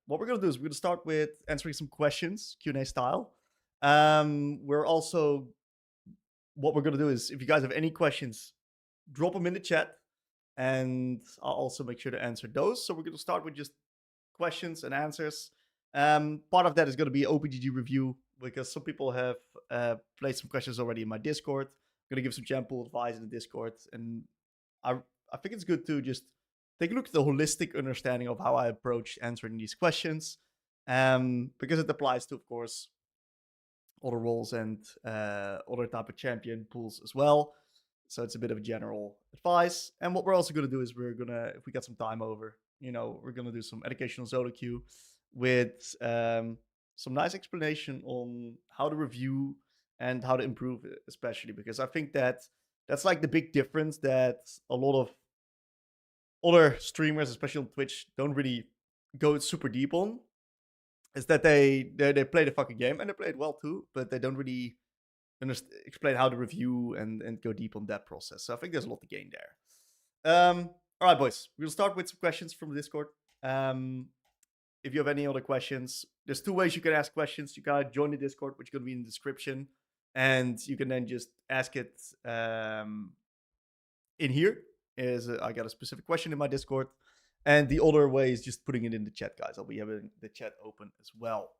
what we're gonna do is we're gonna start with answering some questions, Q&A style. We're also what we're gonna do is if you guys have any questions, drop them in the chat, and I'll also make sure to answer those. So we're gonna start with just questions and answers. Part of that is gonna be OPGG review because some people have placed some questions already in my Discord. I'm gonna give some jam pool advice in the Discord, and I I think it's good to just take a look at the holistic understanding of how I approach answering these questions, because it applies to, of course, other roles and other type of champion pools as well. So it's a bit of a general advice. And what we're also going to do is we're gonna, if we got some time over, we're gonna do some educational solo queue with some nice explanation on how to review and how to improve it, especially because I think that that's like the big difference that a lot of other streamers, especially on Twitch, don't really go super deep on. Is that they play the fucking game and they play it well too, but they don't really explain how to review and go deep on that process. So I think there's a lot to gain there. All right, boys, we'll start with some questions from the Discord. If you have any other questions, there's two ways you can ask questions. You gotta join the Discord, which is gonna be in the description, and you can then just ask it in here. I got a specific question in my Discord, and the other way is just putting it in the chat, guys. I'll be having the chat open as well.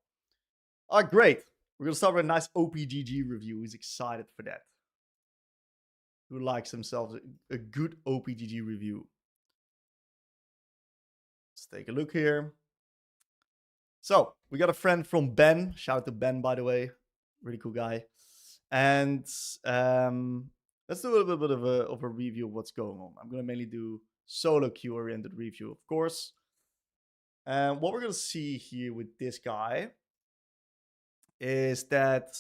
All right, great. We're gonna start with a nice OPGG review. Who's excited for that? Who likes themselves a good OPGG review? Let's take a look here. So we got a friend from Ben. Shout out to Ben, by the way. Really cool guy. And let's do a little bit of a review of what's going on. I'm gonna mainly do solo queue oriented review, of course. And what we're gonna see here with this guy is that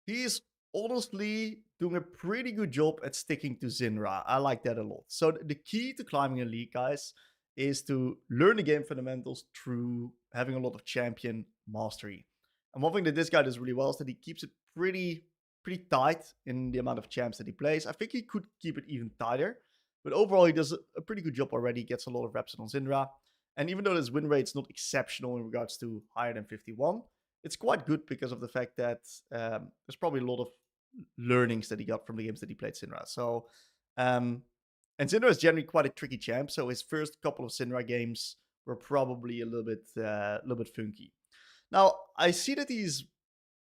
he's honestly doing a pretty good job at sticking to Zinra. I like that a lot. So the key to climbing a league, guys, is to learn the game fundamentals through having a lot of champion mastery. And one thing that this guy does really well is that he keeps it pretty tight in the amount of champs that he plays. I think he could keep it even tighter, but overall he does a pretty good job already. He gets a lot of reps on Zinra. And even though his win rate's not exceptional in regards to higher than 51, it's quite good because of the fact that there's probably a lot of learnings that he got from the games that he played Zinra. So, and Zinra is generally quite a tricky champ. So his first couple of Zinra games were probably a little bit funky. Now I see that he's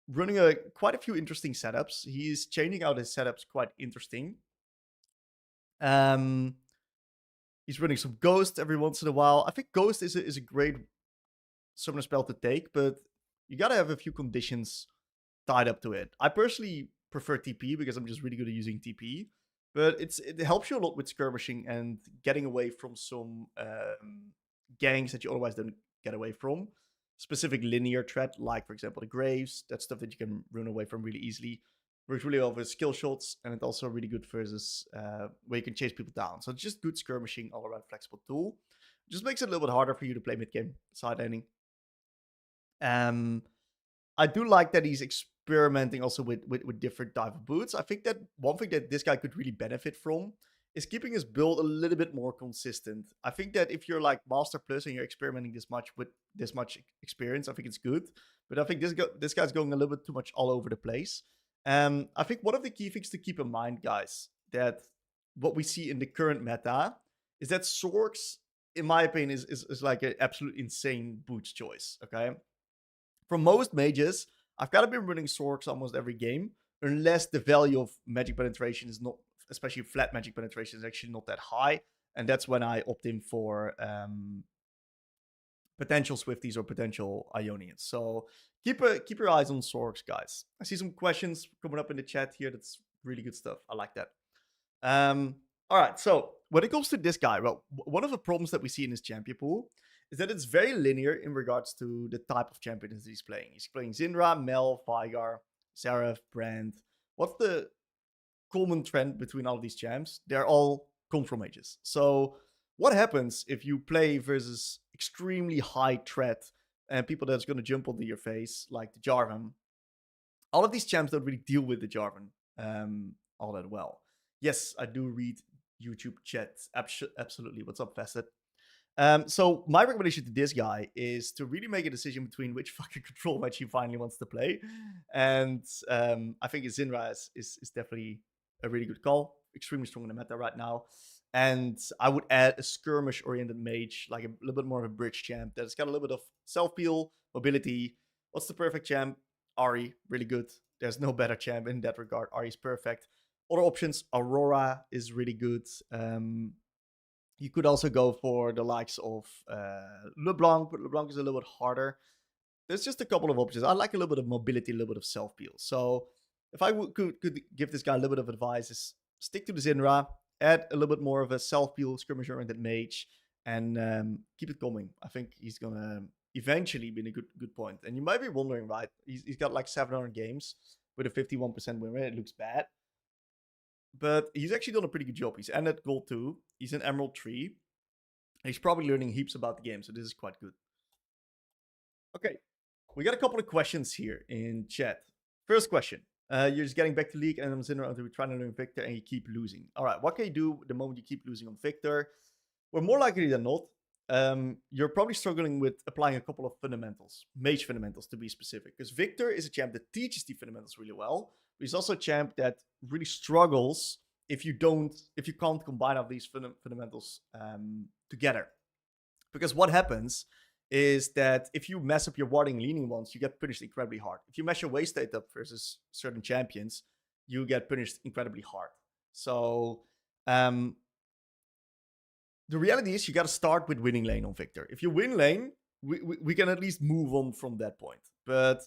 running quite a few interesting setups. He's changing out his setups quite interesting. He's running some Ghost every once in a while. I think Ghost is a great summoner spell to take, but you gotta have a few conditions tied up to it. I personally prefer TP because I'm just really good at using TP, but it helps you a lot with skirmishing and getting away from some gangs that you otherwise don't get away from. Specific linear threat, like for example the Graves, that's stuff that you can run away from really easily. Works really well with skill shots, and it's also really good versus where you can chase people down. So it's just good skirmishing, all around flexible tool. Just makes it a little bit harder for you to play mid game side laning. I do like that he's experimenting also with different type of boots. I think that one thing that this guy could really benefit from is keeping his build a little bit more consistent. I think that if you're like Master Plus and you're experimenting this much with this much experience, I think it's good. But I think this guy's going a little bit too much all over the place. I think one of the key things to keep in mind, guys, that what we see in the current meta is that Sorks, in my opinion, is like an absolute insane boots choice, okay? For most mages, I've got to be running Sorks almost every game, unless the value of magic penetration is not, especially flat magic penetration, is actually not that high. And that's when I opt in for potential Swifties or potential Ionians. So keep your eyes on Sorks, guys. I see some questions coming up in the chat here. That's really good stuff. I like that. All right, so when it comes to this guy, well, one of the problems that we see in his champion pool is that it's very linear in regards to the type of champions he's playing. He's playing Zinra, Mel, Veigar, Seraph, Brand. What's the common trend between all of these champs? They're all control mages. So what happens if you play versus extremely high threat and people that's going to jump onto your face, like the Jarvan? All of these champs don't really deal with the Jarvan all that well. Yes, I do read YouTube chat. Absolutely. What's up, Facet? So my recommendation to this guy is to really make a decision between which fucking control match he finally wants to play. And I think Zinra is definitely a really good call. Extremely strong in the meta right now. And I would add a skirmish-oriented mage, like a little bit more of a bridge champ that's got a little bit of self-peel, mobility. What's the perfect champ? Ahri, really good. There's no better champ in that regard. Ahri is perfect. Other options, Aurora is really good. You could also go for the likes of LeBlanc, but LeBlanc is a little bit harder. There's just a couple of options. I like a little bit of mobility, a little bit of self-peel. So if I could give this guy a little bit of advice, is stick to the Zinra, add a little bit more of a self-peel, skirmish-oriented mage, and keep it coming. I think he's going to eventually be in a good point. And you might be wondering, right? He's got like 700 games with a 51% win rate. It looks bad. But he's actually done a pretty good job. He's ended Gold 2. He's in Emerald 3. He's probably learning heaps about the game, so this is quite good. Okay, we got a couple of questions here in chat. First question. You're just getting back to League and I'm sitting around trying to learn Victor and you keep losing. All right, what can you do the moment you keep losing on Victor? Well, more likely than not, you're probably struggling with applying a couple of fundamentals, mage fundamentals to be specific. Because Victor is a champ that teaches the fundamentals really well, but he's also a champ that really struggles if you can't combine all these fundamentals together. Because what happens is that if you mess up your warding leaning ones, you get punished incredibly hard. If you mess your waste state up versus certain champions, you get punished incredibly hard. So the reality is you got to start with winning lane on Victor. If you win lane, we can at least move on from that point. But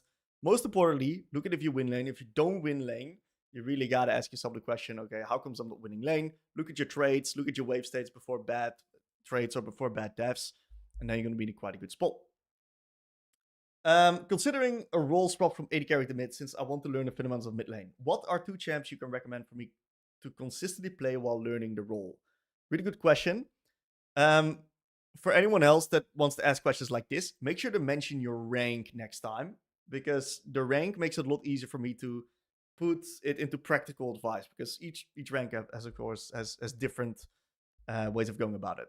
most importantly, look at if you win lane. If you don't win lane, you really got to ask yourself the question, okay, how comes I'm not winning lane? Look at your trades, look at your wave states before bad trades or before bad deaths, and then you're going to be in quite a good spot. Considering a role swap from AD carry to mid, since I want to learn the fundamentals of mid lane, what are 2 champs you can recommend for me to consistently play while learning the role? Really good question. For anyone else that wants to ask questions like this, make sure to mention your rank next time, because the rank makes it a lot easier for me to put it into practical advice, because each rank has of course has different ways of going about it.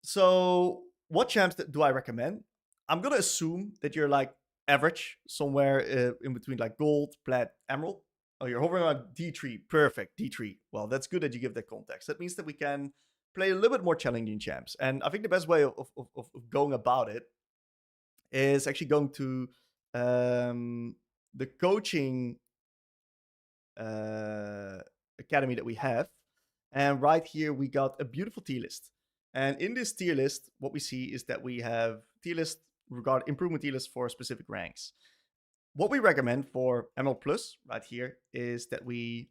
So what champs do I recommend? I'm gonna assume that you're like average, somewhere in between like gold, plat, emerald. Oh, you're hovering around D3. Perfect, D3. Well, that's good that you give that context. That means that we can play a little bit more challenging champs. And I think the best way of going about it is actually going to the coaching academy that we have. And right here, we got a beautiful tier list. And in this tier list, what we see is that we have tier list improvement tier list for specific ranks. What we recommend for ML Plus right here is that we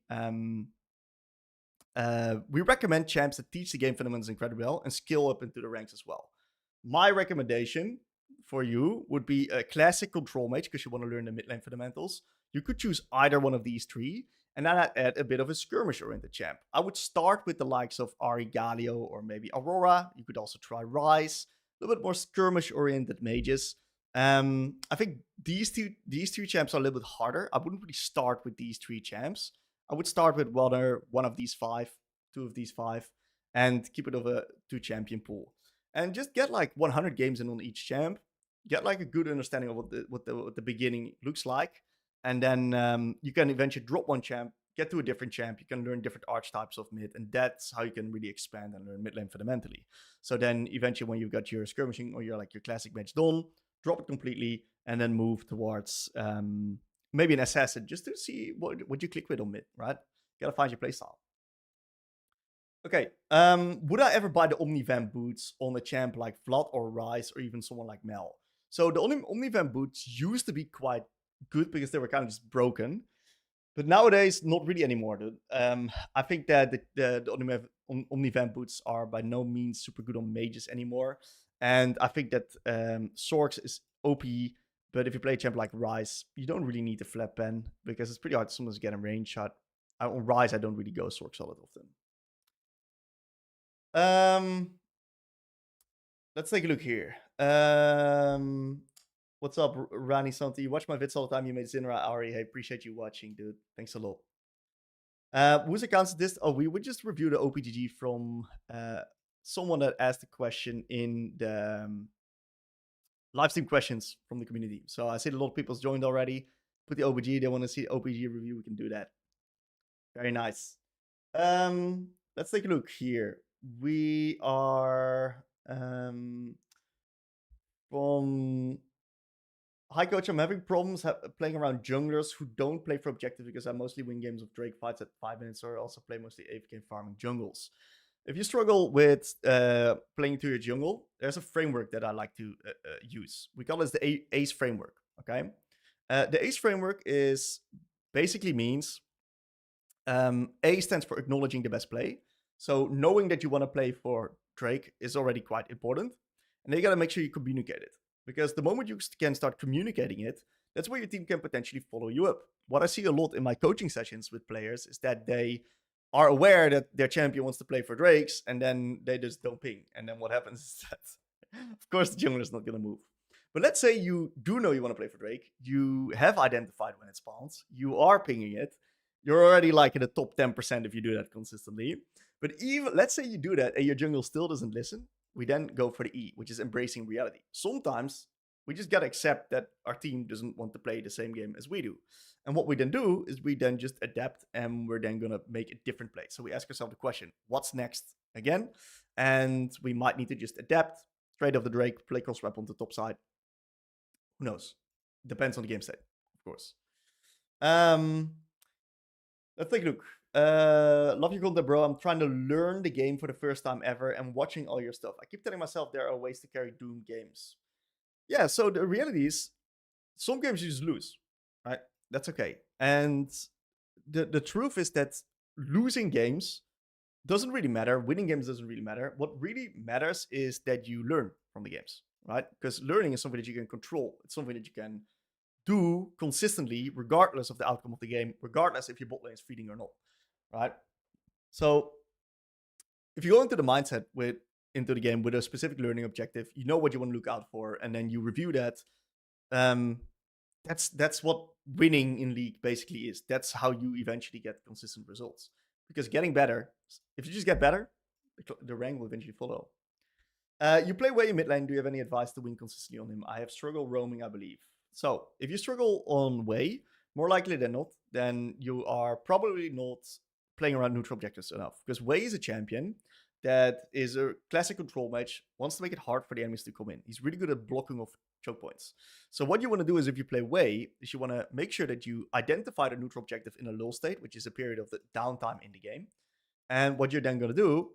recommend champs that teach the game fundamentals incredibly well and skill up into the ranks as well. My recommendation for you would be a classic control mage, because you want to learn the mid lane fundamentals. You could choose either one of these 3, and then I'd add a bit of a skirmish-oriented champ. I would start with the likes of Ahri, Galio, or maybe Aurora. You could also try Ryze, a little bit more skirmish-oriented mages. I think these two champs are a little bit harder. I wouldn't really start with these 3 champs. I would start with one of these 5, 2 of these 5, and keep it over 2 champion pool. And just get like 100 games in on each champ. Get like a good understanding of what the beginning looks like. And then you can eventually drop one champ, get to a different champ. You can learn different archetypes of mid, and that's how you can really expand and learn mid lane fundamentally. So then eventually when you've got your skirmishing or your classic mage done, drop it completely, and then move towards maybe an assassin, just to see what you click with on mid, right? You gotta find your playstyle. Okay, would I ever buy the Omnivamp boots on a champ like Vlad or Ryze or even someone like Mel? So the Omnivamp boots used to be quite good because they were kind of just broken, but nowadays not really anymore, dude. I think that the Omnivamp boots are by no means super good on mages anymore, and I think that Sorks is OP, but if you play a champ like Ryze, you don't really need the flat pen because it's pretty hard to sometimes get a range shot. On Ryze, I don't really go Sorks all that often. Let's take a look here. What's up, Rani Santi? You watch my vids all the time. You made Zinra, Ahri. Hey, appreciate you watching, dude. Thanks a lot. Whose account is this? Oh, we would just review the OPGG from someone that asked a question in the live stream questions from the community. So I see a lot of people's joined already. Put the OBG. They want to see the OBG review. We can do that. Very nice. Let's take a look here. We are from Hi Coach. I'm having problems playing around junglers who don't play for objective because I mostly win games of Drake fights at 5 minutes, or also play mostly AFK farming jungles. If you struggle with playing to your jungle, there's a framework that I like to use. We call this the ACE framework. Okay, the ACE framework is basically means A stands for acknowledging the best play. So knowing that you want to play for Drake is already quite important, and then you got to make sure you communicate it, because the moment you can start communicating it, that's where your team can potentially follow you up. What I see a lot in my coaching sessions with players is that they are aware that their champion wants to play for Drakes, and then they just don't ping. And then what happens is that, of course, the jungler is not going to move. But let's say you do know you want to play for Drake. You have identified when it spawns. You are pinging it. You're already like in the top 10% if you do that consistently. But even, let's say you do that and your jungle still doesn't listen. We then go for the E, which is embracing reality. Sometimes we just got to accept that our team doesn't want to play the same game as we do. And what we then do is we then just adapt, and we're then going to make a different play. So we ask ourselves the question, what's next again? And we might need to just adapt, trade off the Drake, play cross wrap on the top side. Who knows? Depends on the game state, of course. Let's take a look. Love your content, bro. I'm trying to learn the game for the first time ever and watching all your stuff. I keep telling myself there are ways to carry Doom games. Yeah, so the reality is some games you just lose, right? That's okay. And the truth is that losing games doesn't really matter. Winning games doesn't really matter. What really matters is that you learn from the games, right? Because learning is something that you can control. It's something that you can do consistently, regardless of the outcome of the game, regardless if your bot lane is feeding or not, right? So if you go into the mindset into the game with a specific learning objective, you know what you want to look out for, and then you review that. That's what winning in League basically is. That's how you eventually get consistent results. Because getting better, if you just get better, the rank will eventually follow. You play Wei in mid lane. Do you have any advice to win consistently on him? I have struggled roaming, I believe. So if you struggle on Wei, more likely than not, then you are probably not playing around neutral objectives enough. Because Wei is a champion that is a classic control match, wants to make it hard for the enemies to come in. He's really good at blocking off choke points. So what you want to do is, if you play Wei, is you want to make sure that you identify the neutral objective in a lull state, which is a period of the downtime in the game. And what you're then going to do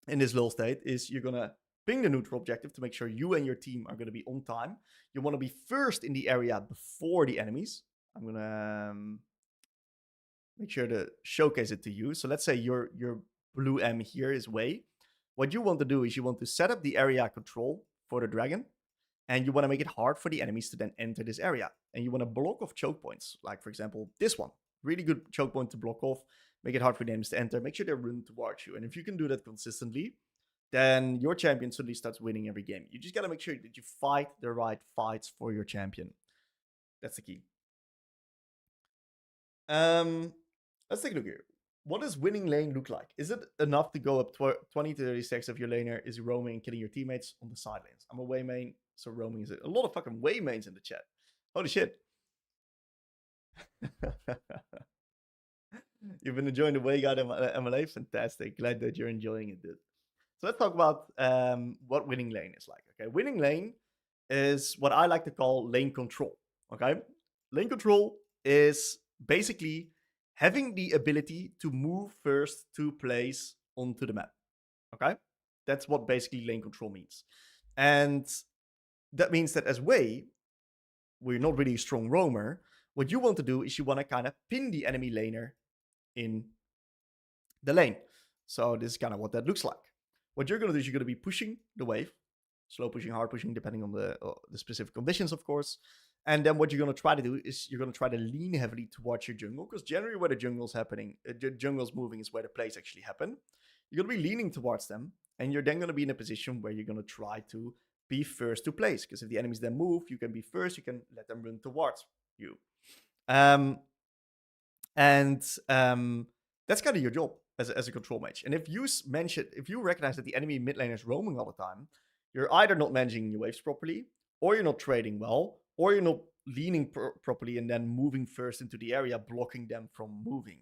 in this lull state is you're going to ping the neutral objective to make sure you and your team are going to be on time. You want to be first in the area before the enemies. I'm going to make sure to showcase it to you. So let's say your blue M here is Wei. What you want to do is you want to set up the area control for the dragon, and you want to make it hard for the enemies to then enter this area. And you want to block off choke points, like for example this one. Really good choke point to block off, make it hard for the enemies to enter, make sure they run towards you. And if you can do that consistently, then your champion suddenly starts winning every game. You just got to make sure that you fight the right fights for your champion. That's the key. Let's take a look here. What does winning lane look like? Is it enough to go up 20 to 30 stacks if your laner is roaming and killing your teammates on the side lanes? I'm a Wei main, so roaming is a lot of fucking Wei mains in the chat. Holy shit. You've been enjoying the Wei guide MLA? Fantastic. Glad that you're enjoying it, dude. So let's talk about what winning lane is like. Okay, winning lane is what I like to call lane control. Okay, lane control is basically having the ability to move first to place onto the map. Okay, that's what basically lane control means. And that means that as Wei, we're not really a strong roamer. What you want to do is you want to kind of pin the enemy laner in the lane. So this is kind of what that looks like. What you're going to do is you're going to be pushing the wave, slow pushing, hard pushing, depending on the specific conditions, of course. And then what you're going to try to do is you're going to try to lean heavily towards your jungle, because generally where the jungle's happening, jungle's moving is where the plays actually happen. You're going to be leaning towards them, and you're then going to be in a position where you're going to try to be first to place, because if the enemies then move, you can be first, you can let them run towards you. That's kind of your job. as a control mage. And if you recognize that the enemy mid lane is roaming all the time, you're either not managing your waves properly, or you're not trading well, or you're not leaning properly and then moving first into the area, blocking them from moving.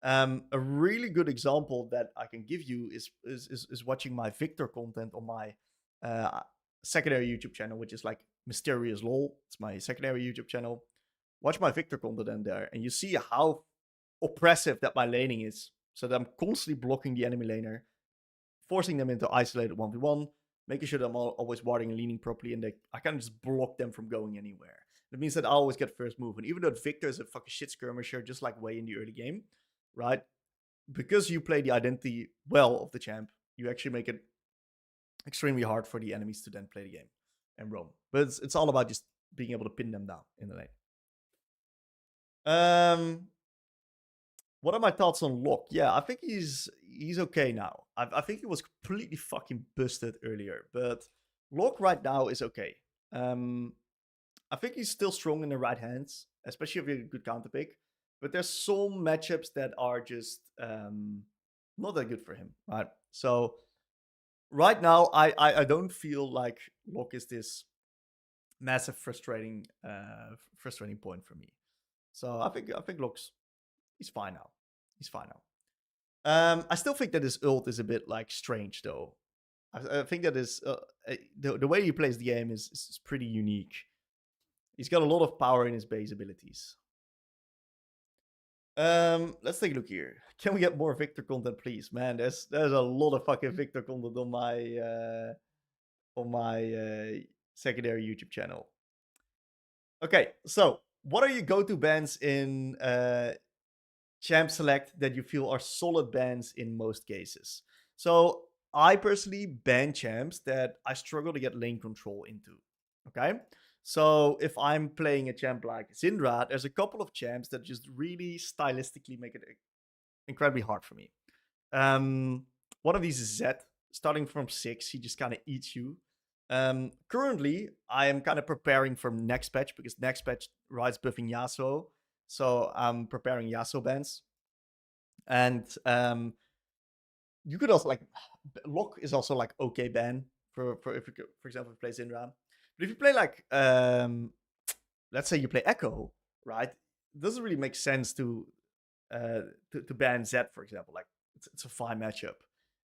A really good example that I can give you is watching my Victor content on my secondary YouTube channel, which is like Mysterious LOL. It's my secondary YouTube channel. Watch my Victor content in there, and you see how oppressive that my laning is. So that I'm constantly blocking the enemy laner, forcing them into isolated 1v1, making sure that I'm always warding and leaning properly, and I kind of just block them from going anywhere. That means that I always get first move. And even though Victor is a fucking shit skirmisher, just like way in the early game, right? Because you play the identity well of the champ, you actually make it extremely hard for the enemies to then play the game and roam. But it's all about just being able to pin them down in the lane. What are my thoughts on Locke? Yeah, I think he's okay now. I think he was completely fucking busted earlier, but Locke right now is okay. I think he's still strong in the right hands, especially if you're a good counter pick. But there's some matchups that are just not that good for him, right? So right now, I don't feel like Locke is this massive frustrating point for me. So I think Locke's he's fine now. He's fine now. I still think that his ult is a bit like strange though. I think that is the way he plays the game is pretty unique. He's got a lot of power in his base abilities. Let's take a look here. Can we get more Victor content, please? Man, there's a lot of fucking Victor content on my secondary YouTube channel. Okay, so what are your go-to bans in Champ Select that you feel are solid bans in most cases? So I personally ban champs that I struggle to get lane control into. Okay, so if I'm playing a champ like Syndra, there's a couple of champs that just really stylistically make it incredibly hard for me. One of these is Zed. Starting from 6, he just kind of eats you. Currently, I am kind of preparing for next patch because next patch Riot's buffing Yasuo. So I'm preparing Yasuo bans. And you could also like Locke is also like okay ban for if you, for example, play Syndra. But if you play like let's say you play Echo, right? It doesn't really make sense to ban Zed, for example. Like it's a fine matchup.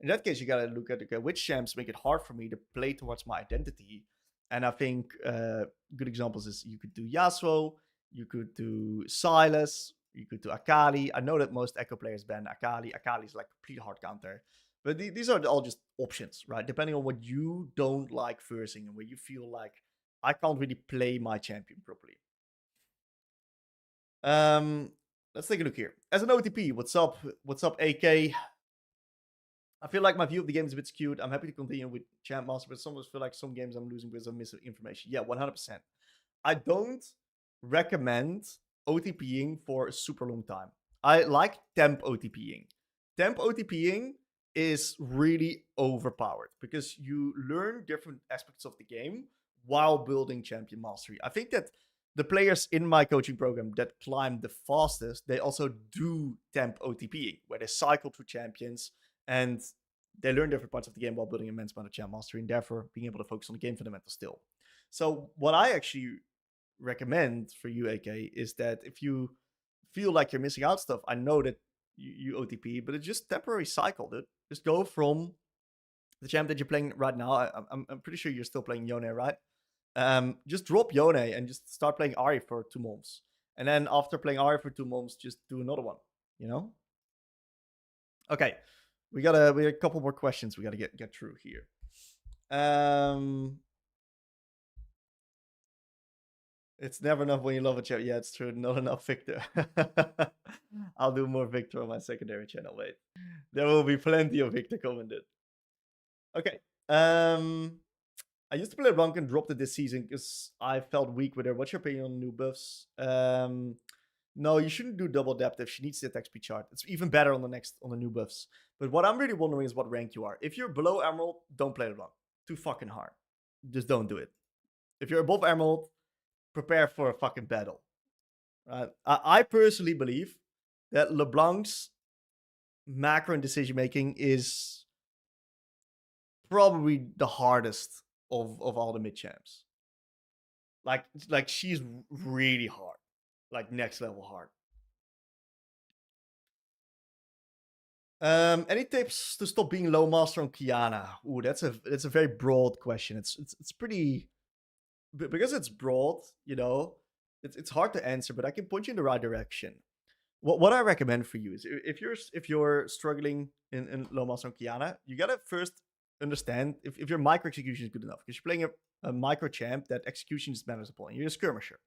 In that case, you gotta look at okay, which champs make it hard for me to play towards my identity. And I think good examples is you could do Yasuo, you could do Sylas, you could do Akali. I know that most Echo players ban Akali. Akali is like complete hard counter. But these are all just options, right? Depending on what you don't like versing and where you feel like I can't really play my champion properly. Let's take a look here. As an OTP, what's up? What's up, AK? I feel like my view of the game is a bit skewed. I'm happy to continue with Champ Master, but sometimes feel like some games I'm losing because I'm missing information. Yeah, 100%. I don't recommend OTPing for a super long time. I like temp OTPing. Temp OTPing is really overpowered because you learn different aspects of the game while building champion mastery. I think that the players in my coaching program that climb the fastest, they also do temp OTPing, where they cycle through champions and they learn different parts of the game while building immense amount of champ mastery and therefore being able to focus on the game fundamentals still. So what I actually recommend for you, AK, is that if you feel like you're missing out stuff, I know that you OTP, but it's just temporary cycle, dude. Just go from the champ that you're playing right now. I'm pretty sure you're still playing Yone, right? Just drop Yone and just start playing Ahri for 2 months. And then after playing Ahri for 2 months, just do another one, you know? Okay. We got a couple more questions we gotta get through here. It's never enough when you love a champ. Yeah, it's true. Not enough Victor. I'll do more Victor on my secondary channel. Wait. There will be plenty of Victor commented. Okay. I used to play Blanc and dropped it this season because I felt weak with her. What's your opinion on new buffs? No, you shouldn't do double depth if she needs that XP chart. It's even better on the new buffs. But what I'm really wondering is what rank you are. If you're below Emerald, don't play LeBlanc. Too fucking hard. Just don't do it. If you're above Emerald, prepare for a fucking battle. I personally believe that LeBlanc's macro and decision making is probably the hardest of all the mid champs. Like she's really hard, like next level hard. Any tips to stop being low master on Kiana? Ooh, that's a very broad question. It's pretty because it's broad, you know. It's hard to answer, but I can point you in the right direction. What I recommend for you is if you're struggling in low master on Kiana, you gotta first understand if your micro execution is good enough because you're playing a micro champ that execution is matters upon. You're a skirmisher,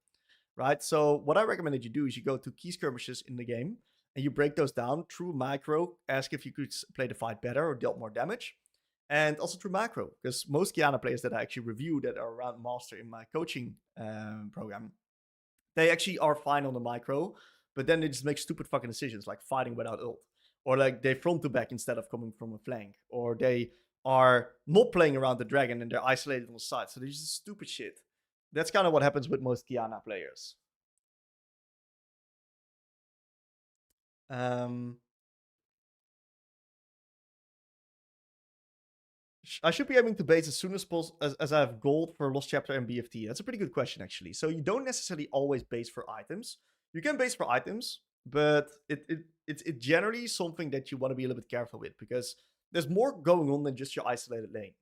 right? So what I recommend that you do is you go to key skirmishes in the game and you break those down through micro, ask if you could play the fight better or dealt more damage, and also through macro, because most Kiana players that I actually review that are around master in my coaching program, they actually are fine on the micro, but then they just make stupid fucking decisions like fighting without ult, or like they front to back instead of coming from a flank, or they are not playing around the dragon and they're isolated on the side. So they just stupid shit. That's kind of what happens with most Kiana players. Um, I should be aiming to base as soon as possible as I have gold for Lost Chapter and BFT. That's a pretty good question, actually. So you don't necessarily always base for items. You can base for items, but it's generally something that you want to be a little bit careful with because there's more going on than just your isolated lane.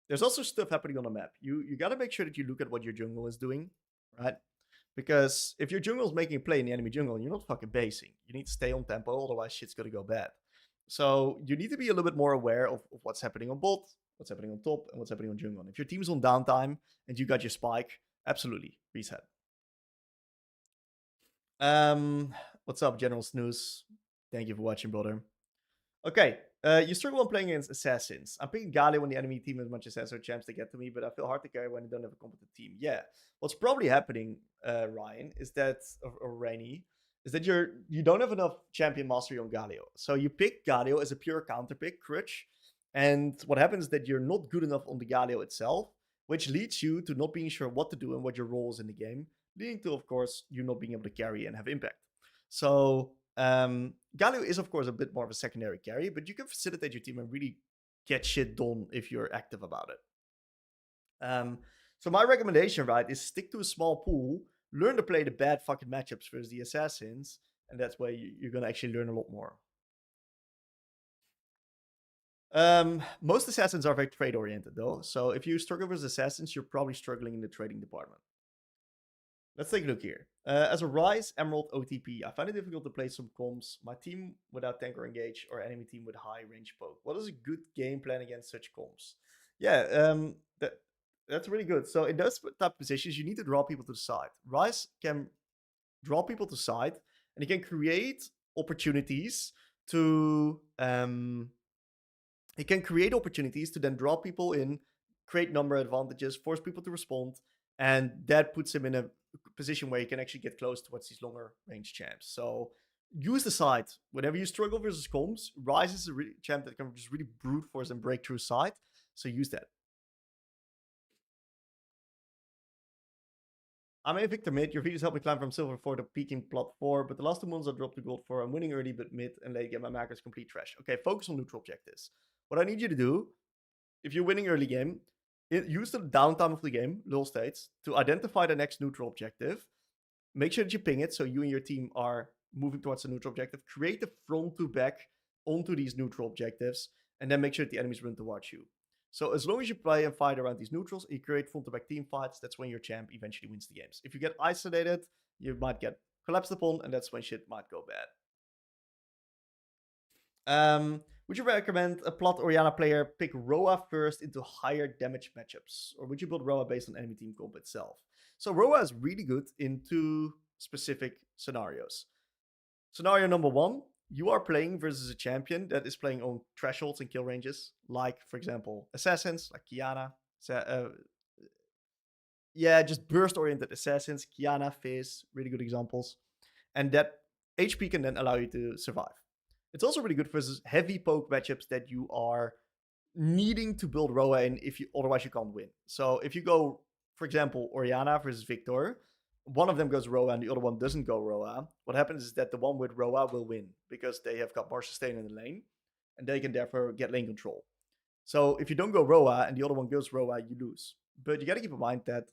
There's also stuff happening on the map. You got to make sure that you look at what your jungle is doing, right? Because if your jungle is making a play in the enemy jungle, you're not fucking basing. You need to stay on tempo, otherwise shit's gonna go bad. So you need to be a little bit more aware of what's happening on bot, what's happening on top, and what's happening on jungle. And if your team's on downtime and you got your spike, absolutely reset. What's up, General Snooze? Thank you for watching, brother. Okay, you struggle when playing against assassins. I'm picking Galio when the enemy team has much assassin champs to get to me, but I feel hard to carry when they don't have a competent team. Yeah, what's probably happening, Ryan, is that or Rainy, is that you don't have enough champion mastery on Galio. So you pick Galio as a pure counter pick, crutch, and what happens is that you're not good enough on the Galio itself, which leads you to not being sure what to do and what your role is in the game, leading to, of course, you not being able to carry and have impact. So Galio is, of course, a bit more of a secondary carry, but you can facilitate your team and really get shit done if you're active about it. So my recommendation, right, is stick to a small pool, learn to play the bad fucking matchups versus the assassins, and that's where you're going to actually learn a lot more. Most assassins are very trade oriented though, so if you struggle with assassins, you're probably struggling in the trading department. Let's take a look here. As a Rise Emerald OTP, I find it difficult to play some comms. My team without tank or engage, or enemy team with high range poke. What is a good game plan against such comms? Yeah, that's really good. So in those type of positions, you need to draw people to the side. Rise can draw people to the side, and he can create opportunities to then draw people in, create number advantages, force people to respond, and that puts him in a position where he can actually get close towards these longer range champs. So use the side. Whenever you struggle versus comms, Rise is a champ that can just really brute force and break through side. So use that. I'm a Victor mid. Your videos helped me climb from silver 4 to peaking plot 4, but the last 2 months I dropped to gold 4. I'm winning early, but mid and late game my macro is complete trash. Okay, focus on neutral objectives. What I need you to do, if you're winning early game, use the downtime of the game, lull states, to identify the next neutral objective. Make sure that you ping it so you and your team are moving towards the neutral objective. Create the front to back onto these neutral objectives, and then make sure that the enemies run towards you. So as long as you play and fight around these neutrals, you create front to back team fights, that's when your champ eventually wins the games. If you get isolated, you might get collapsed upon, and that's when shit might go bad. Would you recommend a Plat Orianna player pick Roa first into higher damage matchups? Or would you build Roa based on enemy team comp itself? So Roa is really good in 2 specific scenarios. Scenario number 1, you are playing versus a champion that is playing on thresholds and kill ranges, like, for example, assassins, like Kiana. Yeah, just burst-oriented assassins, Kiana, Fizz, really good examples. And that HP can then allow you to survive. It's also really good versus heavy poke matchups that you are needing to build Roa in otherwise you can't win. So if you go, for example, Orianna versus Victor, one of them goes Roa and the other one doesn't go Roa. What happens is that the one with Roa will win because they have got more sustain in the lane. and they can therefore get lane control. So if you don't go Roa and the other one goes Roa, you lose. But you got to keep in mind that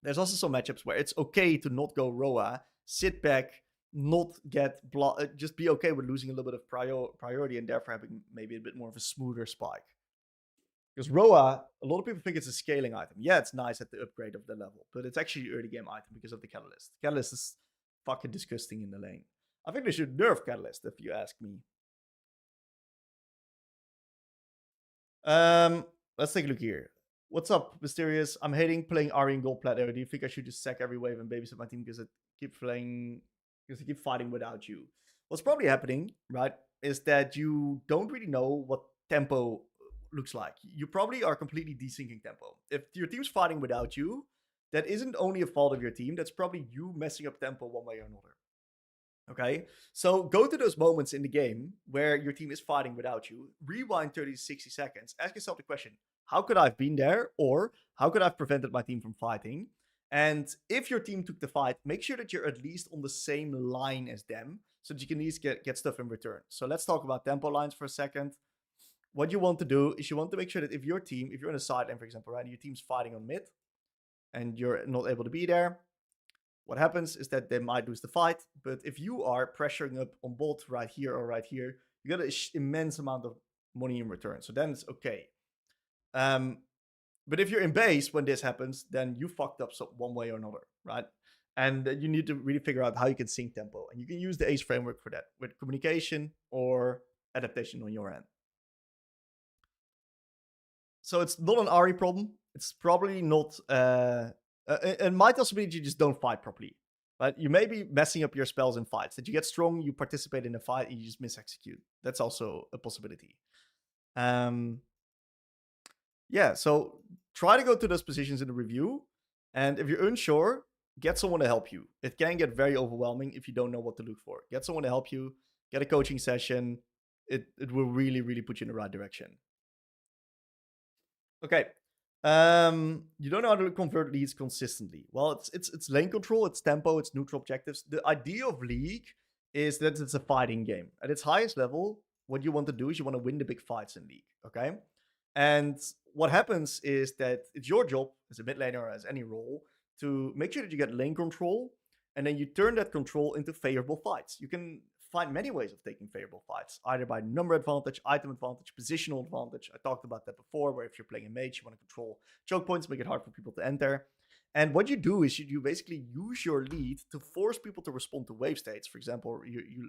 there's also some matchups where it's okay to not go Roa, sit back, not get just be okay with losing a little bit of priority and therefore having maybe a bit more of a smoother spike. Because Roa, a lot of people think it's a scaling item. Yeah, it's nice at the upgrade of the level, but it's actually an early game item because of the Catalyst. Catalyst is fucking disgusting in the lane. I think they should nerf Catalyst, if you ask me. Let's take a look here. What's up, Mysterious? I'm hating playing Ari in gold platter. Do you think I should just sack every wave and babysit my team because I keep fighting without you? What's probably happening, right, is that you don't really know what tempo looks like. You probably are completely desyncing tempo. If your team's fighting without you, that isn't only a fault of your team. That's probably you messing up tempo one way or another. Okay, so go to those moments in the game where your team is fighting without you, rewind 30 to 60 seconds, ask yourself the question, how could I have been there? Or how could I have prevented my team from fighting? And if your team took the fight, make sure that you're at least on the same line as them so that you can at least get stuff in return. So let's talk about tempo lines for a second. What you want to do is you want to make sure that if you're in a side lane, for example, right, your team's fighting on mid and you're not able to be there, what happens is that they might lose the fight, but if you are pressuring up on bot right here or right here, you get an immense amount of money in return. So then it's okay. But if you're in base when this happens, then you fucked up one way or another, right? And you need to really figure out how you can sync tempo. And you can use the ACE framework for that with communication or adaptation on your end. So it's not an Ari problem. It's probably not... it might also be that you just don't fight properly. But you may be messing up your spells in fights. That you get strong, you participate in a fight, and you just misexecute. That's also a possibility. Yeah, so try to go to those positions in the review. And if you're unsure, get someone to help you. It can get very overwhelming if you don't know what to look for. Get someone to help you. Get a coaching session. It will really, really put you in the right direction. Okay. You don't know how to convert leads consistently. Well, it's lane control, it's tempo, it's neutral objectives. The idea of League is that it's a fighting game. At its highest level, what you want to do is you want to win the big fights in League, okay? And what happens is that it's your job as a mid laner or as any role to make sure that you get lane control, and then you turn that control into favorable fights. You can find many ways of taking favorable fights, either by number advantage, item advantage, positional advantage. I talked about that before, where if you're playing a mage, you want to control choke points, make it hard for people to enter. And what you do is you basically use your lead to force people to respond to wave states. For example,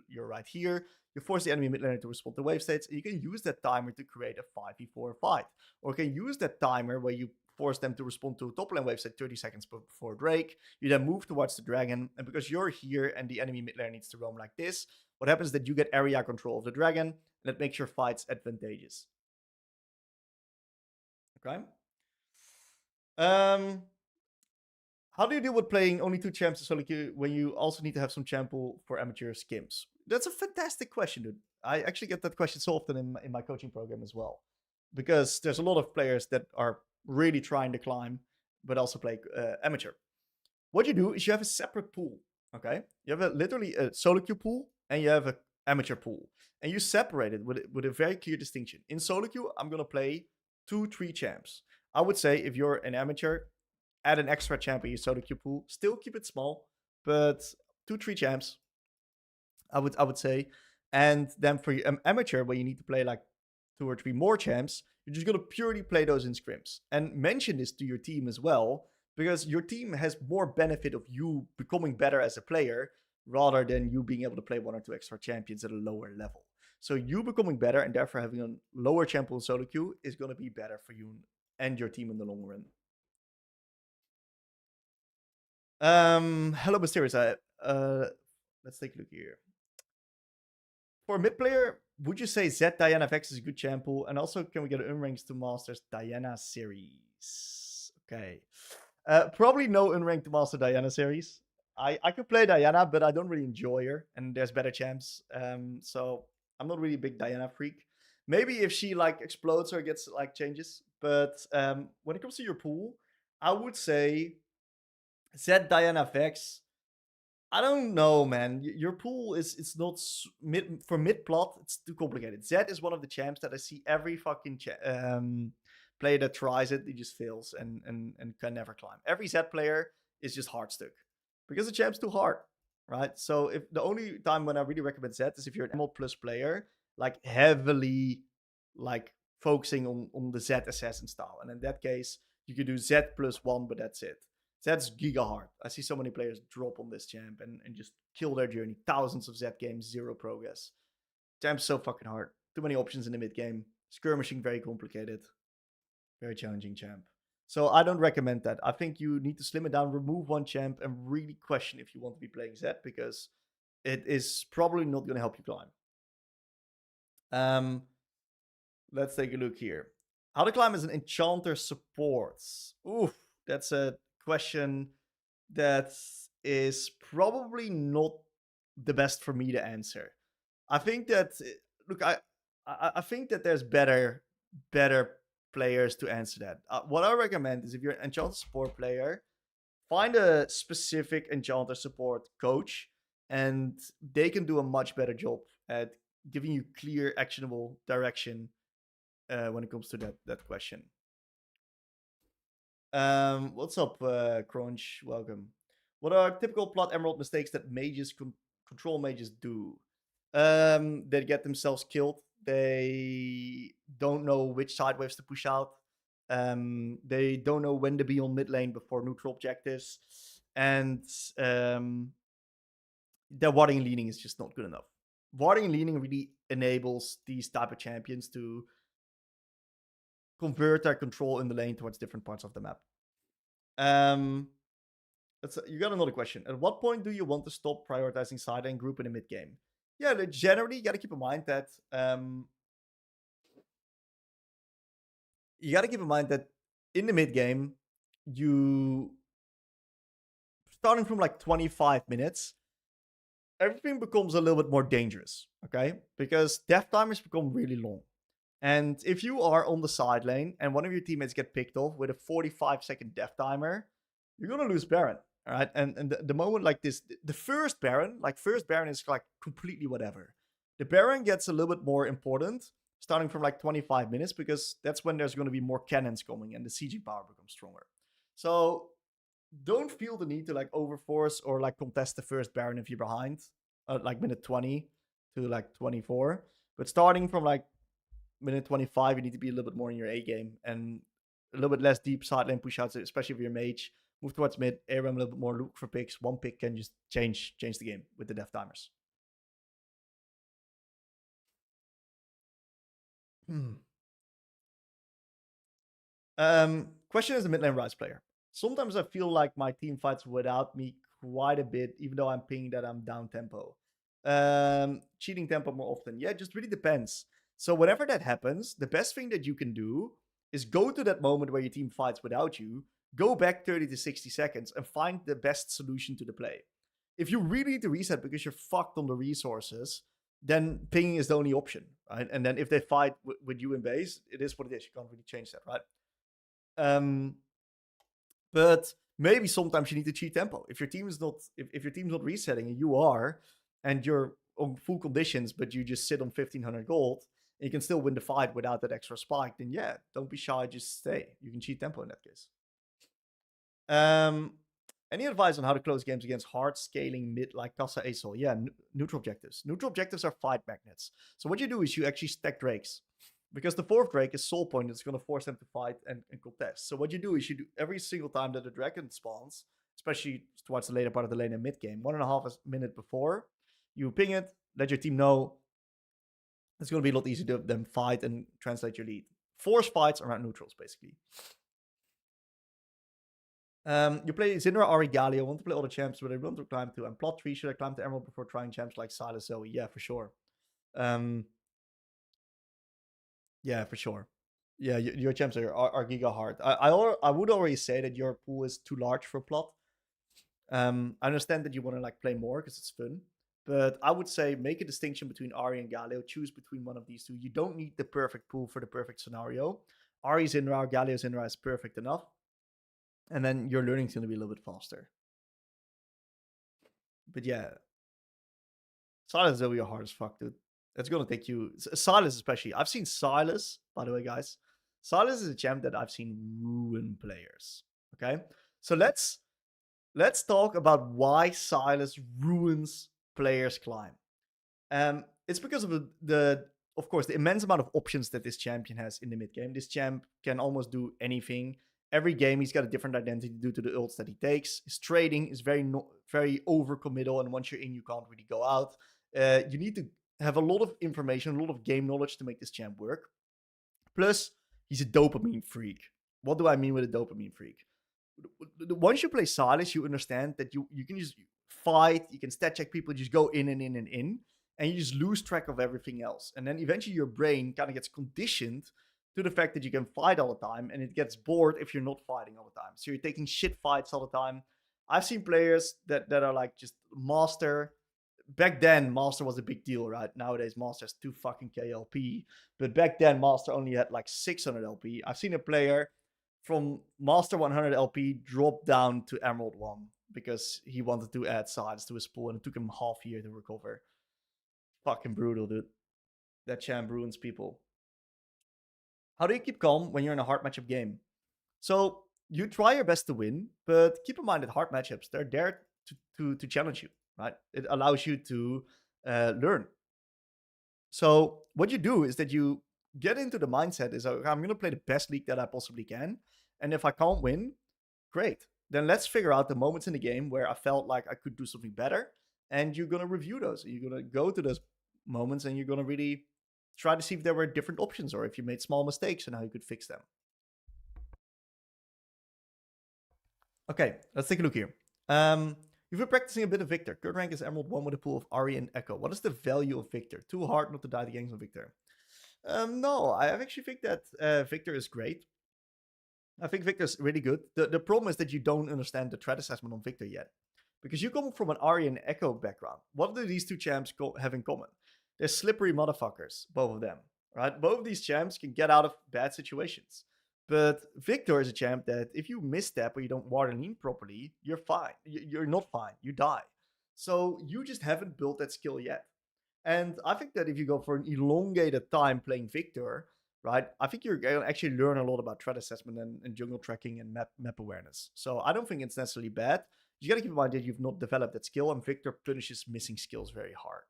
you're right here. You force the enemy mid laner to respond to wave states, and you can use that timer to create a 5v4 fight. Or you can use that timer where you force them to respond to a top lane wave state 30 seconds before Drake. You then move towards the dragon, and because you're here and the enemy mid laner needs to roam like this, what happens is that you get area control of the dragon, and that makes your fights advantageous. Okay. How do you deal with playing only 2 champs in solo queue when you also need to have some champ pool for amateur skims? That's a fantastic question, dude. I actually get that question so often in my coaching program as well. Because there's a lot of players that are really trying to climb, but also play amateur. What you do is you have a separate pool, okay? You have literally a solo queue pool, and you have an amateur pool. And you separate it with a very clear distinction. In solo queue, I'm going to play 2-3 champs. I would say if you're an amateur, add an extra champ in your solo queue pool. Still keep it small, but 2-3 champs, I would say. And then for your amateur, where you need to play like 2 or 3 more champs, you're just going to purely play those in scrims. And mention this to your team as well, because your team has more benefit of you becoming better as a player rather than you being able to play 1 or 2 extra champions at a lower level. So you becoming better and therefore having a lower champion solo queue is going to be better for you and your team in the long run. Hello, Mysterious. Let's take a look here. For a mid player, would you say Zed Diana Vex is a good champ pool? And also, can we get an Unranked to Masters Diana series? Okay. Probably no Unranked to Master Diana series. I could play Diana, but I don't really enjoy her, and there's better champs. So I'm not really a big Diana freak. Maybe if she like explodes or gets like changes. But when it comes to your pool, I would say Zed Diana Vex. I don't know, man. Your pool is it's not mid for mid plot. It's too complicated. Zed is one of the champs that I see every fucking player that tries it, he just fails and can never climb. Every Zed player is just hard stuck because the champ's too hard, right? So if the only time when I really recommend Zed is if you're an Emerald Plus player, like heavily like focusing on the Z assassin style, and in that case you could do Z+1, but that's it. That's giga hard. I see so many players drop on this champ and just kill their journey. Thousands of Z games, zero progress. Champ's so fucking hard. Too many options in the mid game. Skirmishing, very complicated. Very challenging champ. So I don't recommend that. I think you need to slim it down, remove one champ, and really question if you want to be playing Z, because it is probably not going to help you climb. Let's take a look here. How to climb as an enchanter supports. Oof, that's a question that is probably not the best for me to answer. I think that look, I think that there's better players to answer that. What I recommend is if you're an enchanter support player, find a specific enchanter support coach, and they can do a much better job at giving you clear, actionable direction when it comes to that question. What's up, Crunch? Welcome. What are typical plot emerald mistakes that mages control mages do? They get themselves killed. They don't know which side waves to push out. They don't know when to be on mid lane before neutral objectives, and their warding and leaning is just not good enough. Warding and leaning really enables these type of champions to convert their control in the lane towards different parts of the map. You got another question. At what point do you want to stop prioritizing side lane group in the mid game? Yeah, generally you got to keep in mind that in the mid game, you starting from like 25 minutes, everything becomes a little bit more dangerous, okay? Because death timers become really long. And if you are on the side lane and one of your teammates get picked off with a 45-second death timer, you're gonna lose Baron, all right? And the moment like this, the first Baron is like completely whatever. The Baron gets a little bit more important starting from like 25 minutes, because that's when there's going to be more cannons coming and the sieging power becomes stronger. So don't feel the need to like overforce or like contest the first Baron if you're behind, like minute 20 to like 24. But starting from like minute 25, you need to be a little bit more in your A game and a little bit less deep side lane push outs, especially if you're mage. Move towards mid, ARAM a little bit more, look for picks. One pick can just change the game with the death timers. Question is a mid lane Ryze player. Sometimes I feel like my team fights without me quite a bit, even though I'm pinging that I'm down tempo. Cheating tempo more often. Yeah, it just really depends. So whenever that happens, the best thing that you can do is go to that moment where your team fights without you, go back 30 to 60 seconds and find the best solution to the play. If you really need to reset because you're fucked on the resources, then pinging is the only option, right? And then if they fight with you in base, it is what it is. You can't really change that, right? But maybe sometimes you need to cheat tempo. If your team is not, if your team's not resetting and you are, and you're on full conditions, but you just sit on 1500 gold, and you can still win the fight without that extra spike, then yeah, don't be shy, just stay. You can cheat tempo in that case. Any advice on how to close games against hard scaling mid like Kassa Asol? Yeah, neutral objectives. Neutral objectives are fight magnets. So what you do is you actually stack drakes, because the fourth drake is soul point that's going to force them to fight and contest. So what you do is you do every single time that a dragon spawns, especially towards the later part of the lane and mid game, 1.5 minute before, you ping it, let your team know. It's going to be a lot easier to them fight and translate your lead. Force fights around neutrals, basically. You play Syndra, Ahri, Galio. Want to play all the champs, but I want to climb to. And plot 3, should I climb to Emerald before trying champs like Sylas, Zoe? Yeah, for sure. Yeah, for sure. Yeah, your champs are giga hard. I would already say that your pool is too large for plot. I understand that you want to like play more because it's fun, but I would say make a distinction between Ahri and Galio. Choose between one of these two. You don't need the perfect pool for the perfect scenario. Ahri Syndra, Galio Syndra is perfect enough, and then your learning is going to be a little bit faster. But yeah, Silas is over hard as fuck, dude. It's gonna take you Silas especially. I've seen Silas, by the way, guys. Silas is a champ that I've seen ruin players. Okay, so let's talk about why Silas ruins players' climb. It's because of the of course the immense amount of options that this champion has in the mid game. This champ can almost do anything. Every game he's got a different identity due to the ults that he takes. His trading is very overcommittal, and once you're in, you can't really go out. You need to have a lot of information, a lot of game knowledge to make this champ work. Plus, he's a dopamine freak. What do I mean with a dopamine freak? Once you play Silas, you understand that you can just fight, you can stat check people, just go in and in and in, and you just lose track of everything else. And then eventually your brain kind of gets conditioned to the fact that you can fight all the time, and it gets bored if you're not fighting all the time. So you're taking shit fights all the time. I've seen players that are like just master. Back then, master was a big deal, right? Nowadays, master has 2 fucking KLP. But back then, master only had like 600 LP. I've seen a player from Master 100 LP drop down to Emerald 1 because he wanted to add sides to his pool, and it took him half a year to recover. Fucking brutal, dude. That champ ruins people. How do you keep calm when you're in a hard matchup game? So you try your best to win, but keep in mind that hard matchups, they're there to challenge you, right? It allows you to learn. So what you do is that you get into the mindset is, okay, I'm going to play the best league that I possibly can. And if I can't win, great. Then let's figure out the moments in the game where I felt like I could do something better. And you're going to review those. You're going to go to those moments and you're going to really try to see if there were different options or if you made small mistakes and how you could fix them. Okay, let's take a look here. You've been practicing a bit of Victor. Current rank is Emerald 1 with a pool of Ahri and Echo. What is the value of Victor? Too hard not to die the gangs on Victor. No, I actually think that Victor is great. I think Victor's really good. The problem is that you don't understand the threat assessment on Victor yet. Because you come from an Ahri and Echo background. What do these two champs have in common? They're slippery motherfuckers, both of them. Right? Both of these champs can get out of bad situations. But Victor is a champ that if you misstep or you don't water lean properly, you're fine. You're not fine. You die. So you just haven't built that skill yet. And I think that if you go for an elongated time playing Victor, right, I think you're going to actually learn a lot about threat assessment and jungle tracking and map awareness. So I don't think it's necessarily bad. You got to keep in mind that you've not developed that skill, and Victor punishes missing skills very hard.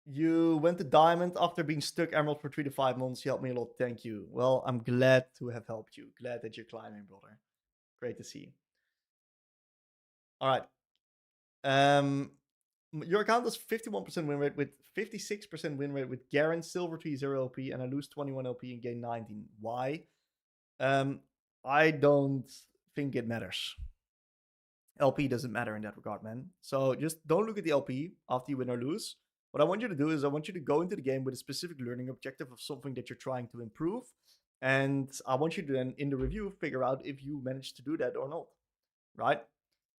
You went to Diamond after being stuck Emerald for 3 to 5 months. You helped me a lot. Thank you. Well, I'm glad to have helped you. Glad that you're climbing, brother. Great to see. All right. Your account has 51% win rate with 56% win rate with Garen, Silver Tree 0 LP, and I lose 21 LP and gain 19. Why? I don't think it matters. LP doesn't matter in that regard, man. So just don't look at the LP after you win or lose. What I want you to do is I want you to go into the game with a specific learning objective of something that you're trying to improve. And I want you to then, in the review, figure out if you managed to do that or not. Right?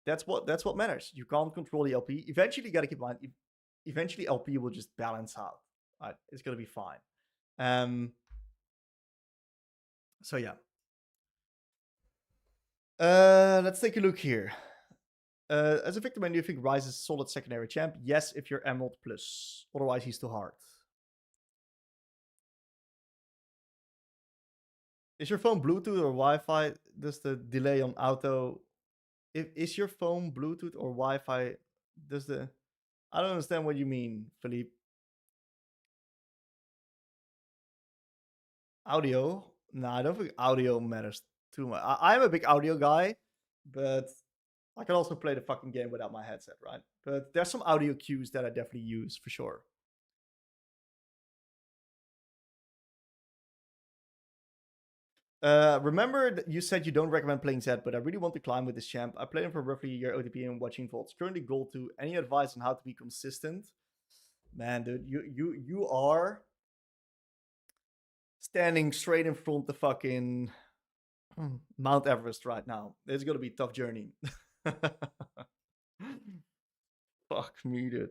That's what matters. You can't control the LP. Eventually, you gotta keep in mind. Eventually, LP will just balance out. Right? It's gonna be fine. So yeah. Let's take a look here. As a Victor man, do you think Ryze is solid secondary champ? Yes, if you're Emerald plus. Otherwise, he's too hard. Is your phone Bluetooth or Wi-Fi? Does the delay on auto? Is your phone Bluetooth or Wi-Fi? Does the? I don't understand what you mean, Philippe. Audio? No, I don't think audio matters too much. I'm a big audio guy, but I can also play the fucking game without my headset, right? But there's some audio cues that I definitely use for sure. Remember that you said you don't recommend playing Zed, but I really want to climb with this champ. I played him for roughly a year OTP and watching VODs. Currently gold 2. Any advice on how to be consistent? Man, dude, you are standing straight in front of fucking Mount Everest right now. It's gonna be a tough journey. Fuck me, dude.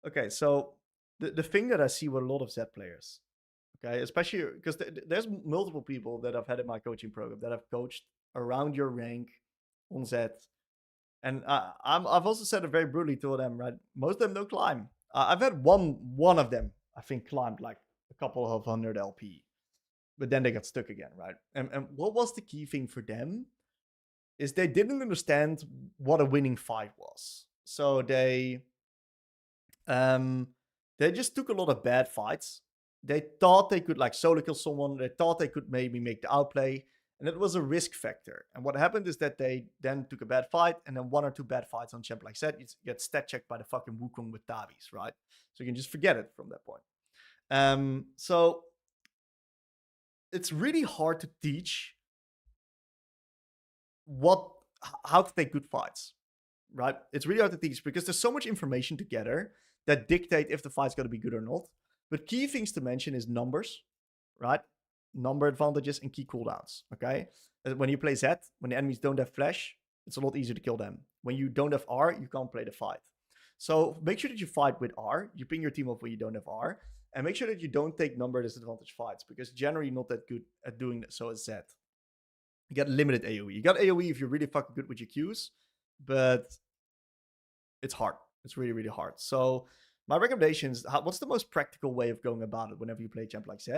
Okay, so the thing that I see with a lot of Zed players, Okay, especially because there's multiple people that I've had in my coaching program that have coached around your rank on Z. And I've also said it very brutally to them, right? Most of them don't climb. I've had one of them, I think, climbed like a couple of 100 LP, but then they got stuck again, right? And what was the key thing for them is they didn't understand what a winning fight was. So they just took a lot of bad fights. They thought they could like solo kill someone. They thought they could maybe make the outplay, and it was a risk factor. And what happened is that they then took a bad fight, and then 1 or 2 bad fights on champ like said, you get stat checked by the fucking Wukong with Tabis, right? So you can just forget it from that point. So it's really hard to teach how to take good fights, right? It's really hard to teach because there's so much information together that dictate if the fight's going to be good or not. But key things to mention is numbers, right? Number advantages and key cooldowns, okay? When you play Z, when the enemies don't have flash, it's a lot easier to kill them. When you don't have R, you can't play the fight. So make sure that you fight with R. You ping your team up when you don't have R. And make sure that you don't take number disadvantage fights because generally not that good at doing so as Z. You get limited AoE. You got AoE if you're really fucking good with your Qs, but it's hard. It's really, really hard. So my recommendation is, what's the most practical way of going about it whenever you play champ like Z?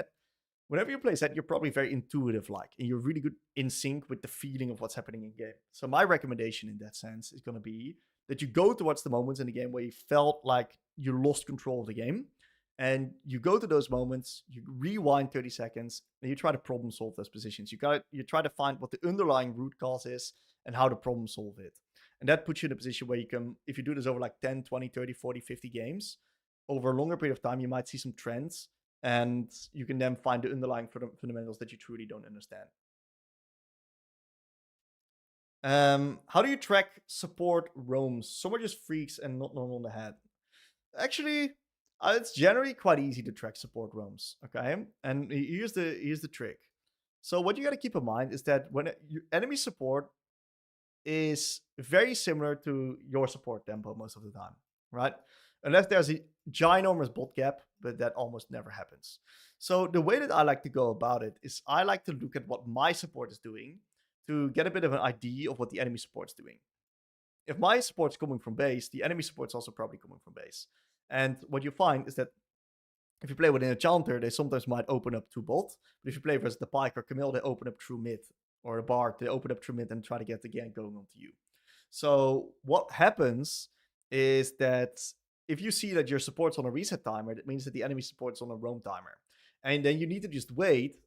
Whenever you play Z, you're probably very intuitive like, and you're really good in sync with the feeling of what's happening in game. So my recommendation in that sense is going to be that you go towards the moments in the game where you felt like you lost control of the game. And you go to those moments, you rewind 30 seconds, and you try to problem solve those positions. You try to find what the underlying root cause is and how to problem solve it. And that puts you in a position where you can, if you do this over like 10, 20, 30, 40, 50 games, over a longer period of time, you might see some trends, and you can then find the underlying fundamentals that you truly don't understand. How do you track support roams? Some are just freaks and not normal on the head. Actually, it's generally quite easy to track support roams, okay? And here's the trick. So what you got to keep in mind is that when your enemy support is very similar to your support tempo most of the time, right? Unless there's a ginormous bot gap, but that almost never happens. So the way that I like to go about it is I like to look at what my support is doing to get a bit of an idea of what the enemy support's doing. If my support's coming from base, the enemy support's also probably coming from base. And what you find is that if you play with an enchanter, they sometimes might open up to bot. But if you play versus the Pyke or Camille, they open up through mid. Or a Bard, they open up through mid and try to get the gank going onto you. So what happens is that if you see that your support's on a reset timer, that means that the enemy support's on a roam timer. And then you need to just wait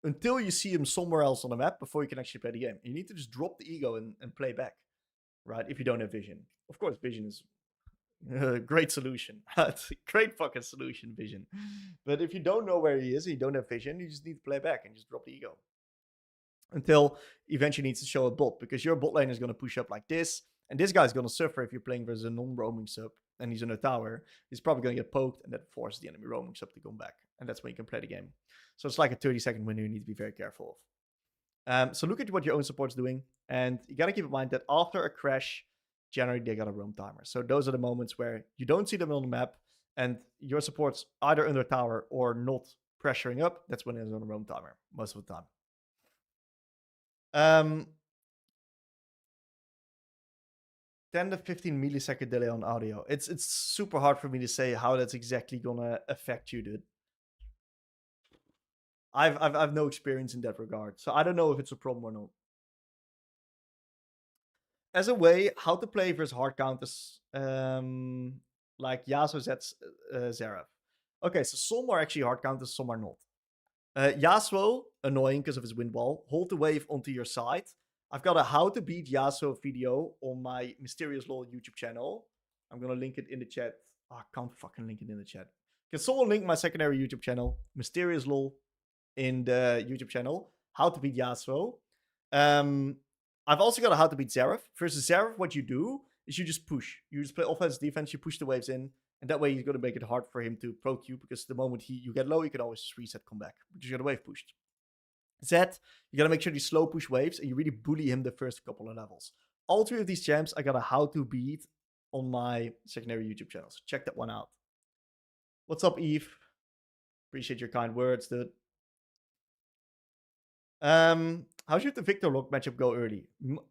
until you see him somewhere else on the map before you can actually play the game. You need to just drop the ego and play back, right? If you don't have vision. Of course, vision is a great solution. It's a great fucking solution, vision. But if you don't know where he is and you don't have vision, you just need to play back and just drop the ego. Until eventually needs to show a bot, because your bot lane is going to push up like this, and this guy's going to suffer if you're playing versus a non-roaming sub and he's in a tower. He's probably going to get poked, and that forces the enemy roaming sub to come back, and that's when you can play the game. So it's like a 30-second window you need to be very careful of. So look at what your own support's doing, and you got to keep in mind that after a crash, generally they got a roam timer. So those are the moments where you don't see them on the map, and your support's either under tower or not pressuring up. That's when it's on a roam timer most of the time. 10 to 15 millisecond delay on audio. It's super hard for me to say how that's exactly gonna affect you, dude. I've no experience in that regard, so I don't know if it's a problem or not. As a way, how to play versus hard counters, like Yasuo Z's Xerath. Okay, so some are actually hard counters, some are not. Yasuo, annoying because of his wind wall. Hold the wave onto your side. I've got a how to beat Yasuo video on my Mysterious Lol YouTube channel. I'm going to link it in the chat. Oh, I can't fucking link it in the chat. Can someone link my secondary YouTube channel, Mysterious Lol, in the YouTube channel? How to beat Yasuo. I've also got a how to beat Xerath. Versus Xerath, what you do is you just push. You just play offense, defense, you push the waves in. And that way you're going to make it hard for him to pro Q, because the moment you get low, you can always just reset, come back. Because you got a wave pushed. Zed, you got to make sure you slow push waves and you really bully him the first couple of levels. All 3 of these champs, I got a how to beat on my secondary YouTube channel. So check that one out. What's up, Eve? Appreciate your kind words, dude. How should the Victor Lock matchup go early?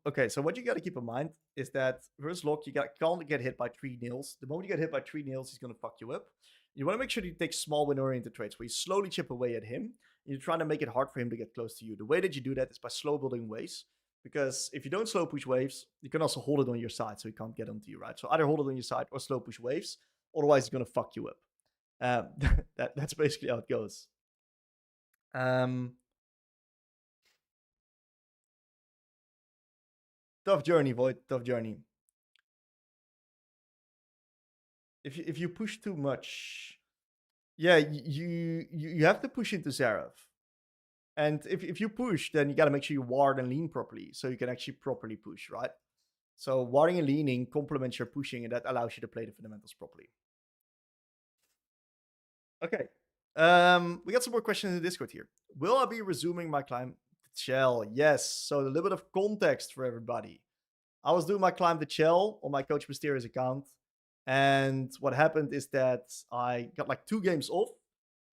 Okay, so what you got to keep in mind is that versus Lock, can't get hit by 3 nails. The moment you get hit by 3 nails, he's going to fuck you up. You want to make sure that you take small win-oriented trades where you slowly chip away at him. You're trying to make it hard for him to get close to you. The way that you do that is by slow building waves. Because if you don't slow push waves, you can also hold it on your side so he can't get onto you, right? So either hold it on your side or slow push waves. Otherwise, he's going to fuck you up. That's basically how it goes. Tough journey, Void. Tough journey. If you push too much, yeah, you have to push into Zareth. And if you push, then you got to make sure you ward and lean properly so you can actually properly push, right? So warding and leaning complements your pushing, and that allows you to play the fundamentals properly. Okay. We got some more questions in the Discord here. Will I be resuming my climb to Chell? Yes. So a little bit of context for everybody. I was doing my climb to Chell on my Coach Mysterious account. And what happened is that I got like 2 games off.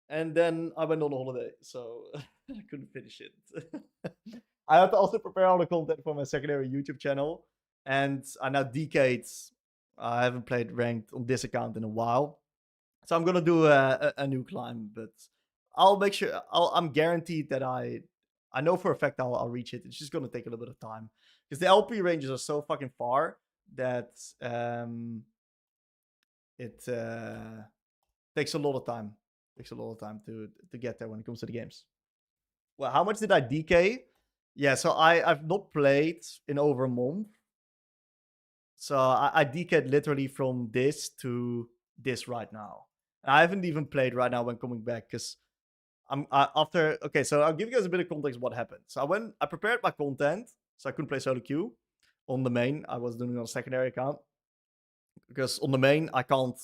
And then I went on a holiday. So I couldn't finish it. I had to also prepare all the content for my secondary YouTube channel. And I now DK'd. I haven't played ranked on this account in a while. So I'm gonna do a new climb, but I'll make sure I'm guaranteed that I know for a fact I'll reach it. It's just gonna take a little bit of time because the LP ranges are so fucking far that it takes a lot of time. Takes a lot of time to get there when it comes to the games. Well, how much did I DK? Yeah, so I've not played in over a month. So I DK'd literally from this to this right now. I haven't even played right now when coming back because after. Okay, so I'll give you guys a bit of context of what happened. So I prepared my content, so I couldn't play solo queue on the main. I was doing it on a secondary account because on the main I can't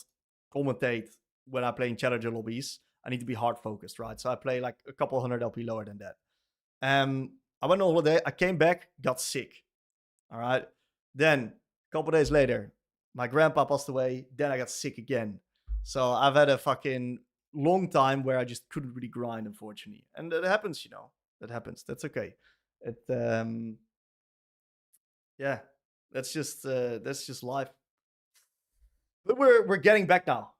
commentate when I play in challenger lobbies. I need to be hard focused, right? So I play like a couple hundred LP lower than that. I went on holiday. I came back, got sick. All right. Then a couple days later, my grandpa passed away. Then I got sick again. So I've had a fucking long time where I just couldn't really grind, unfortunately. And that happens, you know. That happens. That's okay. It yeah, that's just life. But we're getting back now.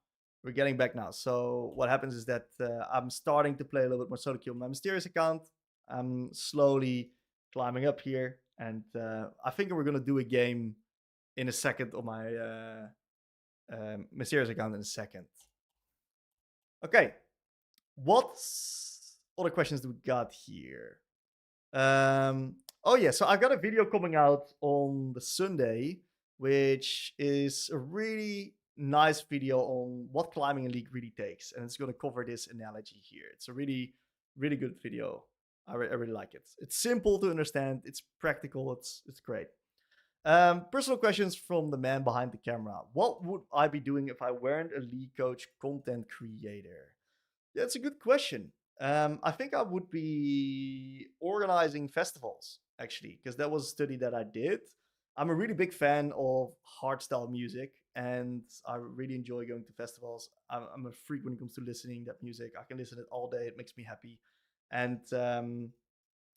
We're getting back now. So what happens is that I'm starting to play a little bit more solo queue on my mysterious account. I'm slowly climbing up here, and I think we're gonna do a game in a second on my mysterious account in a second. Okay, what other questions do we got here? Oh yeah, so I've got a video coming out on the Sunday, which is a really nice video on what climbing in League really takes, and it's going to cover this analogy here. It's a really, really good video. I really like it. It's simple to understand. It's practical. It's great. Personal questions from the man behind the camera. What would I be doing if I weren't a League coach content creator? Yeah, it's a good question. I think I would be organizing festivals, actually, because that was a study that I did. I'm a really big fan of hardstyle music, and I really enjoy going to festivals. I'm a freak when it comes to listening that music. I can listen to it all day. It makes me happy. And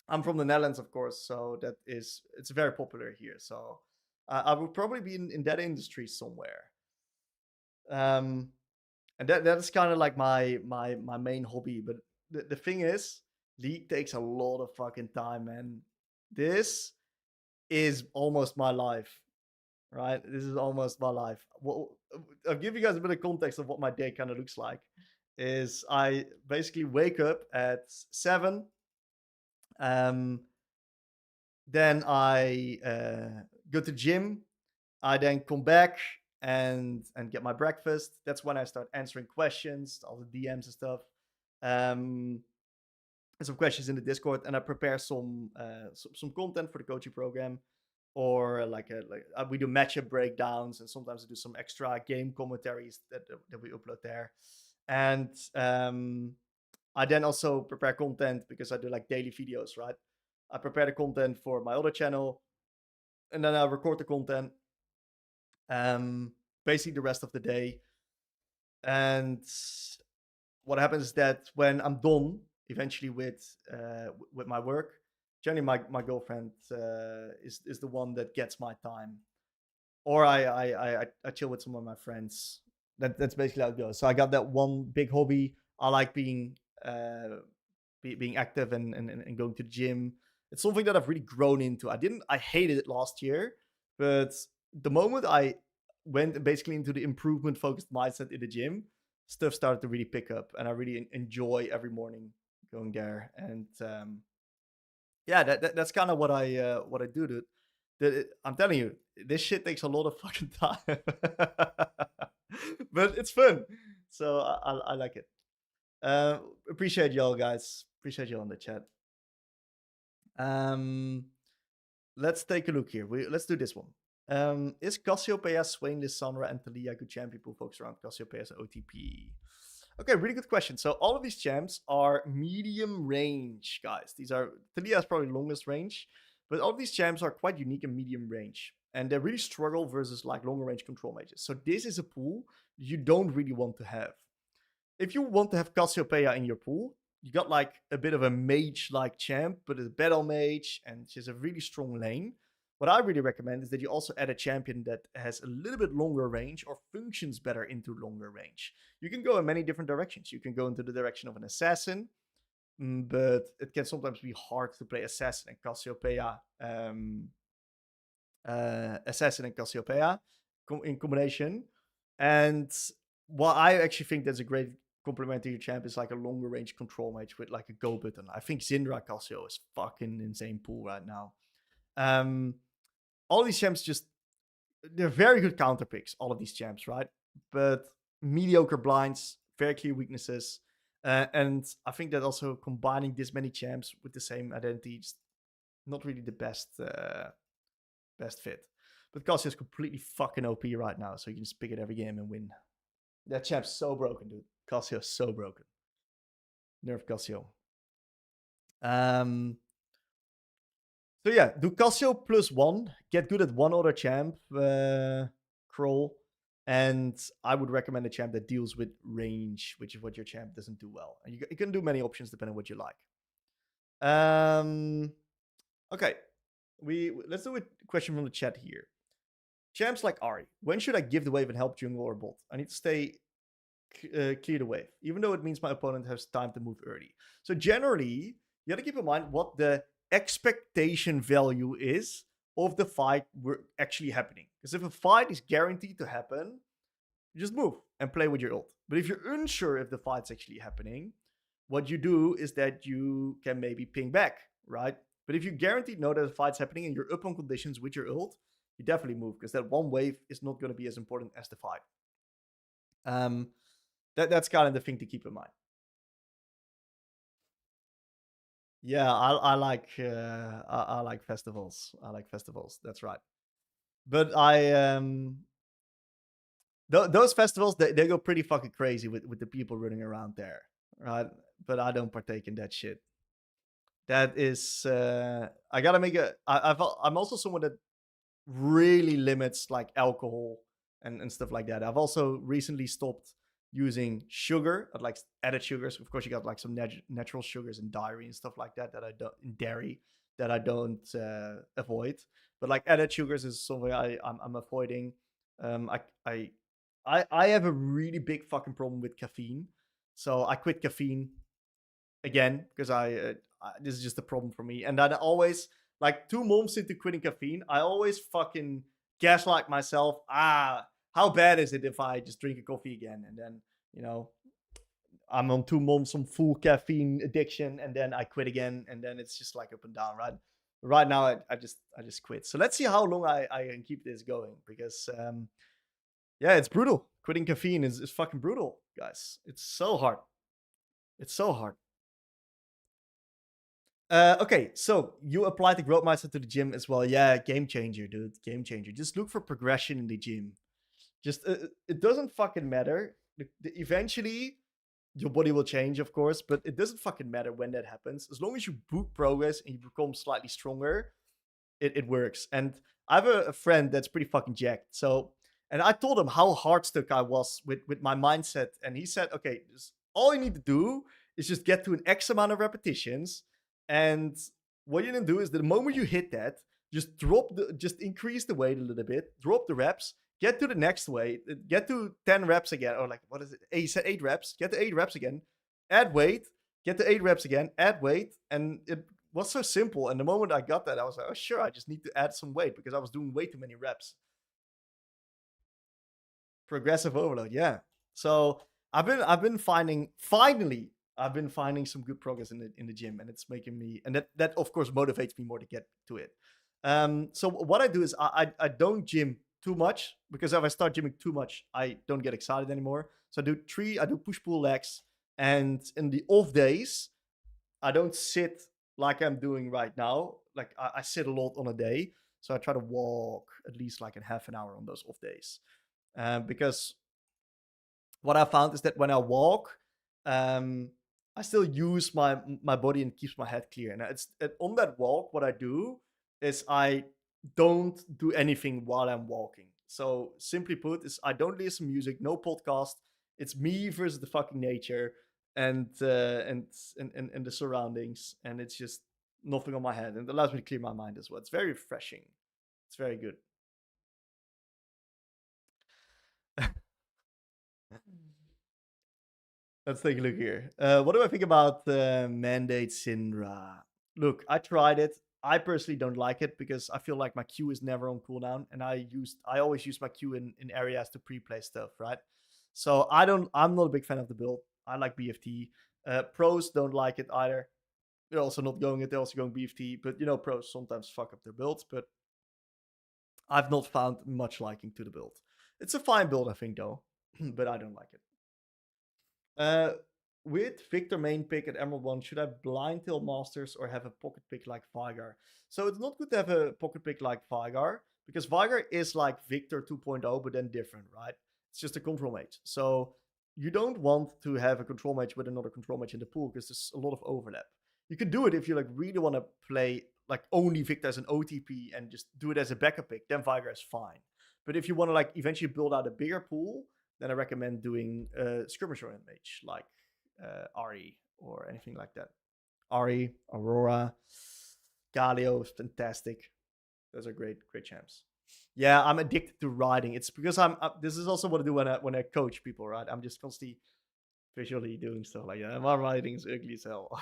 I'm from the Netherlands, of course, so it's very popular here. So I would probably be in that industry somewhere. And that is kind of like my main hobby. But the thing is, League takes a lot of fucking time, man. This is almost my life, right? This is almost my life. Well, I'll give you guys a bit of context of what my day kind of looks like. Is I basically wake up at 7. Then I go to the gym. I then come back and get my breakfast. That's when I start answering questions, all the DMs and stuff. And some questions in the Discord, and I prepare some content for the coaching program, or we do matchup breakdowns, and sometimes I do some extra game commentaries that we upload there. And I then also prepare content because I do like daily videos, right? I prepare the content for my other channel, and then I record the content. Basically the rest of the day. And what happens is that when I'm done eventually with my work, generally my girlfriend is the one that gets my time, or I chill with some of my friends. That's basically how it goes. So I got that one big hobby. I like being active and going to the gym. It's something that I've really grown into. I hated it last year, but the moment I went basically into the improvement focused mindset in the gym, stuff started to really pick up, and I really enjoy every morning going there. And yeah, that's kind of what I do. Dude. I'm telling you, this shit takes a lot of fucking time, but it's fun. So I like it. Appreciate y'all, guys. Appreciate y'all in the chat. Um, let's take a look here. Let's do this one. Is Cassiopeia, Swain, Lissandra, and Talia good champ people focus around Cassiopeia's OTP? Okay, really good question. So all of these champs are medium range, guys. Talia's probably longest range, but all of these champs are quite unique in medium range. And they really struggle versus like longer range control mages. So this is a pool you don't really want to have. If you want to have Cassiopeia in your pool, you got like a bit of a mage-like champ, but it's a battle mage, and she's a really strong lane. What I really recommend is that you also add a champion that has a little bit longer range or functions better into longer range. You can go in many different directions. You can go into the direction of an assassin, but it can sometimes be hard to play assassin and Cassiopeia. Assassin and Cassiopeia in combination. And what I actually think that's a great complement to your champ is like a longer range control mage with like a go button. I think Syndra Cassio is fucking insane pool right now. All these champs they're very good counter picks, all of these champs, right? But mediocre blinds, very clear weaknesses. And I think that also combining this many champs with the same identity is not really the best fit. But Cassio's completely fucking OP right now, so you can just pick it every game and win. That champ's so broken, dude. Cassio's so broken. Nerf Cassio. So yeah, do Cassio +1, get good at one other champ, Kroll, and I would recommend a champ that deals with range, which is what your champ doesn't do well. And you can do many options depending on what you like. Okay, let's do a question from the chat here. Champs like Ahri, when should I give the wave and help jungle or bot? I need to stay clear the wave, even though it means my opponent has time to move early. So generally, you got to keep in mind what the expectation value is of the fight actually happening. Because if a fight is guaranteed to happen, you just move and play with your ult. But if you're unsure if the fight's actually happening, what you do is that you can maybe ping back, right? But if you guaranteed know that the fight's happening and you're up on conditions with your ult, you definitely move, because that one wave is not going to be as important as the fight. That's kind of the thing to keep in mind. Yeah, I like festivals. I like festivals. That's right. But those festivals they go pretty fucking crazy with the people running around there, right? But I don't partake in that shit. That is I gotta make I'm also someone that really limits like alcohol and stuff like that. I've also recently stopped using sugar, like added sugars. Of course, you got like some natural sugars in dairy and stuff like that I don't in dairy that I don't avoid. But like added sugars is something I'm avoiding. I have a really big fucking problem with caffeine, so I quit caffeine again because this is just a problem for me. And I always, like 2 months into quitting caffeine, I always fucking gaslight myself. How bad is it if I just drink a coffee again? And then, I'm on 2 months on full caffeine addiction, and then I quit again, and then it's just like up and down, right? Right now, I just quit. So let's see how long I can keep this going, because yeah, it's brutal. Quitting caffeine is fucking brutal, guys. It's so hard. It's so hard. Okay, so you applied the growth mindset to the gym as well. Yeah, game changer, dude. Game changer. Just look for progression in the gym. Just it doesn't fucking matter. Eventually, your body will change, of course, but it doesn't fucking matter when that happens. As long as you book progress and you become slightly stronger, it works. And I have a friend that's pretty fucking jacked. So, and I told him how hard stuck I was with my mindset, and he said, okay, all you need to do is just get to an X amount of repetitions. And what you're gonna do is the moment you hit that, just increase the weight a little bit, drop the reps, get to the next weight, get to 10 reps again, or like, what is it? You said 8 reps, get to 8 reps again, add weight, get to 8 reps again, add weight. And it was so simple. And the moment I got that, I was like, oh, sure, I just need to add some weight because I was doing way too many reps. Progressive overload, yeah. So I've been finding some good progress in the gym, and it's making me, and that of course motivates me more to get to it. So what I do is I don't gym too much, because if I start gymming too much, I don't get excited anymore. So I do push pull legs, and in the off days, I don't sit like I'm doing right now. Like I sit a lot on a day, so I try to walk at least like a half an hour on those off days, because what I found is that when I walk, um, I still use my body and keeps my head clear. And on that walk, what I do is I don't do anything while I'm walking. So simply put, is I don't listen to music, no podcast. It's me versus the fucking nature and and the surroundings, and it's just nothing on my head, and it allows me to clear my mind as well. It's very refreshing. It's very good. Let's take a look here. What do I think about Mandate Syndra? Look, I tried it. I personally don't like it because I feel like my Q is never on cooldown, and I always use my Q in areas to pre-play stuff, right? So I'm not a big fan of the build. I like BFT. Pros don't like it either. They're also not going it. They're also going BFT. But pros sometimes fuck up their builds. But I've not found much liking to the build. It's a fine build, I think, though. But I don't like it. With Victor main pick at Emerald 1, should I blind tail Masters or have a pocket pick like Vigar? So it's not good to have a pocket pick like Vigar, because Vigar is like Victor 2.0, but then different, right? It's just a control mage. So you don't want to have a control mage with another control mage in the pool, because there's a lot of overlap. You can do it if you like really want to play like only Victor as an OTP and just do it as a backup pick, then Vigar is fine. But if you want to like eventually build out a bigger pool, then I recommend doing skirmisher mage like Ahri or anything like that. Ahri, Aurora, Galio is fantastic. Those are great champs. Yeah, I'm addicted to riding. It's because this is also what I do when I coach people, right? I'm just constantly visually doing stuff like that. My riding is ugly as hell.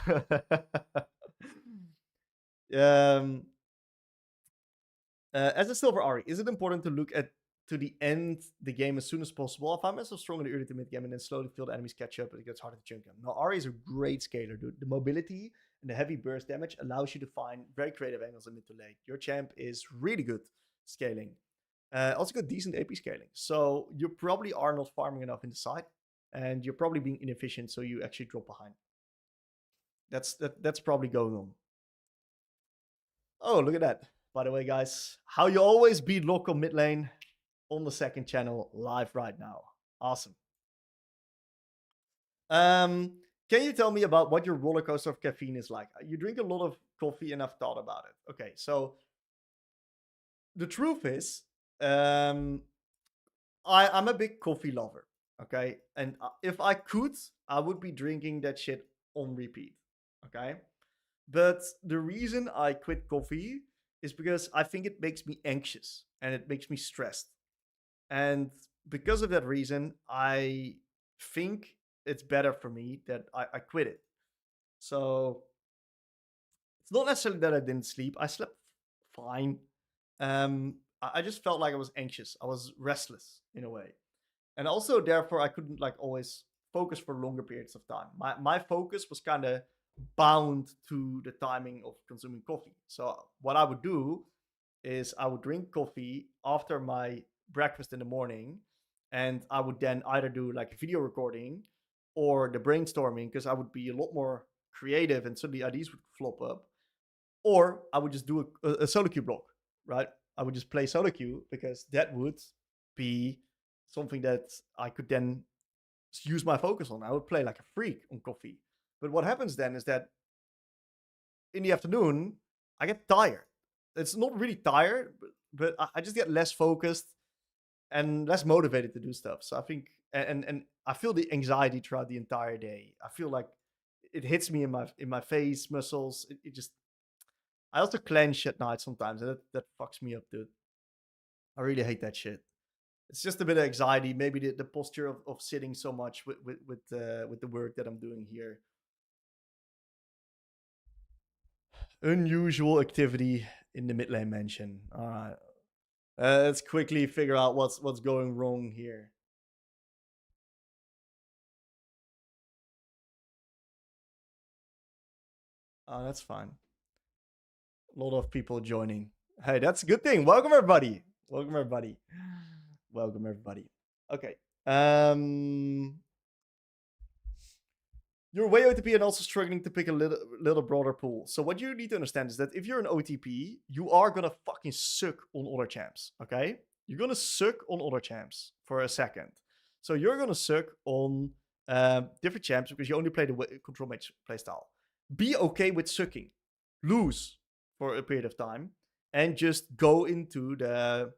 As a silver Ahri, is it important to look at to the end the game as soon as possible? I find myself strong in the early to mid game and then slowly feel the enemies catch up, but it gets harder to jump them. Now, Ahri is a great scaler, dude. The mobility and the heavy burst damage allows you to find very creative angles in mid to late. Your champ is really good scaling. Also got decent AP scaling. So you probably are not farming enough in the side, and you're probably being inefficient, so you actually drop behind. That's probably going on. Oh, look at that. By the way, guys, how you always beat local mid lane on the second channel live right now. Awesome. Can you tell me about what your roller coaster of caffeine is like? You drink a lot of coffee, and I've thought about it. Okay, so the truth is, I'm a big coffee lover. Okay, and if I could, I would be drinking that shit on repeat. Okay, but the reason I quit coffee is because I think it makes me anxious and it makes me stressed. And because of that reason, I think it's better for me that I quit it. So it's not necessarily that I didn't sleep. I slept fine. I just felt like I was anxious. I was restless in a way. And also therefore I couldn't like always focus for longer periods of time. My focus was kind of bound to the timing of consuming coffee. So what I would do is I would drink coffee after my breakfast in the morning, and I would then either do like a video recording or the brainstorming, because I would be a lot more creative and suddenly ideas would flop up, or I would just do a solo queue block, right? I would just play solo queue because that would be something that I could then use my focus on. I would play like a freak on coffee. But what happens then is that in the afternoon, I get tired. It's not really tired, but I just get less focused and less motivated to do stuff. So I think and I feel the anxiety throughout the entire day. I feel like it hits me in my face muscles. It just I also clench at night sometimes, and that fucks me up, dude. I really hate that shit. It's just a bit of anxiety, maybe the posture of sitting so much with the work that I'm doing here. Unusual activity in the mid lane mansion. All right, let's quickly figure out what's going wrong here. Oh, that's fine. A lot of people joining. Hey, that's a good thing. Welcome everybody. Welcome everybody. Welcome everybody. Okay. You're way OTP and also struggling to pick a little broader pool. So what you need to understand is that if you're an OTP, you are gonna fucking suck on other champs. Okay, you're gonna suck on other champs for a second. So you're gonna suck on different champs because you only play the control mage playstyle. Be okay with sucking, lose for a period of time, and just go into the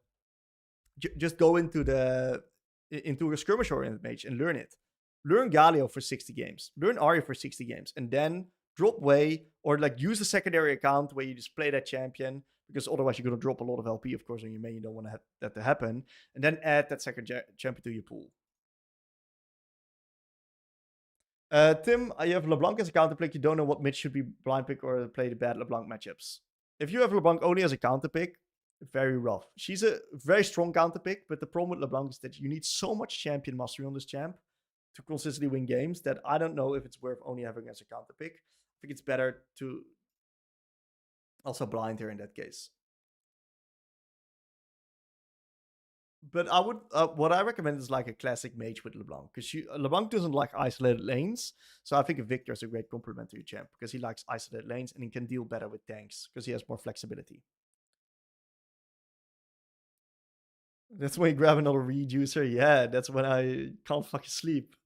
into a skirmish oriented mage and learn it. Learn Galio for 60 games, learn Arya for 60 games, and then drop way or like use a secondary account where you just play that champion because otherwise you're going to drop a lot of LP, of course, on your main. You don't want that to happen. And then add that second champion to your pool. Tim, you have LeBlanc as a counter pick. You don't know what mid should be blind pick or play the bad LeBlanc matchups. If you have LeBlanc only as a counter pick, very rough. She's a very strong counter pick, but the problem with LeBlanc is that you need so much champion mastery on this champ to consistently win games that I don't know if it's worth only having as a counter pick. I think it's better to also blind her in that case. But I would, what I recommend is like a classic mage with LeBlanc, because LeBlanc doesn't like isolated lanes. So I think Victor is a great complementary champ because he likes isolated lanes and he can deal better with tanks because he has more flexibility. That's when you grab another reducer. Yeah, that's when I can't fucking sleep.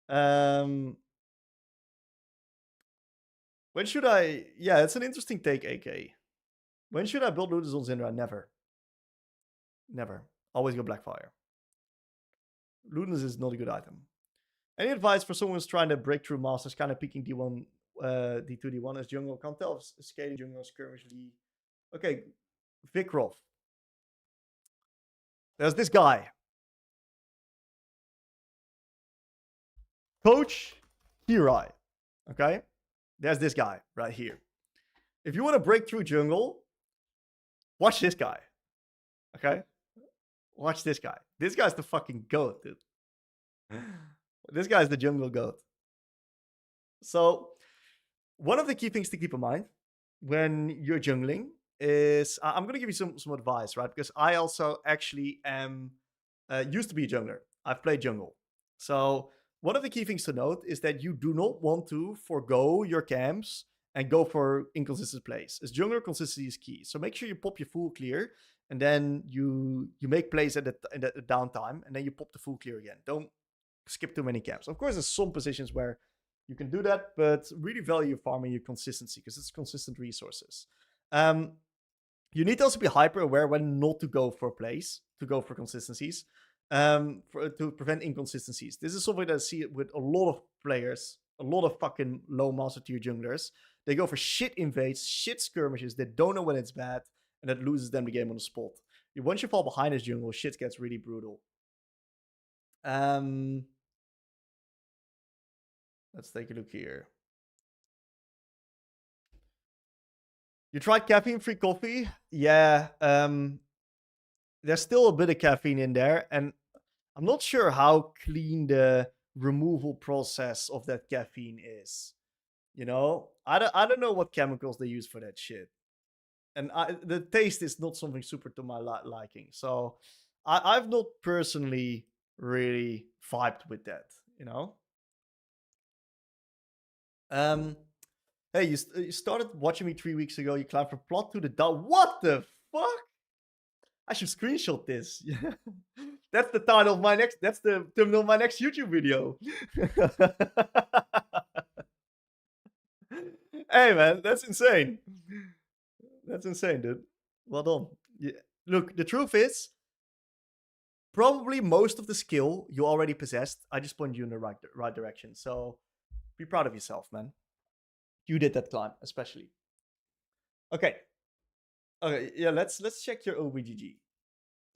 When should I? Yeah, it's an interesting take, AK. When should I build Ludus on Syndra? Never. Never. Always go Blackfire. Ludens is not a good item. Any advice for someone who's trying to break through Masters, kind of peeking D1, D2, D1 as jungle? Can't tell if scaling jungle skirmish league. Okay, Vikrov. There's this guy. Coach Hirai. Okay? There's this guy right here. If you want to break through jungle, watch this guy. Okay? Watch this guy. This guy's the fucking goat, dude. This guy's the jungle goat. So, one of the key things to keep in mind when you're jungling is I'm going to give you some advice, right? Because I also actually am used to be a jungler. I've played jungle. So, one of the key things to note is that you do not want to forgo your camps and go for inconsistent plays. As jungler, consistency is key. So make sure you pop your full clear, and then you make plays at the downtime, and then you pop the full clear again. Don't skip too many camps. Of course, there's some positions where you can do that, but really value farming your consistency because it's consistent resources. You need to also be hyper aware when not to go for plays, to go for consistencies. To prevent inconsistencies. This is something that I see with a lot of players, a lot of fucking low master tier junglers. They go for shit invades, shit skirmishes, they don't know when it's bad, and that loses them the game on the spot. Once you fall behind this jungle, shit gets really brutal. Let's take a look here. You tried caffeine-free coffee? Yeah, there's still a bit of caffeine in there, and I'm not sure how clean the removal process of that caffeine is. You know, I don't know what chemicals they use for that shit, and the taste is not something super to my liking. So I've not personally really vibed with that. You know. Hey, you started watching me 3 weeks ago. You climbed from plot to the down. What the fuck? I should screenshot this. That's the title of my next. That's the thumbnail of my next YouTube video. Hey man, that's insane. That's insane, dude. Well done. Yeah. Look, the truth is, probably most of the skill you already possessed. I just pointed you in the right direction. So be proud of yourself, man. You did that climb, especially. Okay. Okay, yeah, let's check your OBGG.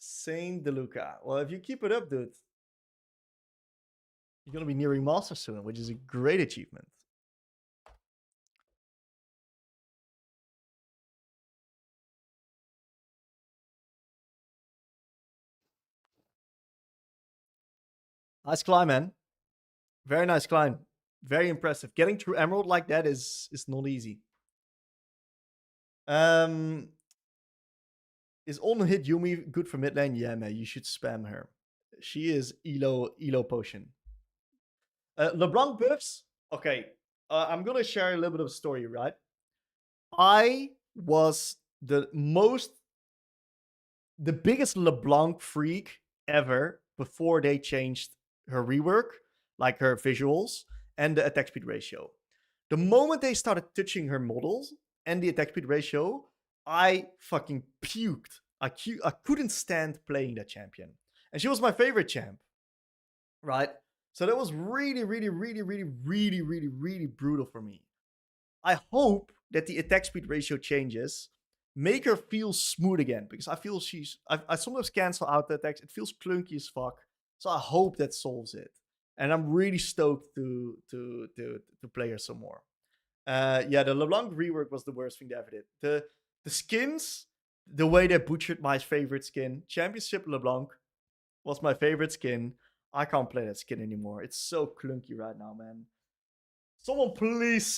Saint DeLuca. Well, if you keep it up, dude, you're gonna be nearing master soon, which is a great achievement. Nice climb, man. Very nice climb. Very impressive. Getting through Emerald like that is not easy. Is on hit Yumi good for mid lane? Yeah, man, you should spam her. She is Elo potion. LeBlanc buffs. Okay, I'm gonna share a little bit of a story, right? I was the biggest LeBlanc freak ever before they changed her rework, like her visuals and the attack speed ratio. The moment they started touching her models and the attack speed ratio, I fucking puked. I couldn't stand playing that champion. And she was my favorite champ, right? So that was really, really, really, really, really, really, really brutal for me. I hope that the attack speed ratio changes, make her feel smooth again, because I feel I sometimes cancel out the attacks. It feels clunky as fuck. So I hope that solves it. And I'm really stoked to play her some more. Yeah, the LeBlanc rework was the worst thing they ever did. The skins, the way they butchered my favorite skin, Championship LeBlanc was my favorite skin. I can't play that skin anymore. It's so clunky right now, man. Someone please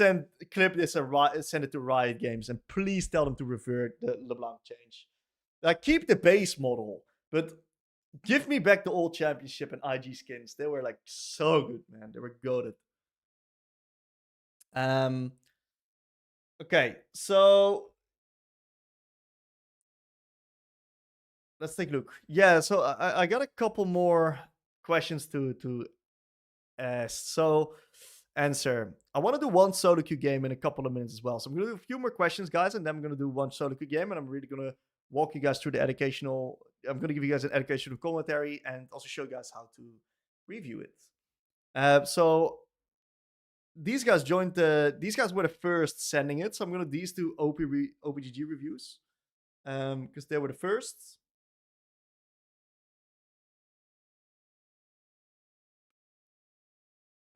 clip this and send it to Riot Games, and please tell them to revert the LeBlanc change. Like, keep the base model, but give me back the old Championship and IG skins. They were like so good, man. They were goated. Okay, so let's take a look. Yeah, so I got a couple more questions to ask. So answer. I want to do one solo queue game in a couple of minutes as well. So I'm gonna do a few more questions, guys, and then I'm gonna do one solo queue game, and I'm really gonna walk you guys through the educational. I'm gonna give you guys an educational commentary and also show you guys how to review it. So these guys joined the. These guys were the first sending it, so I'm gonna do these two OBGG reviews, because they were the first.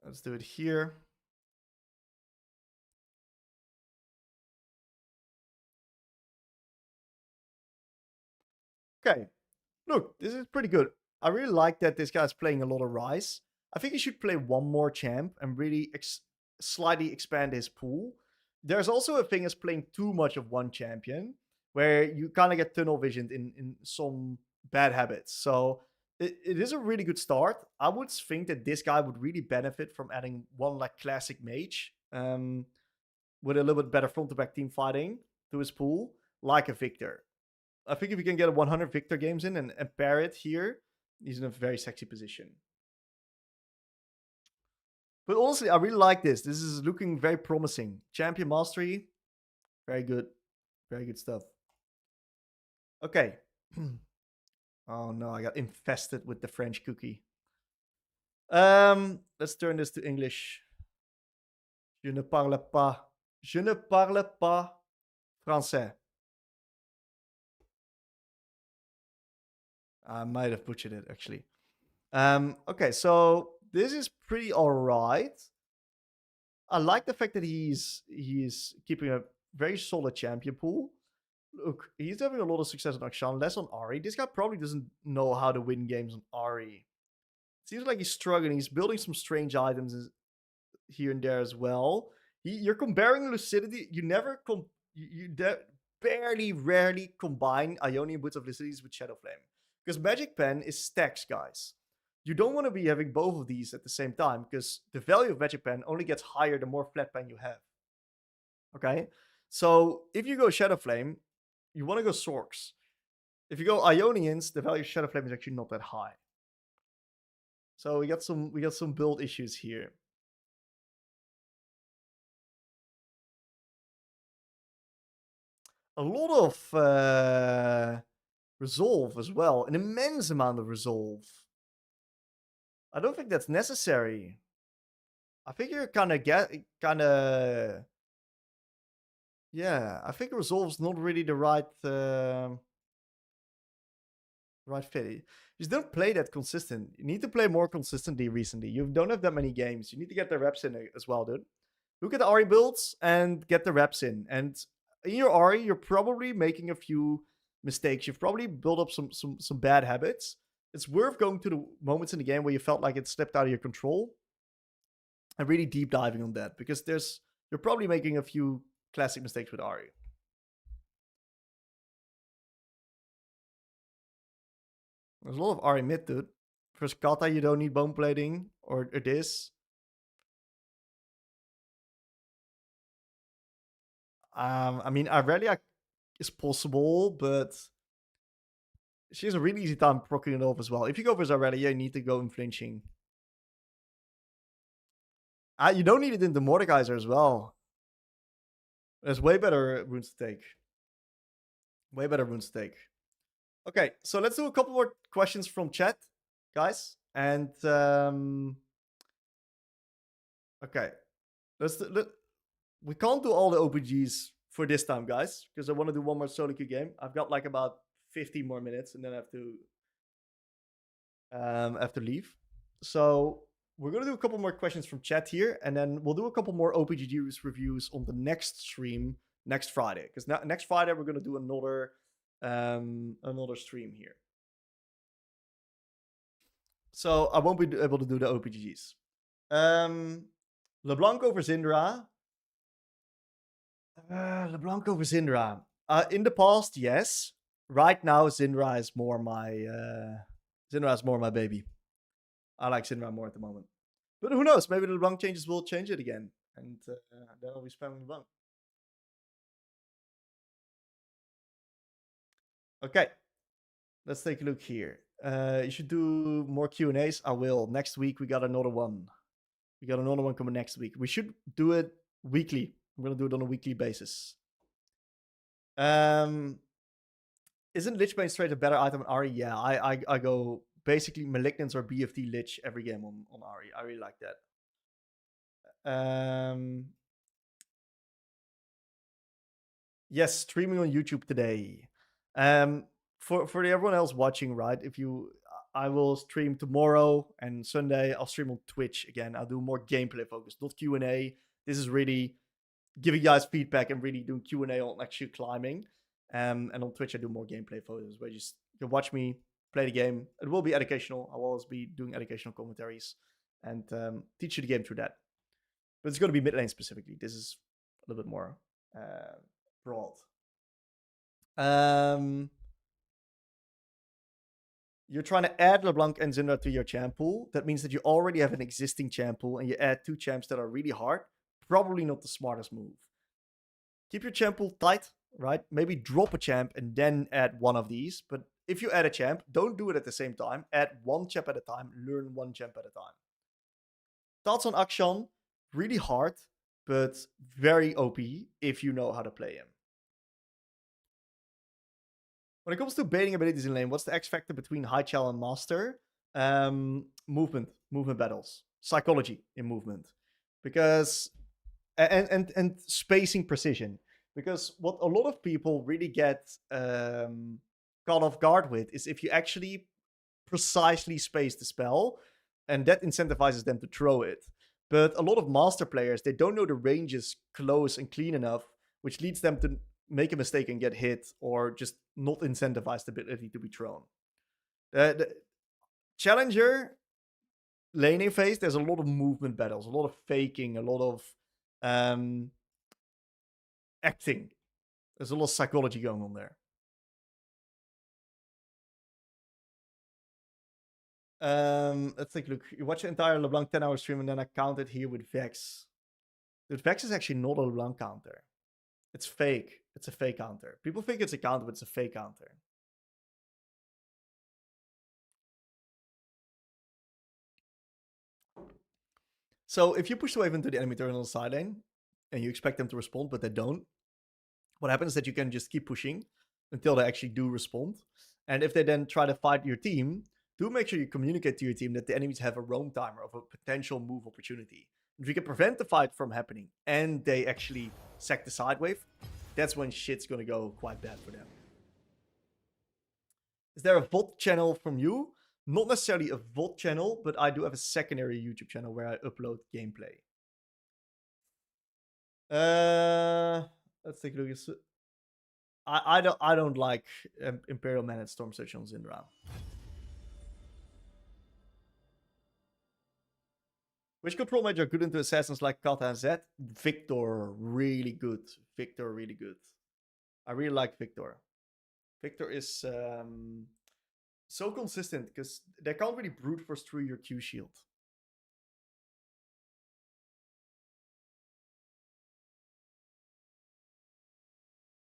Let's do it here. Okay, look, this is pretty good. I really like that this guy's playing a lot of Ryze. I think he should play one more champ and really slightly expand his pool. There's also a thing as playing too much of one champion, where you kind of get tunnel visioned in some bad habits. So it is a really good start. I would think that this guy would really benefit from adding one like classic mage, with a little bit better front to back team fighting to his pool, like a Victor. I think if you can get a 100 Victor games in and pair it here, he's in a very sexy position. But honestly, I really like this. This is looking very promising. Champion mastery, very good. Very good stuff. Okay. Oh no, I got infested with the French cookie. Let's turn this to English. Je ne parle pas. Je ne parle pas français. I might have butchered it actually. Okay, so this is pretty alright. I like the fact that he's keeping a very solid champion pool. Look, he's having a lot of success on Akshan, less on Ahri. This guy probably doesn't know how to win games on Ahri. Seems like he's struggling. He's building some strange items here and there as well. You're comparing Lucidity. You never barely, rarely combine Ionian Boots of Lucidity with Shadowflame. Because Magic Pen is stacks, guys. You don't want to be having both of these at the same time, because the value of Magic Pen only gets higher the more flat pen you have. Okay? So if you go Shadowflame, you want to go Sorks. If you go Ionians, the value of Shadowflame is actually not that high. So we got some build issues here. A lot of Resolve as well. An immense amount of resolve. I don't think that's necessary. I think you're yeah, I think resolve's not really the right right fit. You just don't play that consistent. You need to play more consistently recently. You don't have that many games. You need to get the reps in as well, dude. Look at the Ari builds and get the reps in. And in your Ari, you're probably making a few mistakes. You've probably built up some bad habits. It's worth going to the moments in the game where you felt like it slipped out of your control and really deep diving on that, because you're probably making a few classic mistakes with Ari. There's a lot of Ari mid, dude. For Kata, you don't need bone plating or this. I mean, Irelia is possible, but she has a really easy time proccing it off as well. If you go for Zarelli, you need to go in flinching. You don't need it in the Mordekaiser as well. There's way better runes to take. Way better runes to take. Okay, so let's do a couple more questions from chat, guys. And okay, we can't do all the OPGs for this time, guys, because I want to do one more solo queue game. I've got like about 50 more minutes, and then I have to leave. So we're gonna do a couple more questions from chat here, and then we'll do a couple more OPGs reviews on the next stream next Friday. Because next Friday we're gonna do another stream here. So I won't be able to do the OPGs. LeBlanc over Syndra. LeBlanc over Syndra. In the past, yes. Right now, Syndra is more my baby. I like Syndra more at the moment. But who knows? Maybe the LeBlanc changes will change it again. And then I'll be spamming LeBlanc. Okay. Let's take a look here. You should do more Q&As. I will. Next week, we got another one. We got another one coming next week. We should do it weekly. I'm going to do it on a weekly basis. Isn't Lich Bane straight a better item than Ari? Yeah, I go basically Malignance or BFT Lich every game on Ari. I really like that. Yes, streaming on YouTube today. For everyone else watching, right? I will stream tomorrow and Sunday. I'll stream on Twitch again. I'll do more gameplay focus, not Q&A. This is really giving you guys feedback and really doing Q&A on actually climbing. And on Twitch, I do more gameplay photos where you can watch me play the game. It will be educational. I'll always be doing educational commentaries and teach you the game through that. But it's going to be mid lane specifically. This is a little bit more broad. You're trying to add LeBlanc and Syndra to your champ pool. That means that you already have an existing champ pool and you add two champs that are really hard. Probably not the smartest move. Keep your champ pool tight, right? Maybe drop a champ and then add one of these. But if you add a champ, don't do it at the same time. Add one champ at a time. Learn one champ at a time. Thoughts on Akshan? Really hard, but very OP if you know how to play him. When it comes to baiting abilities in lane, what's the X factor between High Chal and Master? Movement battles, psychology in movement, because and spacing precision. Because what a lot of people really get caught off guard with is if you actually precisely space the spell, and that incentivizes them to throw it. But a lot of Master players, they don't know the ranges close and clean enough, which leads them to make a mistake and get hit, or just not incentivize the ability to be thrown. The Challenger laning phase, there's a lot of movement battles, a lot of faking, a lot of acting. There's a lot of psychology going on there. Let's take a look. You watch the entire LeBlanc 10-hour stream and then I count it here with Vex. Dude, Vex is actually not a LeBlanc counter. It's fake. It's a fake counter. People think it's a counter, but it's a fake counter. So if you push the wave into the enemy turret on the side lane, and you expect them to respond, but they don't, what happens is that you can just keep pushing until they actually do respond. And if they then try to fight your team, do make sure you communicate to your team that the enemies have a roam timer of a potential move opportunity. If you can prevent the fight from happening and they actually sack the side wave, that's when shit's gonna go quite bad for them. Is there a VOD channel from you? Not necessarily a VOD channel, but I do have a secondary YouTube channel where I upload gameplay. Let's take a look. I don't like Imperial Man at Storm Surge on Zindra. Which control mage are good into assassins like Kata and Zed? Victor, really good. Victor, really good. I really like Victor. Victor is so consistent because they can't really brute force through your Q shield.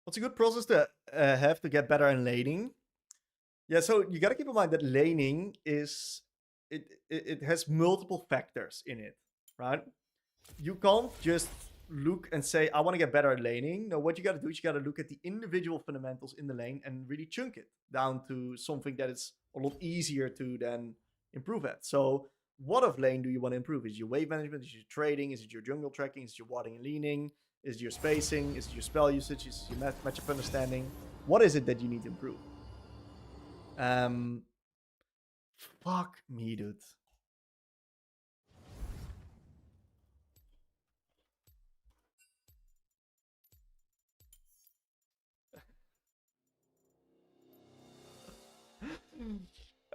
What's a good process to have to get better in laning? Yeah, so you gotta keep in mind that laning is it has multiple factors in it, right? You can't just look and say, I want to get better at laning. No, what you gotta do is you gotta look at the individual fundamentals in the lane and really chunk it down to something that is a lot easier to then improve at. So what of lane do you want to improve? Is it your wave management? Is it your trading? Is it your jungle tracking? Is it your warding and leaning? Is it your spacing? Is it your spell usage? Is it your matchup understanding? What is it that you need to improve? Fuck me, dude.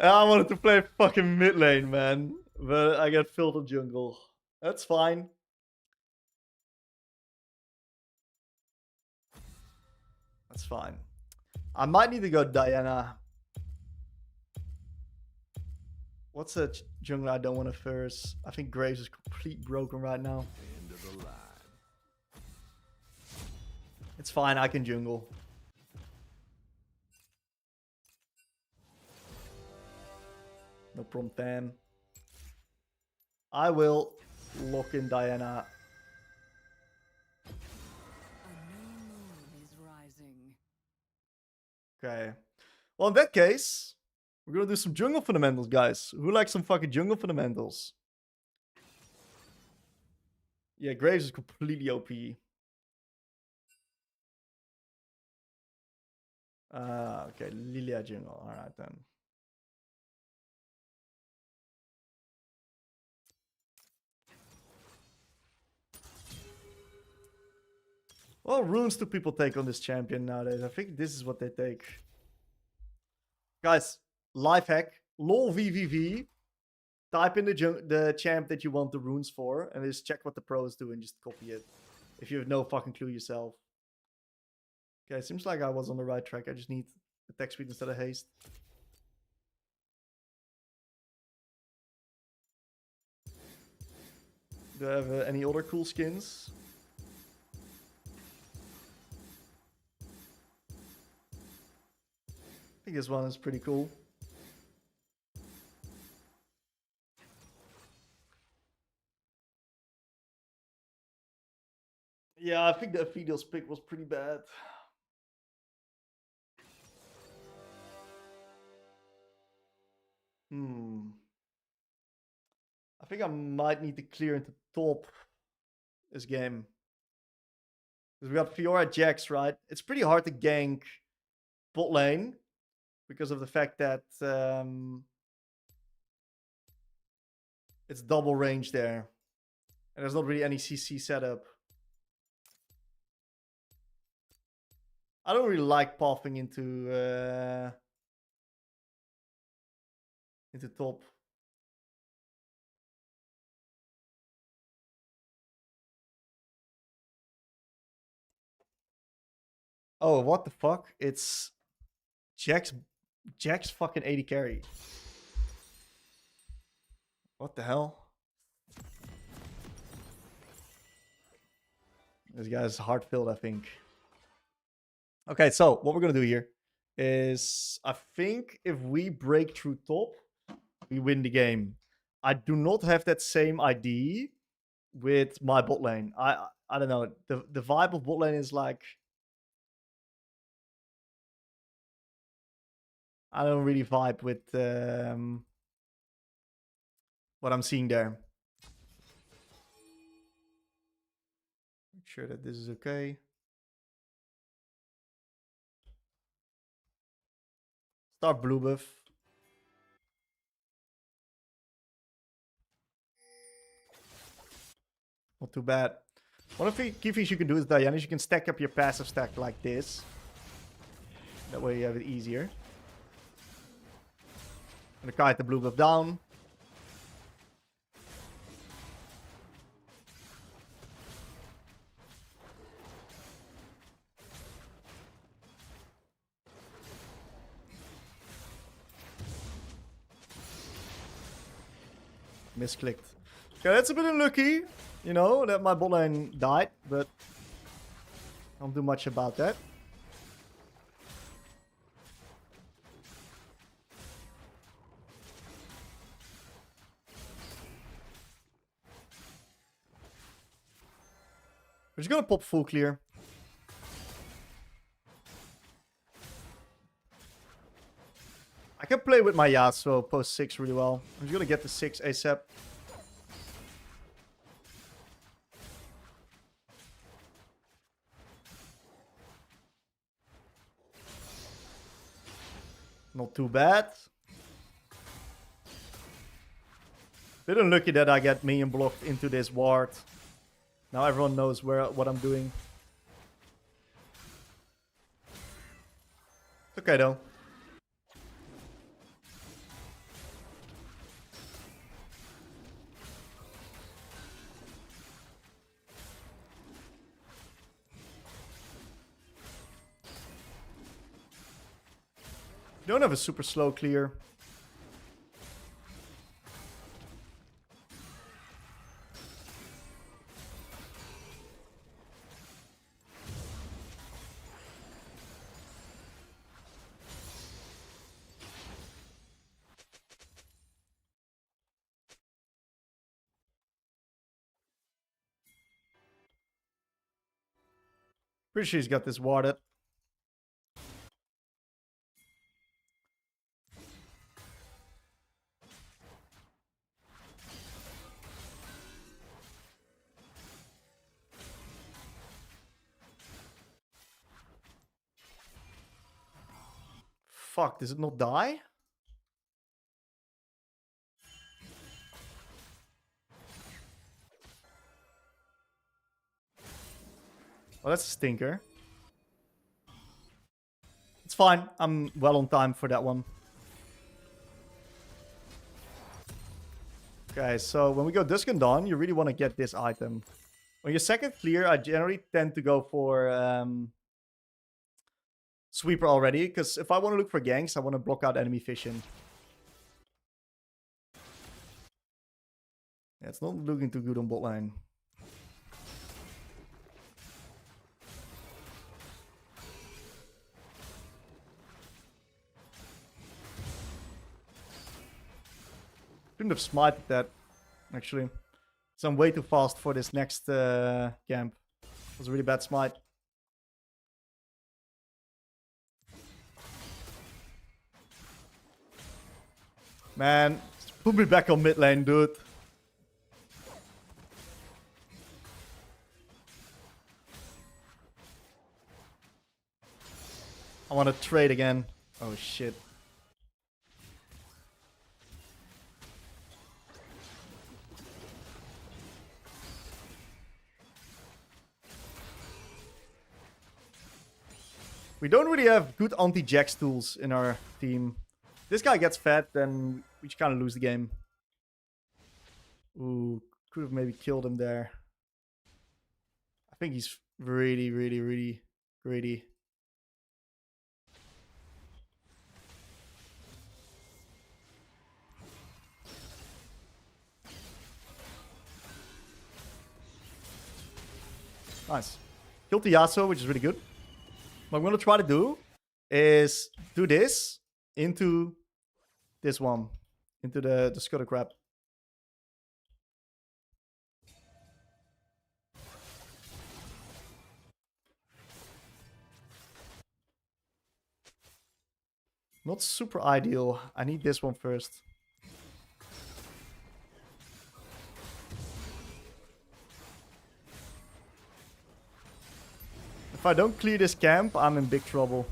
I wanted to play fucking mid lane, man. But I got filled on jungle. That's fine. That's fine. I might need to go Diana. What's a jungle I don't want to first? I think Graves is complete broken right now. End of the line. It's fine, I can jungle. No problem, Tam. I will lock in Diana. Okay. Well, in that case, we're gonna do some jungle fundamentals, guys. Who likes some fucking jungle fundamentals? Yeah, Graves is completely OP. Okay, Lilia jungle. Alright then. Well, runes do people take on this champion nowadays? I think this is what they take. Guys, life hack. LOL VVV. Type in the champ that you want the runes for, and just check what the pros do and just copy it. If you have no fucking clue yourself. Okay, seems like I was on the right track. I just need attack speed instead of haste. Do I have any other cool skins? I think this one is pretty cool. Yeah, I think the Aphelios pick was pretty bad. I think I might need to clear into top this game. Because we got Fiora Jax, right? It's pretty hard to gank bot lane because of the fact that it's double range there. And there's not really any CC setup. I don't really like pathing into top. Oh, what the fuck? It's Jax fucking 80 carry. What the hell? This guy's hard filled, I think. Okay, so what we're gonna do here is I think if we break through top, we win the game. I do not have that same ID with my bot lane. I don't know. The vibe of bot lane is like I don't really vibe with what I'm seeing there. Make sure that this is okay. Start blue buff. Not too bad. One of the key things you can do is Diana, you can stack up your passive stack like this. That way you have it easier. I'm gonna kite the blue buff down. Misclicked. Okay, that's a bit unlucky, you know, that my bot lane died, but I don't do much about that. We're just gonna pop full clear. I can play with my Yasuo post 6 really well. I'm just gonna get the 6 ASAP. Not too bad. Bit unlucky that I get minion blocked into this ward. Now everyone knows what I'm doing. It's okay though. You don't have a super slow clear. Pretty sure he's got this warded. Fuck, does it not die? Oh, that's a stinker. It's fine. I'm well on time for that one. Okay, so when we go Dusk and Dawn, you really want to get this item. When you're second clear, I generally tend to go for Sweeper already, because if I want to look for ganks, I want to block out enemy vision. Yeah, it's not looking too good on bot lane. Shouldn't have smited that, actually. So I'm way too fast for this next camp. It was a really bad smite. Man, put me back on mid lane, dude. I want to trade again. Oh shit. We don't really have good anti-Jax tools in our team. This guy gets fed, then we just kind of lose the game. Ooh, could have maybe killed him there. I think he's really, really, really greedy. Nice. Killed the Yasuo, which is really good. What I'm going to try to do is do this into this one. Into the Scuttle Crab. Not super ideal. I need this one first. If I don't clear this camp, I'm in big trouble.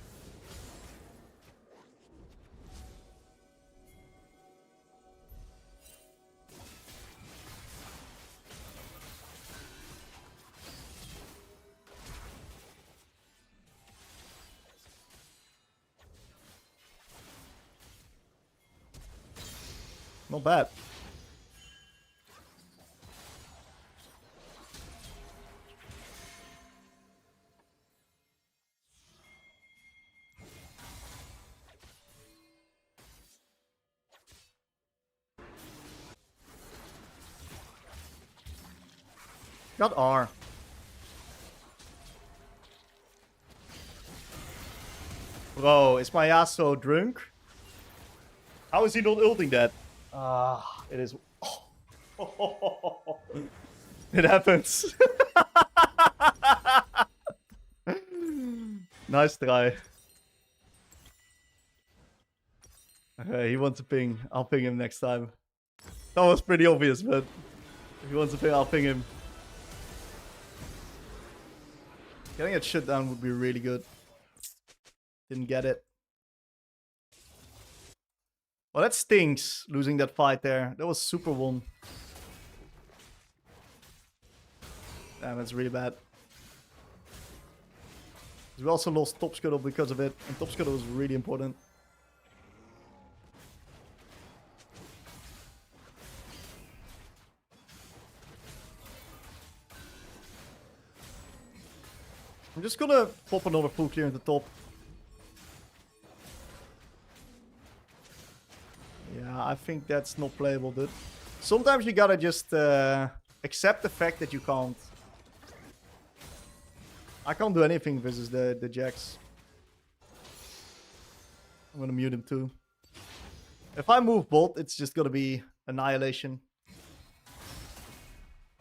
Not bad. Got R. Bro, is my ass so drunk? How is he not ulting that? Ah, it is. Oh. It happens. Nice try. Okay, he wants a ping. I'll ping him next time. That was pretty obvious, but if he wants a ping, I'll ping him. Getting it shut down would be really good. Didn't get it. Well, that stinks, losing that fight there. That was super one. Damn, that's really bad. We also lost Top Scuttle because of it, and Top Scuttle was really important. I'm just gonna pop another full clear into top. Yeah, I think that's not playable, dude. Sometimes you gotta just accept the fact that you can't. I can't do anything versus the Jax. I'm gonna mute him too. If I move bot, it's just gonna be annihilation.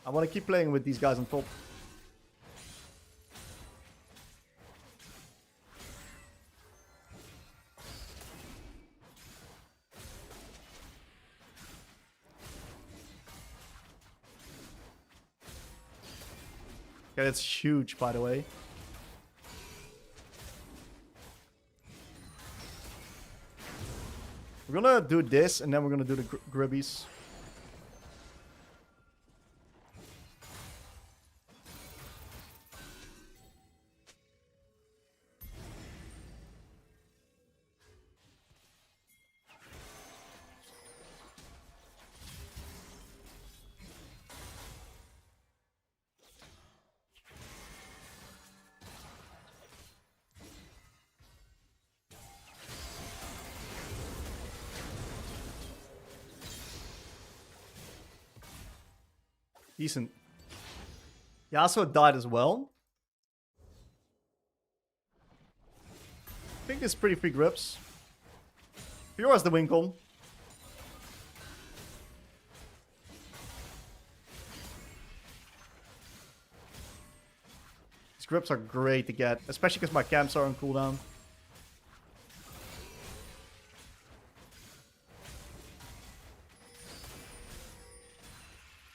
I wanna keep playing with these guys on top. Okay, that's huge, by the way. We're gonna do this, and then we're gonna do the grubbies. Decent. Yasuo died as well. I think it's pretty free grips. Fiora's the Wincom. These grips are great to get, especially because my camps are on cooldown.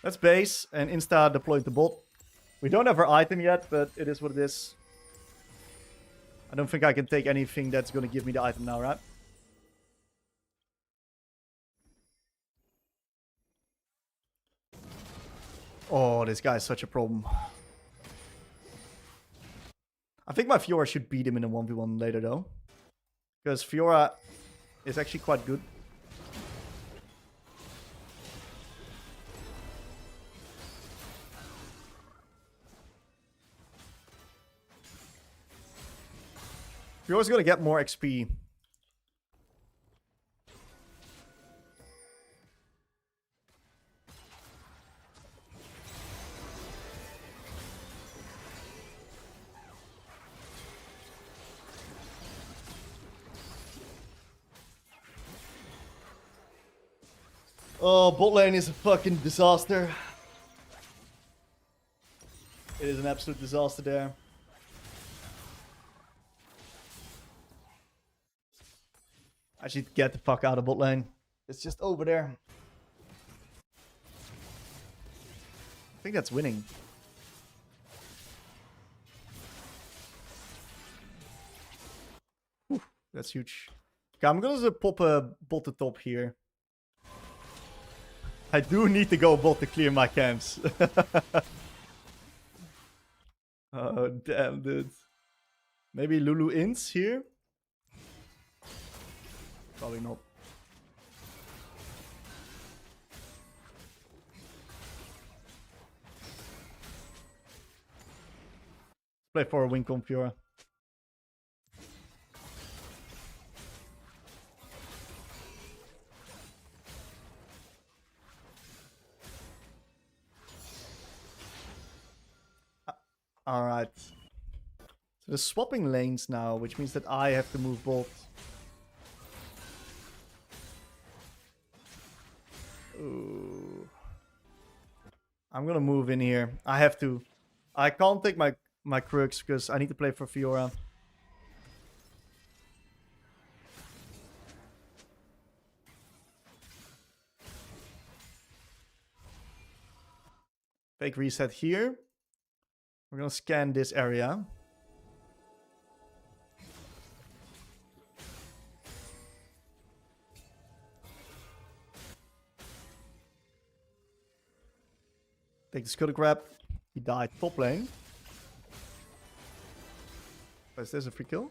Let's base and insta deploy the bot. We don't have our item yet, but it is what it is. I don't think I can take anything that's going to give me the item now, right? Oh, this guy is such a problem. I think my Fiora should beat him in a 1v1 later, though. Because Fiora is actually quite good. Fiora's gonna get more XP. Oh, bot lane is a fucking disaster. It is an absolute disaster there. I should get the fuck out of bot lane. It's just over there. I think that's winning. Whew, that's huge. Okay, I'm gonna pop a bot the top here. I do need to go bot to clear my camps. Oh, damn, dude. Maybe Lulu Ints here? Probably not. Play for a Wincom Fiora. Alright. So they're swapping lanes now, which means that I have to move bot. Ooh. I'm gonna move in here. I have to. I can't take my crux because I need to play for Fiora. Fake reset here. We're gonna scan this area. Take the Scuttle Crab. He died top lane. Is this a free kill?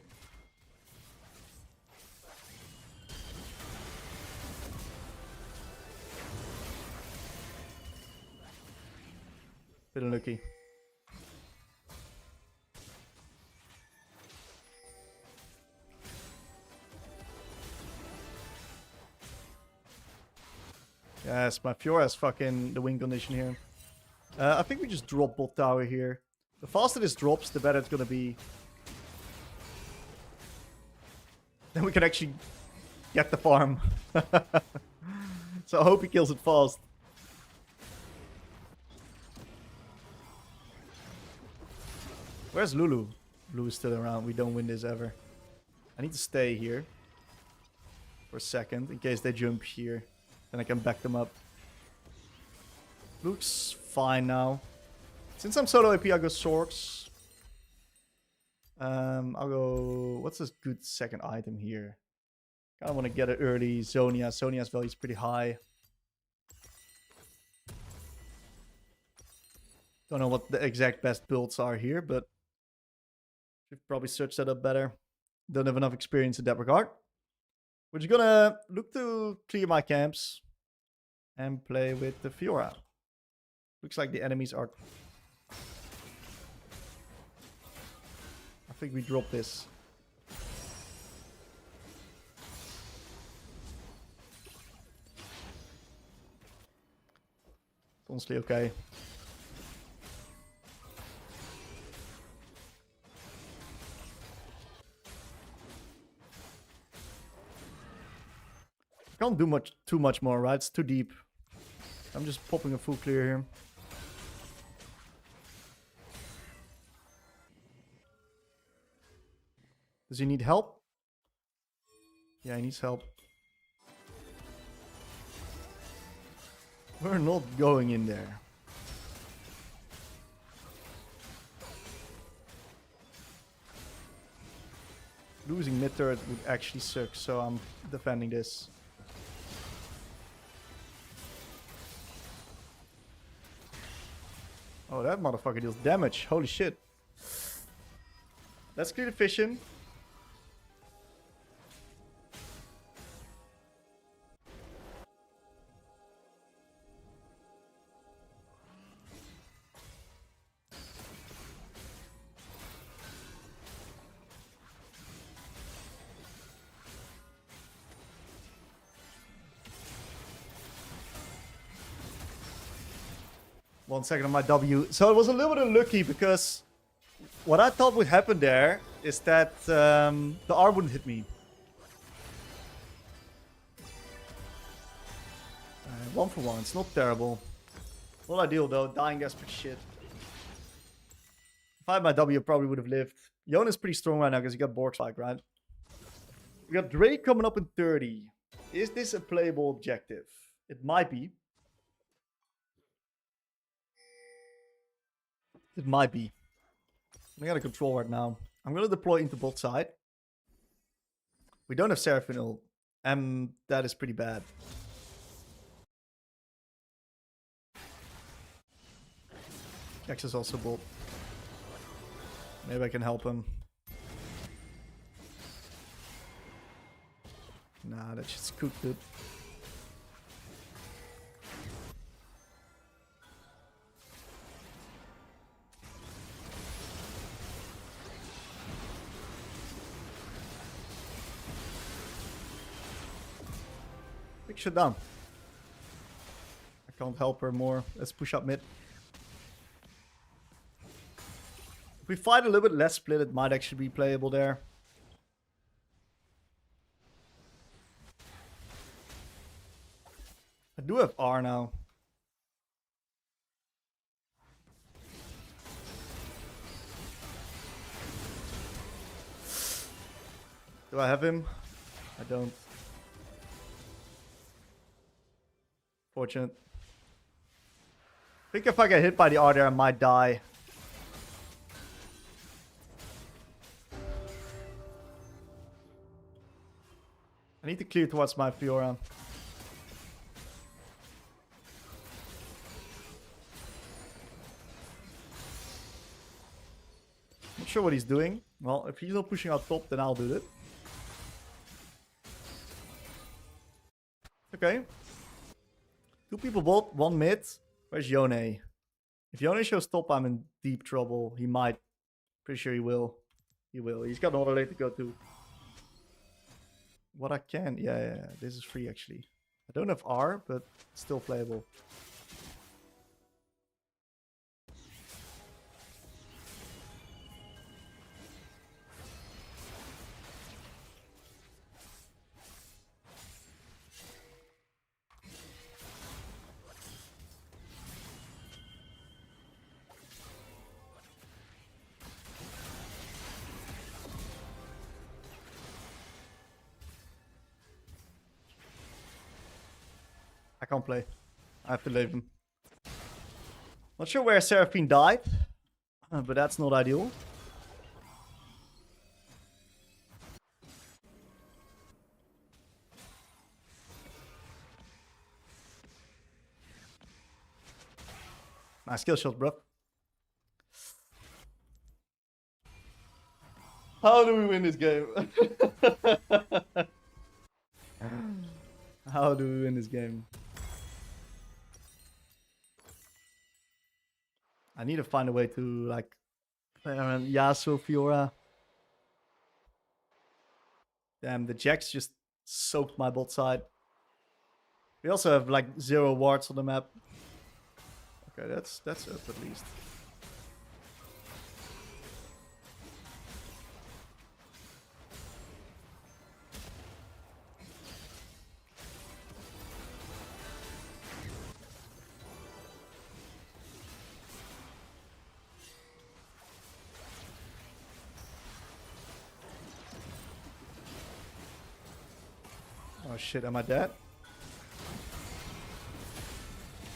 Bit unlucky. Yes, my Fiora has fucking the win condition here. I think we just drop bot tower here. The faster this drops, the better it's gonna be. Then we can actually get the farm. So I hope he kills it fast. Where's Lulu? Lulu's still around. We don't win this ever. I need to stay here for a second in case they jump here. Then I can back them up. Looks fine now. Since I'm solo AP, I'll go Sorks. I'll go... What's a good second item here? Kind of want to get it early. Zhonya. Zhonya's value is pretty high. Don't know what the exact best builds are here, but should probably search that up better. Don't have enough experience in that regard. We're just gonna look to clear my camps and play with the Fiora. Looks like the enemies are... I think we drop this. Honestly, okay. Can't do too much more, right? It's too deep. I'm just popping a full clear here. Does he need help? Yeah, he needs help. We're not going in there. Losing mid turret would actually suck, so I'm defending this. Oh, that motherfucker deals damage. Holy shit. Let's clear the Fission. One second on my W. So it was a little bit unlucky because what I thought would happen there is that the R wouldn't hit me. 1 for 1. It's not terrible. Not ideal though. Dying gas pretty shit. If I had my W, I probably would have lived. Yone is pretty strong right now because he got Borg Spike, right? We got Drake coming up in 30. Is this a playable objective? It might be. It might be. I got a control right now. I'm going to deploy into bot side. We don't have Seraphine ult. That is pretty bad. Jax is also bot. Maybe I can help him. Nah, that shit's cooked, dude. Big shit down. I can't help her more. Let's push up mid. If we fight a little bit less split, it might actually be playable there. I do have R now. Do I have him? I don't. Fortunate. I think if I get hit by the R there, I might die. I need to clear towards my Fiora. Not sure what he's doing. Well, if he's not pushing out top, then I'll do it. Okay. 2 people bot, 1 mid. Where's Yone? If Yone shows top, I'm in deep trouble. He might. Pretty sure he will. He will. He's got another lane to go to. What I can... Yeah. This is free, actually. I don't have R, but still playable. I can't play. I have to leave him. Not sure where Seraphine died, but that's not ideal. Nice skill shot, bro. How do we win this game? How do we win this game? I need to find a way to, like, play around Yasuo, Fiora. Damn, the Jax just soaked my bot side. We also have, like, 0 wards on the map. Okay, that's up at least. Oh shit, am I dead?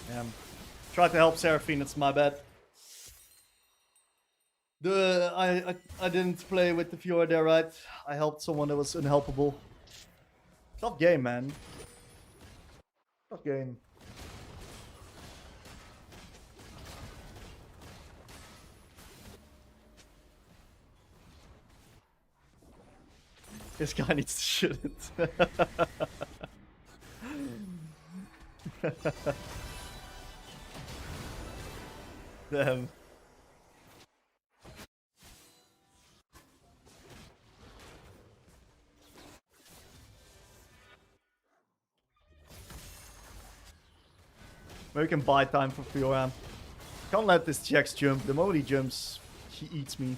Damn. Tried to help Seraphine, it's my bad. I didn't play with the Fiora there, right? I helped someone that was unhelpable. Tough game, man. Tough game. This guy needs to shit it. Damn. Maybe we can buy time for Fiora. Can't let this Jax jump. The moment he jumps, he eats me.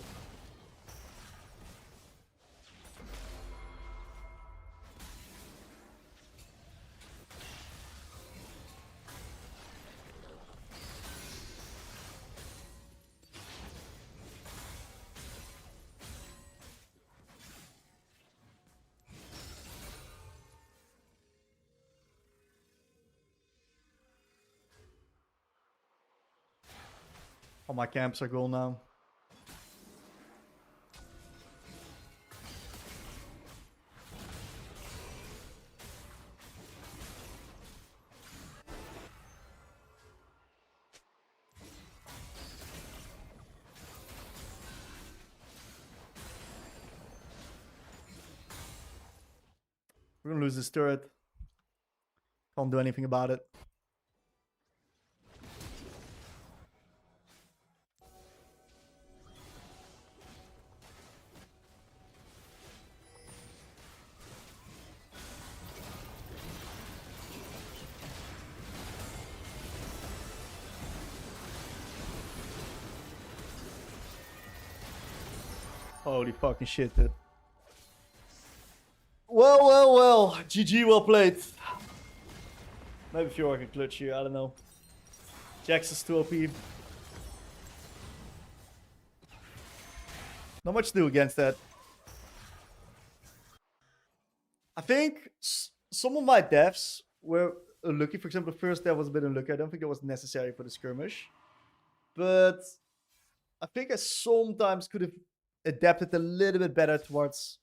All my camps are gone now. We're gonna lose this turret. Can't do anything about it. Holy fucking shit, dude. Well. GG, well played. Maybe Fiora can clutch here, I don't know. Jax is too OP. Not much to do against that. I think some of my deaths were unlucky. For example, the first death was a bit unlucky. I don't think it was necessary for the skirmish. But I think I sometimes could have adapted a little bit better towards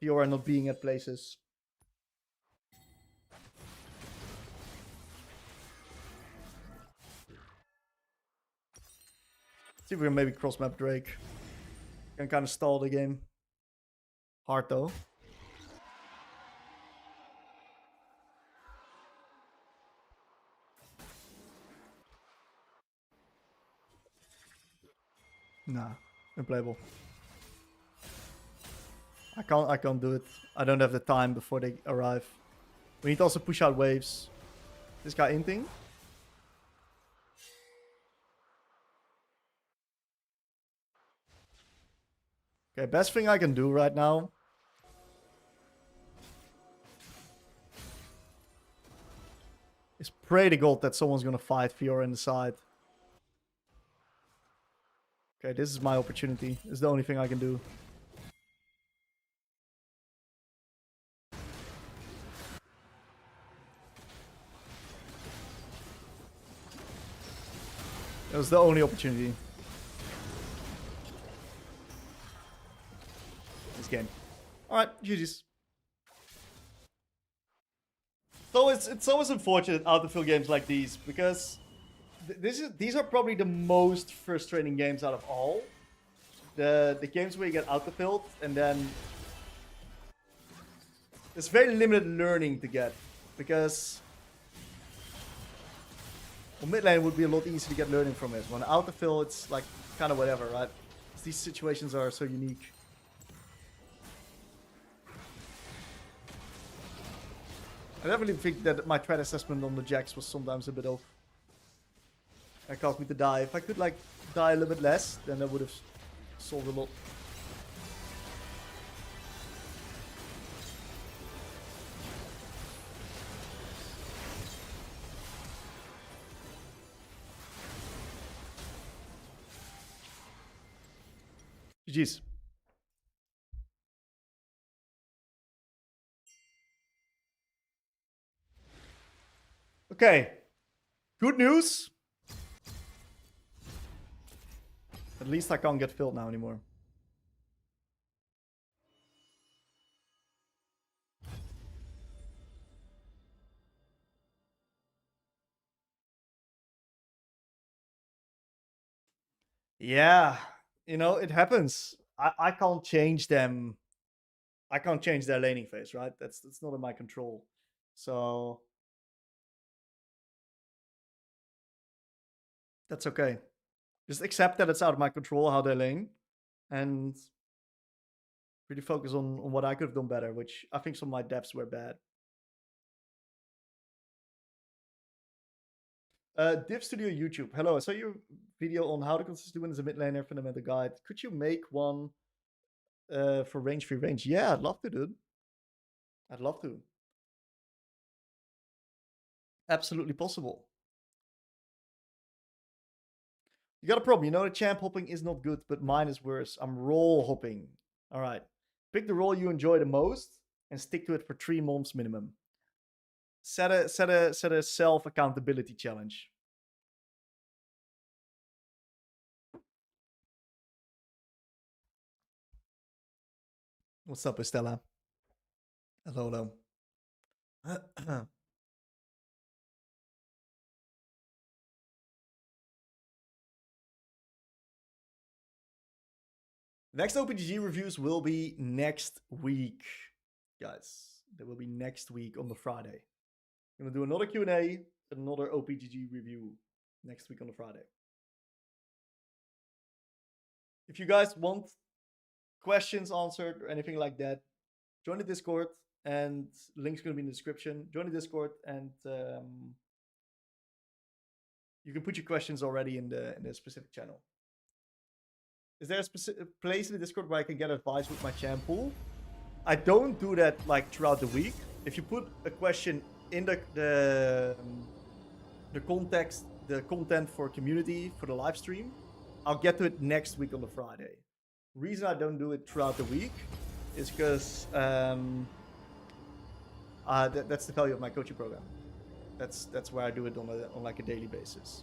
Fiora not being at places. See if we can maybe cross map Drake. Can kind of stall the game. Hard though. Nah, unplayable. I can't do it. I don't have the time before they arrive. We need to also push out waves. This guy inting. Okay, best thing I can do right now is pray to God that someone's gonna fight Fiora in the side. Okay, this is my opportunity. This is the only thing I can do. It was the only opportunity. This game. Alright, GG's. So it's always unfortunate out of field games like these because these are probably the most frustrating games out of all. The games where you get out the field and then there's very limited learning to get because well, mid lane would be a lot easier to get learning from it. When out the field, it's like kind of whatever, right? These situations are so unique. I definitely think that my threat assessment on the Jax was sometimes a bit off. It caused me to die. If I could like die a little bit less, then that would have solved a lot. GG's. Okay. Good news. At least I can't get filled now anymore. Yeah. You know, it happens. I can't change them. I can't change their laning phase, right? That's not in my control. So that's okay. Just accept that it's out of my control how they lane, and really focus on what I could have done better, which I think some of my depths were bad. Div Studio YouTube. Hello, I saw your video on how to consistently win as a mid laner fundamental guide. Could you make one for range free range? Yeah, I'd love to, dude. I'd love to. Absolutely possible. You got a problem. You know the champ hopping is not good, but mine is worse. I'm role hopping. All right. Pick the role you enjoy the most and stick to it for 3 months minimum. Set a self accountability challenge. What's up, Estella? Hello, hello. Next OPGG reviews will be next week, guys. They will be next week on the Friday. I'm gonna do another Q&A, another OPGG review next week on the Friday. If you guys want questions answered or anything like that, join the Discord, and link's gonna be in the description. Join the Discord, and you can put your questions already in the specific channel. Is there a specific place in the Discord where I can get advice with my champ pool? I don't do that like throughout the week. If you put a question in the context, the content for community for the live stream, I'll get to it next week on the Friday. Reason I don't do it throughout the week is because that's the value of my coaching program. That's where I do it on like a daily basis.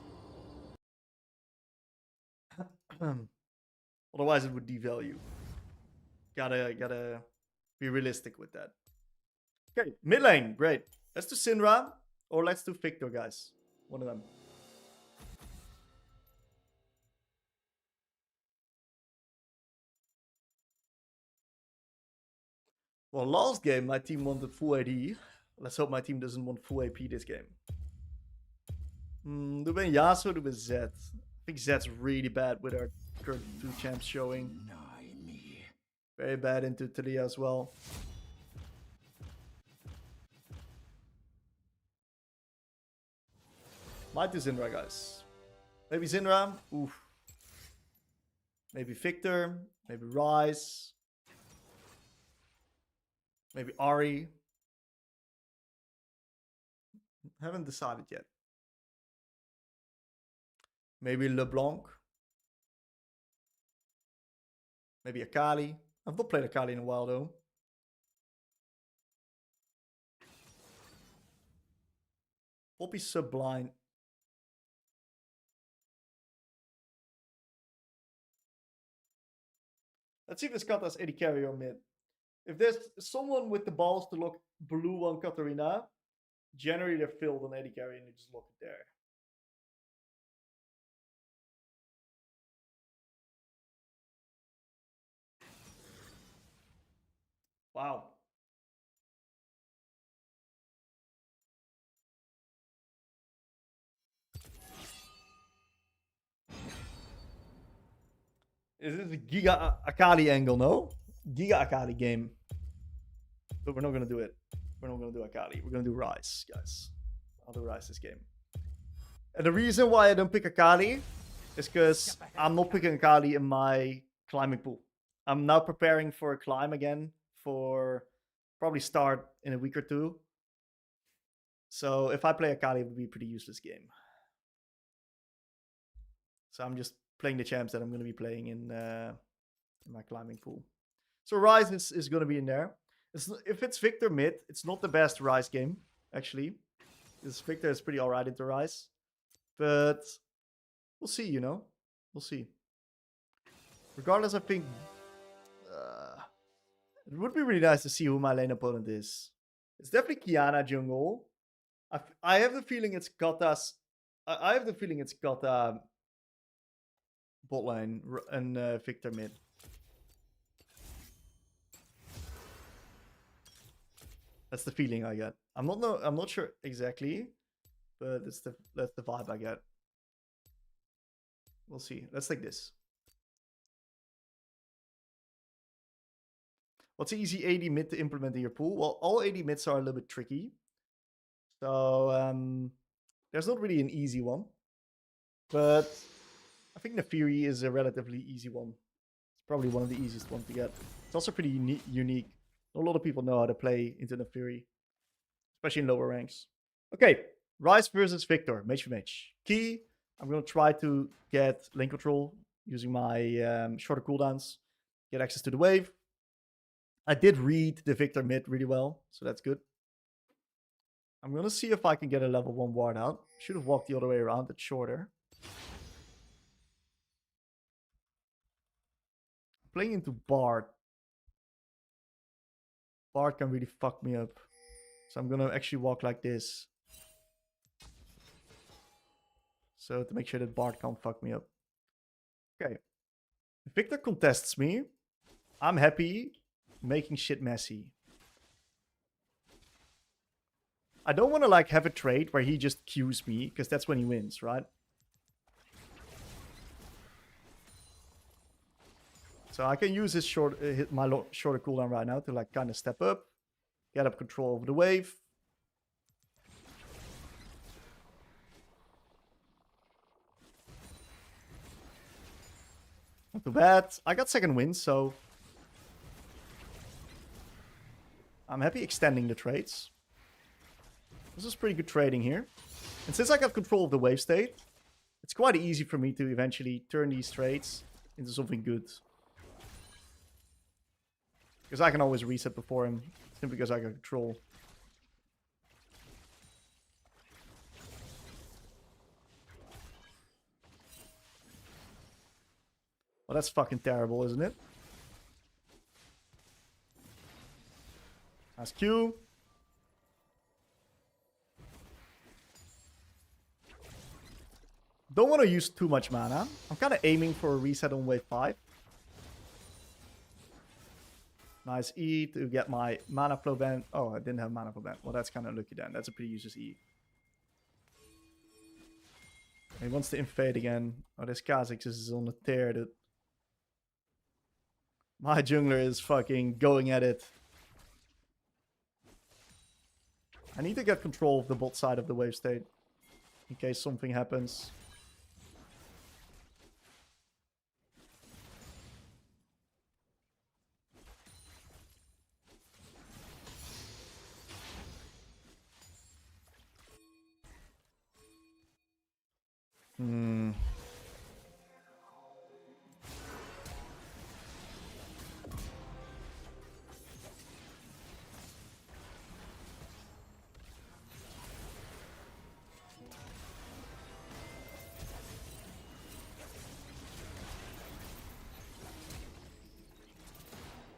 Otherwise, it would devalue. Gotta be realistic with that. Okay, mid lane, great. Let's do Syndra or let's do Victor, guys. One of them. Well, last game my team wanted full AD. Let's hope my team doesn't want full AP this game. Do we Yasuo or do we Zed? I think Zed's really bad with our current 2 champs showing. Very bad into Talia as well. Might do Syndra, guys. Maybe Syndra. Oof. Maybe Victor. Maybe Ryze. Maybe Ahri. Haven't decided yet. Maybe LeBlanc. Maybe Akali. I've not played Akali in a while though. Poppy Sublime. Let's see if this Kata's AD carry or mid. If there's someone with the balls to look blue on Katarina, generally they're filled on AD carry and you just look it there. Wow. Is this a Giga Akali angle? No? Giga Akali game. But we're not going to do it. We're not going to do Akali. We're going to do Ryze, guys. I'll do Ryze this game. And the reason why I don't pick Akali is because I'm not picking Akali in my climbing pool. I'm now preparing for a climb again for probably start in a week or 2. So if I play Akali, it would be a pretty useless game. So I'm just playing the champs that I'm going to be playing in my climbing pool. So Ryze is going to be in there. If it's Victor mid, it's not the best Ryze game, actually. Because Victor is pretty alright into Ryze. But we'll see, you know? We'll see. Regardless, I think it would be really nice to see who my lane opponent is. It's definitely Qiyana jungle. I have the feeling it's Kata's. I have the feeling it's Kata bot lane and Victor mid. That's the feeling I get. I'm not sure exactly, but that's the vibe I get. We'll see. Let's take this. What's the easy AD mid to implement in your pool? Well, all AD mids are a little bit tricky. So there's not really an easy one. But I think Naafiri is a relatively easy one. It's probably one of the easiest ones to get. It's also pretty unique. Not a lot of people know how to play into Naafiri, especially in lower ranks. Okay, Ryze versus Victor, mage for mage. Key, I'm going to try to get lane control using my shorter cooldowns, get access to the wave. I did read the Victor mid really well, so that's good. I'm going to see if I can get a level 1 ward out. Should have walked the other way around, it's shorter. Playing into Bard. Bard can really fuck me up. So I'm gonna actually walk like this. So to make sure that Bard can't fuck me up. Okay. If Victor contests me, I'm happy making shit messy. I don't want to like have a trade where he just Qs me, because that's when he wins, right? So I can use his shorter cooldown right now to like kind of step up, get up control over the wave. Not too bad. I got second win, so I'm happy extending the trades. This is pretty good trading here. And since I got control of the wave state, it's quite easy for me to eventually turn these trades into something good. Because I can always reset before him, simply because I got control. Well, that's fucking terrible, isn't it? Nice Q. Don't want to use too much mana. I'm kind of aiming for a reset on wave 5. Nice E to get my mana flow band. Oh, I didn't have mana flow band. Well, that's kind of lucky then. That's a pretty useless E. He wants to invade again. Oh, this Kha'Zix is on the tear, dude. My jungler is fucking going at it. I need to get control of the bot side of the wave state in case something happens.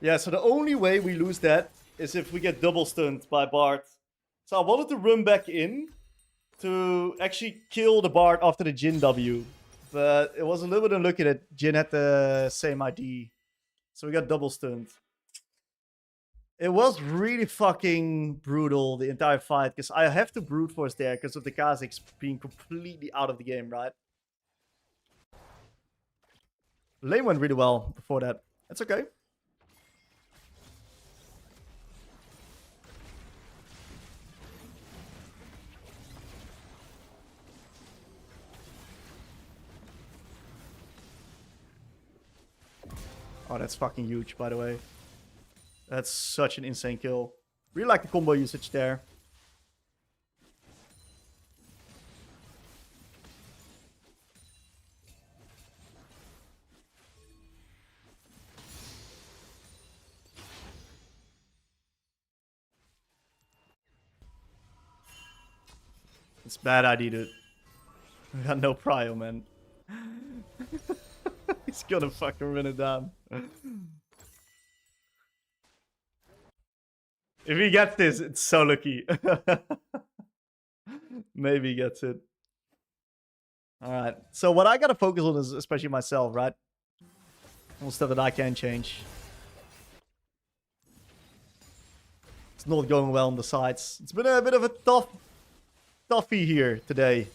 Yeah, so the only way we lose that is if we get double stunned by Bard. So I wanted to run back in to actually kill the Bard after the Jhin W. But it was a little bit unlucky that Jhin had the same ID. So we got double stunned. It was really fucking brutal, the entire fight, because I have to brute force there because of the Kha'Zix being completely out of the game, right? Lane went really well before that. That's okay. Oh, that's fucking huge, by the way. That's such an insane kill. Really like the combo usage there. It's bad idea, dude. We got no prio, man. He's gonna fucking run it down. If he gets this, it's so lucky. Maybe he gets it. Alright, so what I gotta focus on is especially myself, right? All stuff that I can change. It's not going well on the sides. It's been a bit of a toughie here today.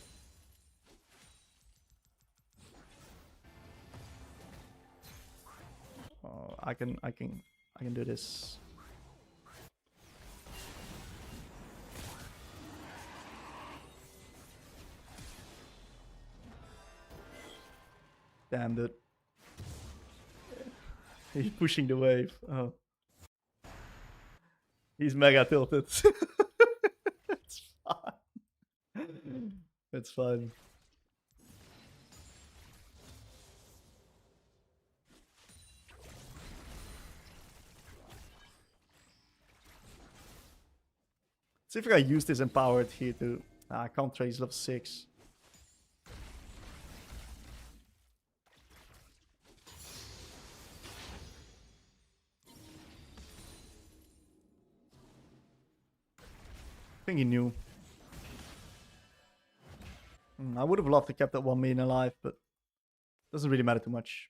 Oh, I can do this. Damn, dude. He's pushing the wave. Oh. He's mega tilted. It's fine. It's fine. See if I use this empowered here to... Nah, I can't trade, he's level 6. think he knew. I would have loved to kept that 1 million alive, but doesn't really matter too much.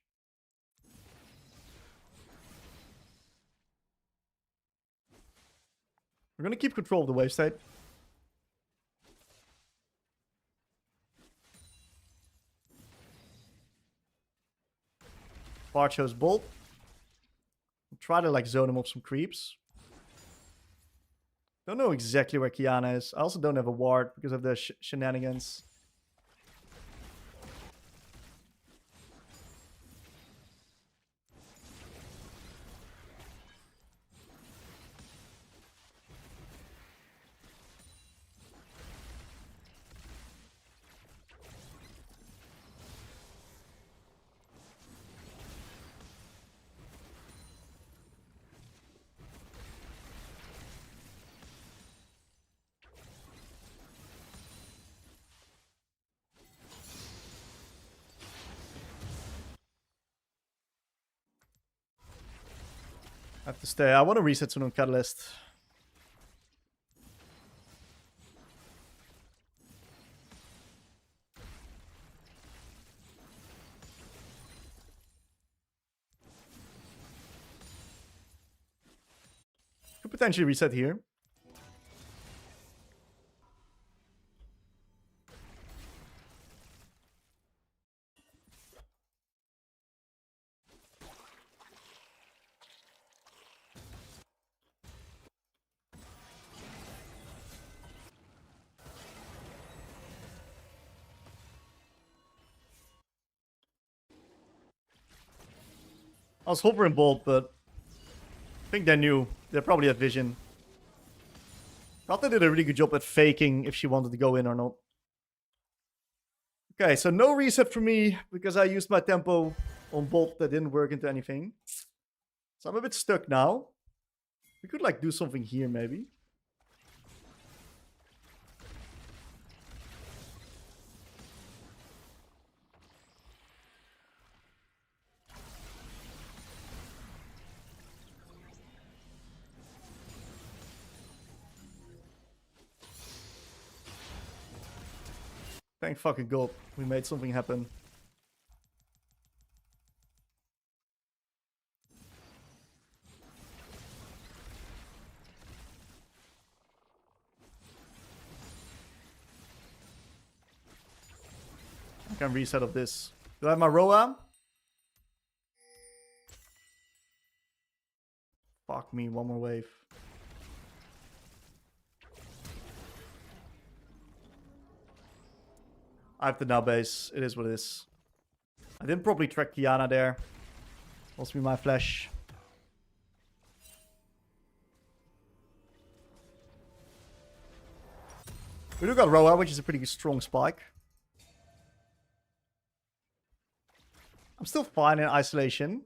We're gonna keep control of the wave state. Bard shows Bolt. We'll try to like zone him off some creeps. Don't know exactly where Qiyana is. I also don't have a ward because of the shenanigans. I have to stay. I want to reset soon on Catalyst. Could potentially reset here. I was hoping Bolt, but I think they knew. They probably had vision. Rata did a really good job at faking if she wanted to go in or not. Okay, so no reset for me because I used my tempo on Bolt that didn't work into anything. So I'm a bit stuck now. We could like do something here maybe. Thank fucking God, we made something happen. I can reset of this. Do I have my Roa? Fuck me, one more wave. I have to now base. It is what it is. I didn't probably track Qiyana there. Lost me my flash. We do got Roa, which is a pretty strong spike. I'm still fine in isolation.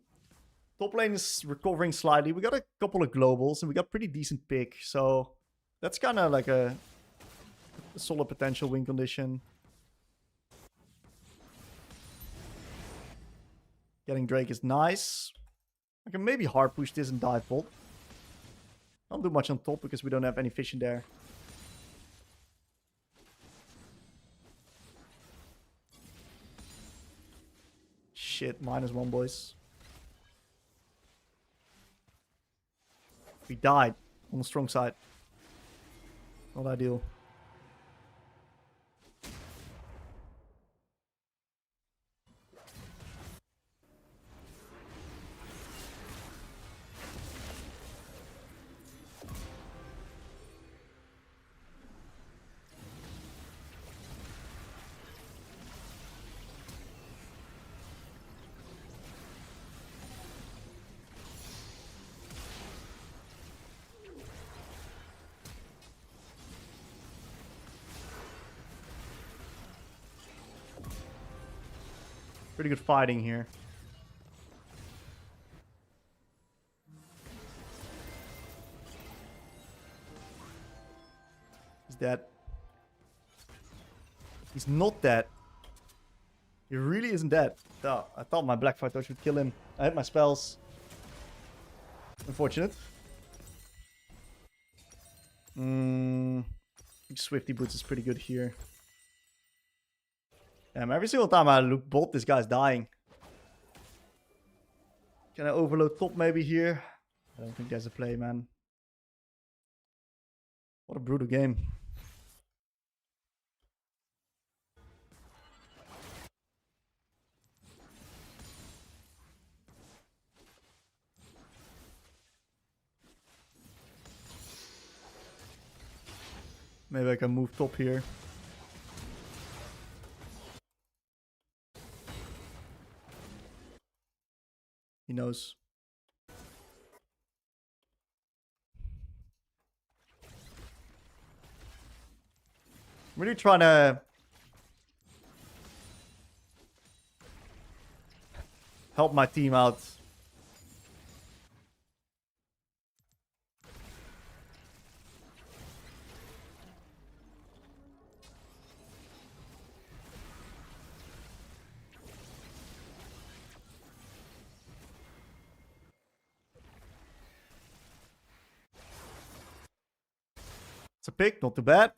Top lane is recovering slightly. We got a couple of globals and we got pretty decent pick. So that's kind of like a solid potential win condition. Getting Drake is nice. I can maybe hard push this and dive Bolt. Don't do much on top because we don't have any fish in there. Shit, -1, boys. We died on the strong side. Not ideal. Pretty good fighting here. He's dead. He's not dead. He really isn't dead. Oh, I thought my Blackfire Torch would kill him. I had my spells. Unfortunate. think Swifty Boots is pretty good here. Damn, every single time I look bot, this guy's dying. Can I overload top maybe here? I don't think there's a play, man. What a brutal game. Maybe I can move top here. He knows. I'm really trying to help my team out. It's a pick, not too bad.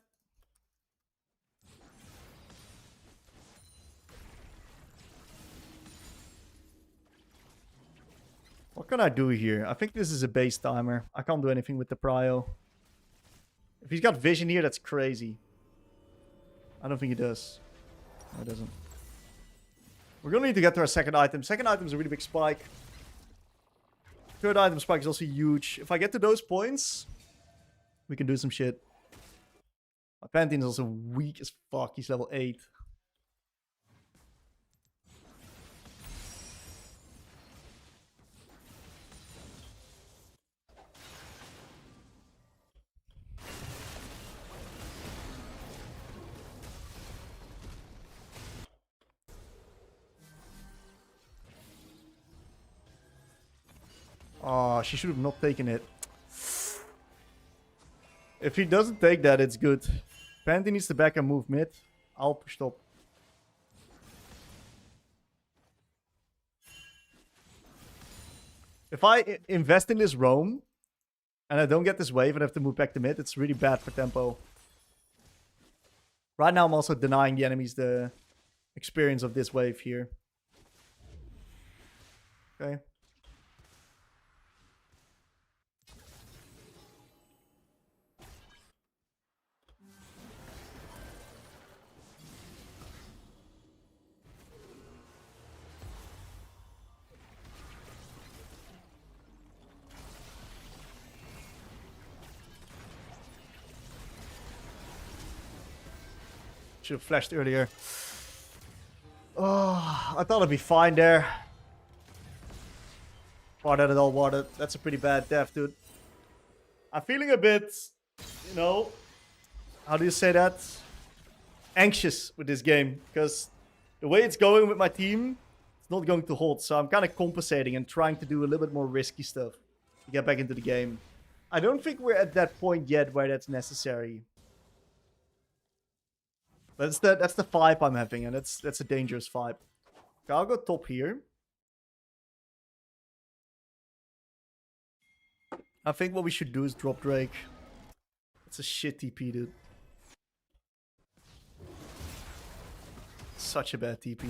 What can I do here? I think this is a base timer. I can't do anything with the prio. If he's got vision here, that's crazy. I don't think he does. No, he doesn't. We're gonna need to get to our second item. Second item is a really big spike. Third item spike is also huge. If I get to those points, we can do some shit. My Pantheon is also weak as fuck. He's level 8. Oh, she should have not taken it. If he doesn't take that, it's good. Panty needs to back and move mid. I'll push top. If I invest in this roam, and I don't get this wave and have to move back to mid, it's really bad for tempo. Right now I'm also denying the enemies the experience of this wave here. Okay. Should have flashed earlier. Oh, I thought I'd be fine there. Watered it all, watered. That's a pretty bad death, dude. I'm feeling a bit, you know, how do you say that? Anxious with this game. Because the way it's going with my team, it's not going to hold. So I'm kind of compensating and trying to do a little bit more risky stuff to get back into the game. I don't think we're at that point yet where that's necessary. But that's the vibe I'm having, and that's a dangerous vibe. Okay, I'll go top here. I think what we should do is drop Drake. It's a shit TP, dude. Such a bad TP.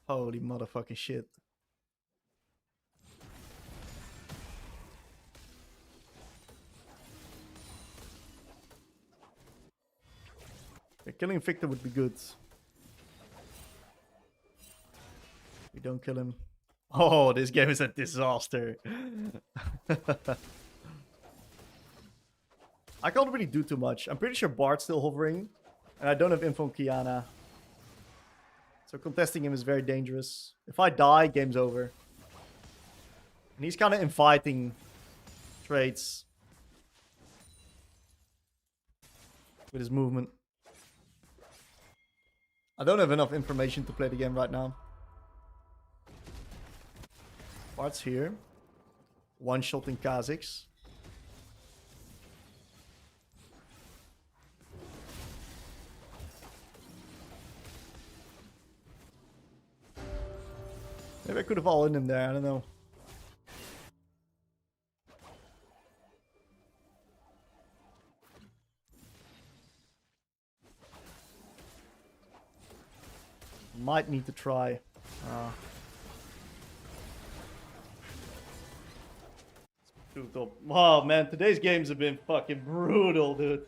Holy motherfucking shit. Okay, killing Victor would be good. We don't kill him. Oh, this game is a disaster. I can't really do too much. I'm pretty sure Bard's still hovering. And I don't have info on Kiana. So contesting him is very dangerous. If I die, game's over. And he's kind of inviting trades with his movement. I don't have enough information to play the game right now. Bard's here. One shot in Kha'Zix. Maybe I could have all in him there, I don't know. might need to try. Dude, oh man, today's games have been fucking brutal, dude.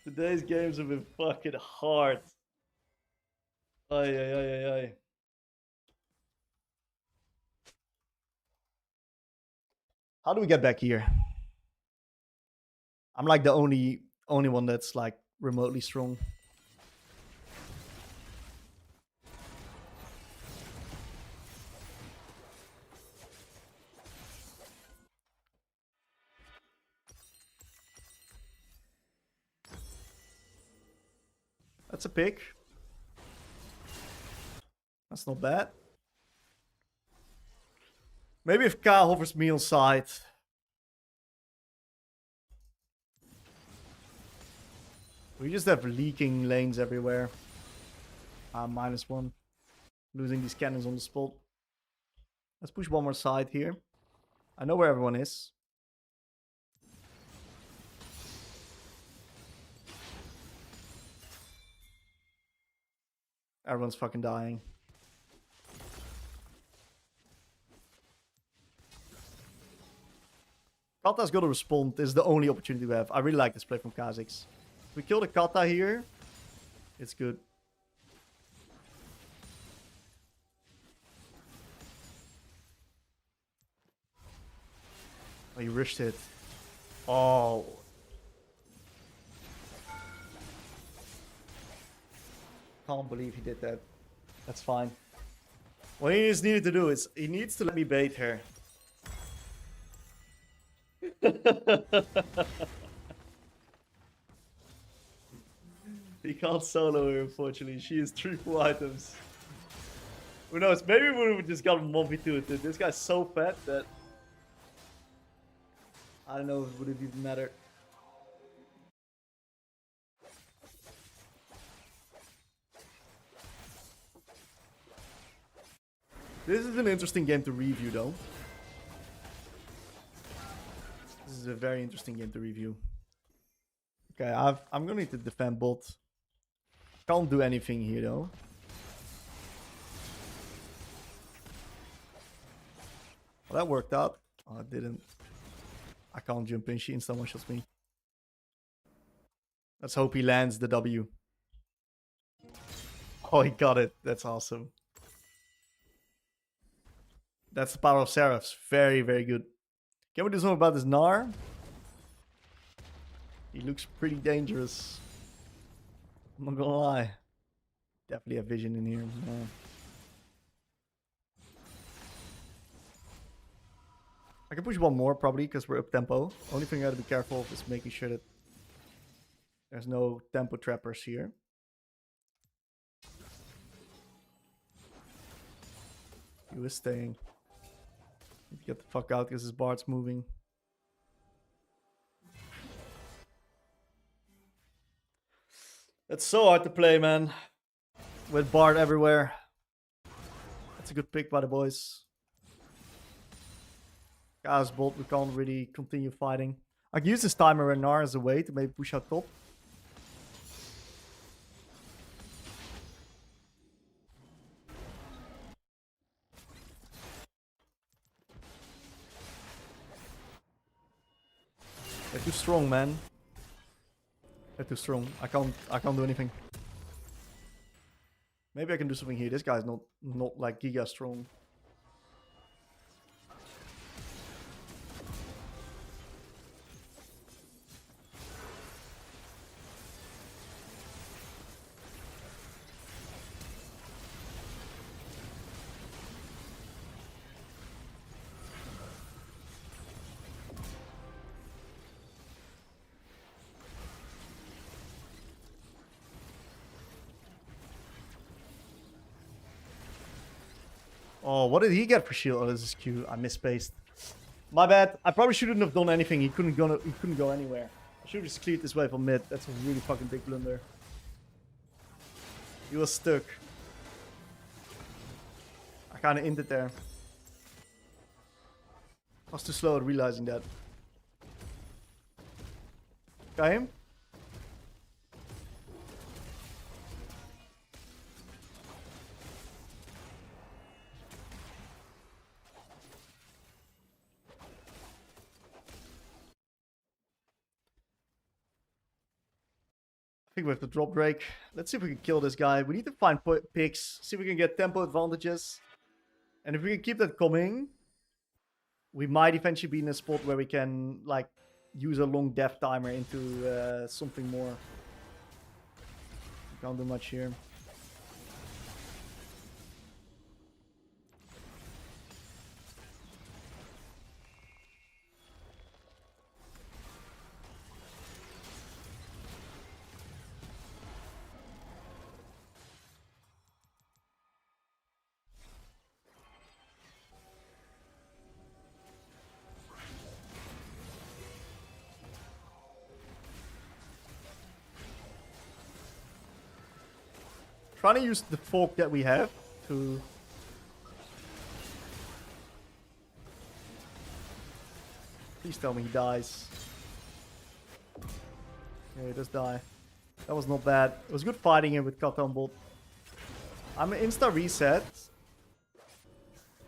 Today's games have been fucking hard. Ay, ay, ay, ay, ay. How do we get back here? I'm like the only one that's like remotely strong. That's a pick. That's not bad. Maybe if Ka hovers me on side. We just have leaking lanes everywhere. -1. Losing these cannons on the spot. Let's push one more side here. I know where everyone is. Everyone's fucking dying. Kata's gotta respond. This is the only opportunity we have. I really like this play from Kha'Zix. If we kill the Kata here, it's good. Oh, he rushed it. Oh. Can't believe he did that. That's fine. What he just needed to do is he needs to let me bait her. He can't solo her, unfortunately. She is triple items. Who knows? Maybe we would have just gotten 1v2. This guy's so fat that I don't know if it would have even mattered. This is an interesting game to review, though. This is a very interesting game to review. Okay, I'm gonna need to defend bot. Can't do anything here, though. Well, that worked out. Oh, it didn't. I can't jump in. She insta one-shots me. Let's hope he lands the W. Oh, he got it. That's awesome. That's the power of Seraphs. Very, very good. Can we do something about this Gnar? He looks pretty dangerous. I'm not gonna lie. Definitely a vision in here. Yeah. I can push one more probably because we're up tempo. Only thing I gotta be careful of is making sure that there's no tempo trappers here. He was staying. Get the fuck out because his Bard's moving. It's so hard to play, man. With Bard everywhere. That's a good pick by the boys. Chaos Bolt, we can't really continue fighting. I can use this timer and Gnar as a way to maybe push out top. They're too strong, man. They're too strong. I can't do anything. Maybe I can do something here. This guy's not like giga strong. Oh, what did he get for shield? Oh, this is Q. I misspaced. My bad. I probably shouldn't have done anything. He couldn't go anywhere. I should have just cleared this way from mid. That's a really fucking big blunder. He was stuck. I kind of ended there. I was too slow at realizing that. Got him? I think we have to drop Drake. Let's see if we can kill this guy. We need to find picks. See if we can get tempo advantages. And if we can keep that coming, we might eventually be in a spot where we can like use a long death timer into something more. Can't do much here. Trying to use the fork that we have to... Please tell me he dies. Yeah, he does die. That was not bad. It was good fighting him with Kata on bot. I'm an insta reset.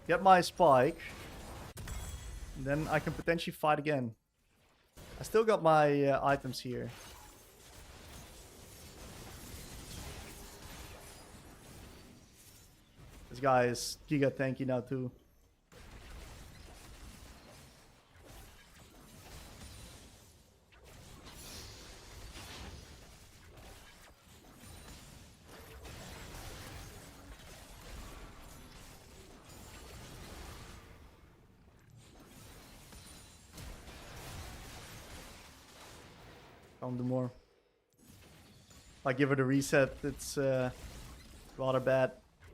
Get my spike. And then I can potentially fight again. I still got my items here. This guy is giga tanky now too. Can't do more. If I give it a reset, it's rather bad.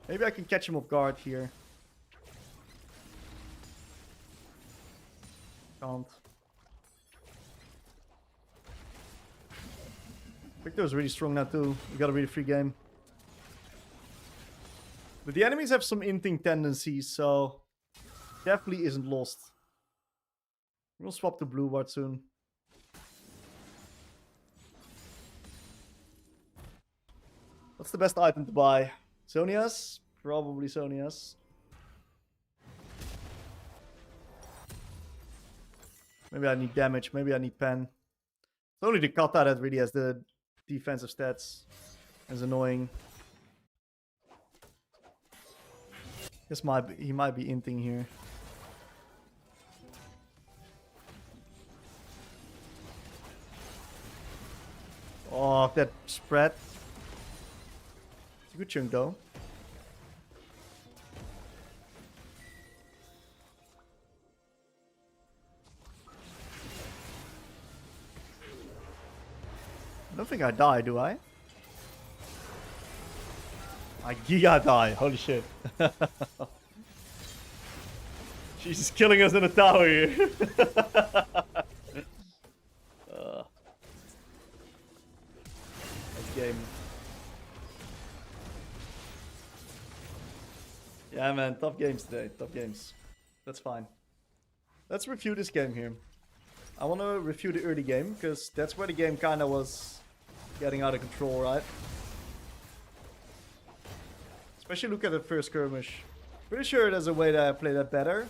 Maybe I can catch him off guard here. Can't. Victor's really strong now too. We got a really free game. But the enemies have some inting tendencies, so definitely isn't lost. We'll swap to blue ward soon. What's the best item to buy? Sonia's? Probably Sonia's. Maybe I need damage. Maybe I need pen. It's only the Kata that really has the defensive stats. It's annoying. He might be inting here. Oh, that spread. It's a good chunk though. I don't think I die, do I? I giga die. Holy shit. She's killing us in the tower here. Game. Yeah, man, tough games today. Tough games. That's fine. Let's review this game here. I want to review the early game because that's where the game kind of was getting out of control, right? Especially look at the first skirmish. Pretty sure there's a way to play that better,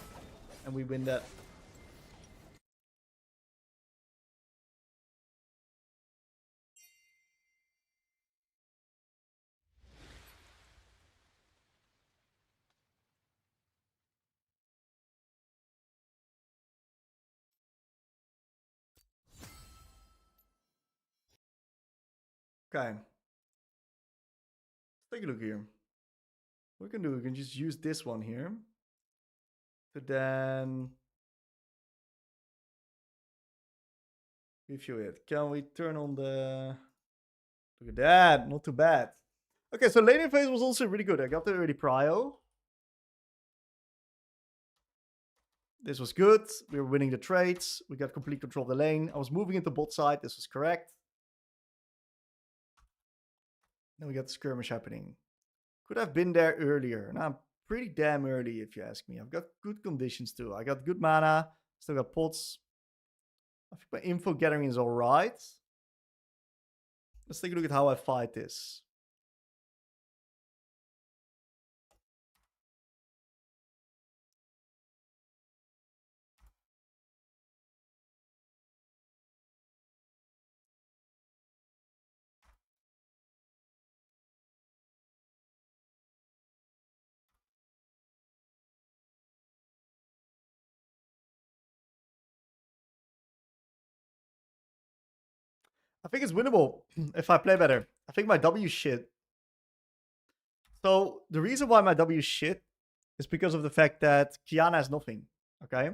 and we win that. Okay. Let's take a look here. What we can do, we can just use this one here to then review it. Can we turn on the... Look at that, not too bad. Okay, so laning phase was also really good. I got the early prio. This was good. We were winning the trades. We got complete control of the lane. I was moving into bot side. This was correct. Then we got the skirmish happening. Could have been there earlier. Now I'm pretty damn early if you ask me. I've got good conditions too. I got good mana. Still got pots. I think my info gathering is alright. Let's take a look at how I fight this. I think it's winnable if I play better. I think my W shit. So the reason why my W shit is because of the fact that Kiana has nothing. Okay?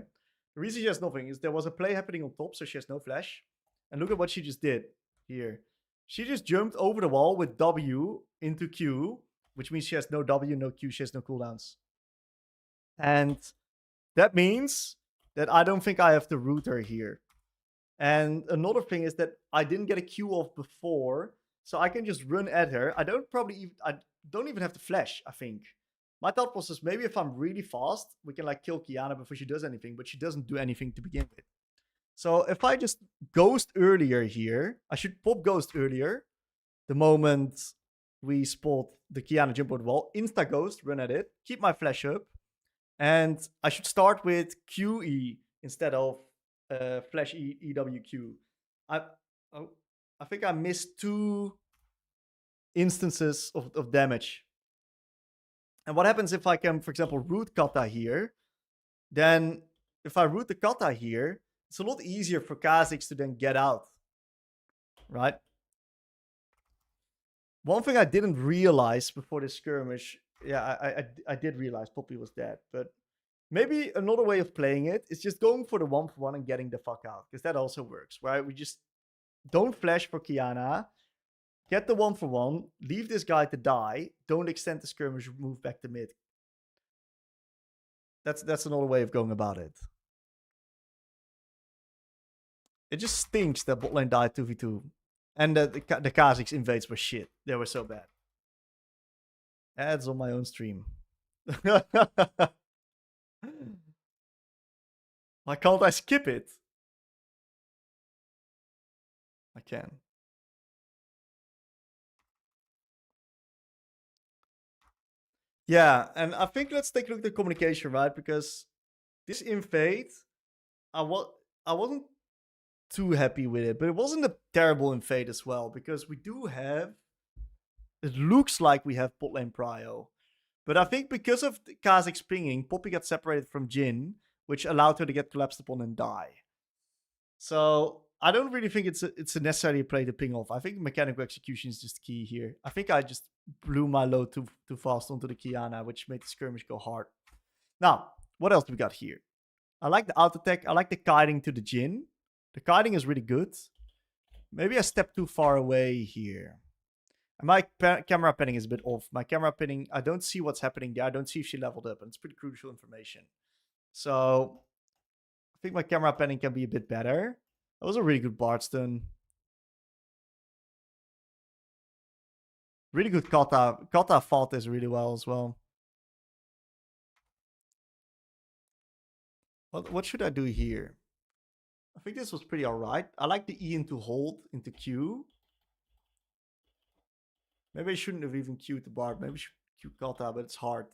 The reason she has nothing is there was a play happening on top, so she has no flash. And look at what she just did here. She just jumped over the wall with W into Q, which means she has no W, no Q, she has no cooldowns. And that means that I don't think I have to root her here. And another thing is that I didn't get a Q off before, so I can just run at her. I don't even have to flash, I think. My thought process, maybe if I'm really fast, we can like kill Kiana before she does anything, but she doesn't do anything to begin with. So if I just ghost earlier here, I should pop ghost earlier. The moment we spot the Kiana jump over the wall, insta ghost, run at it, keep my flash up. And I should start with QE instead of flash EWQ. I think I missed 2 instances of damage. And what happens if I can, for example, root Kata here? Then if I root the Kata here, it's a lot easier for Kha'Zix to then get out. Right? One thing I didn't realize before this skirmish, yeah, I did realize Poppy was dead, but maybe another way of playing it is just going for the 1-for-1 and getting the fuck out, because that also works, right? We just don't flash for Kiana, get the 1-for-1, leave this guy to die, don't extend the skirmish, move back to mid. That's another way of going about it. It just stinks that bot lane died 2v2. And the Kha'Zix invades were shit. They were so bad. Ads on my own stream. Why can't I skip it? I can. Yeah, and I think let's take a look at the communication, right? Because this invade, I wasn't too happy with it, but it wasn't a terrible invade as well, because we do have, it looks like we have bot lane prio. But I think because of Kha'Zix pinging, Poppy got separated from Jhin, which allowed her to get collapsed upon and die. So I don't really think it's a necessary play to ping off. I think mechanical execution is just key here. I think I just blew my load too fast onto the Kiana, which made the skirmish go hard. Now, what else do we got here? I like the auto attack. I like the kiting to the Jhin. The kiting is really good. Maybe I stepped too far away here. And my camera pinning is a bit off. My camera pinning, I don't see what's happening there. I don't see if she leveled up, and it's pretty crucial information. So I think my camera panning can be a bit better. That was a really good Bardstone. Really good Kata. Kata fought this really well as well. What should I do here? I think this was pretty alright. I like the E into hold, into Q. Maybe I shouldn't have even Q'd the Bard. Maybe I should Q Kata, but it's hard.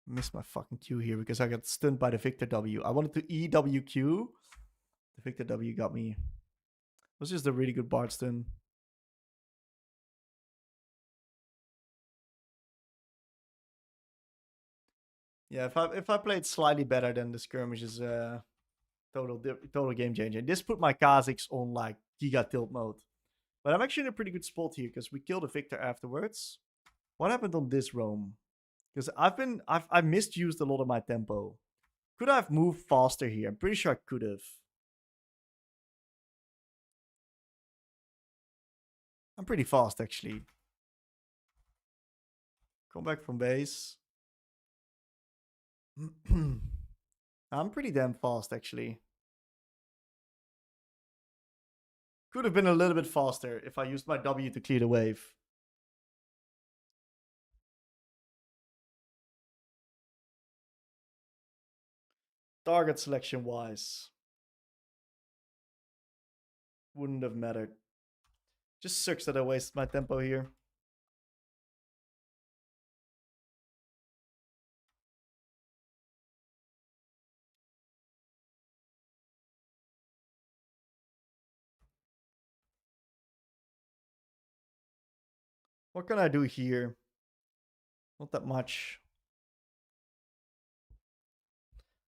Missed my fucking Q here because I got stunned by the Victor W. I wanted to EWQ. The Victor W got me. It was just a really good Bard stun. Yeah, if I played slightly better, then the skirmish is total game changer. This put my Kha'Zix on like Giga Tilt mode. But I'm actually in a pretty good spot here because we killed the Victor afterwards. What happened on this roam? Because I've misused a lot of my tempo. Could I have moved faster here? I'm pretty sure I could have. I'm pretty fast actually. Come back from base. I'm pretty damn fast actually. Could have been a little bit faster if I used my W to clear the wave. Target selection wise, wouldn't have mattered. Just sucks that I wasted my tempo here. What can I do here? Not that much.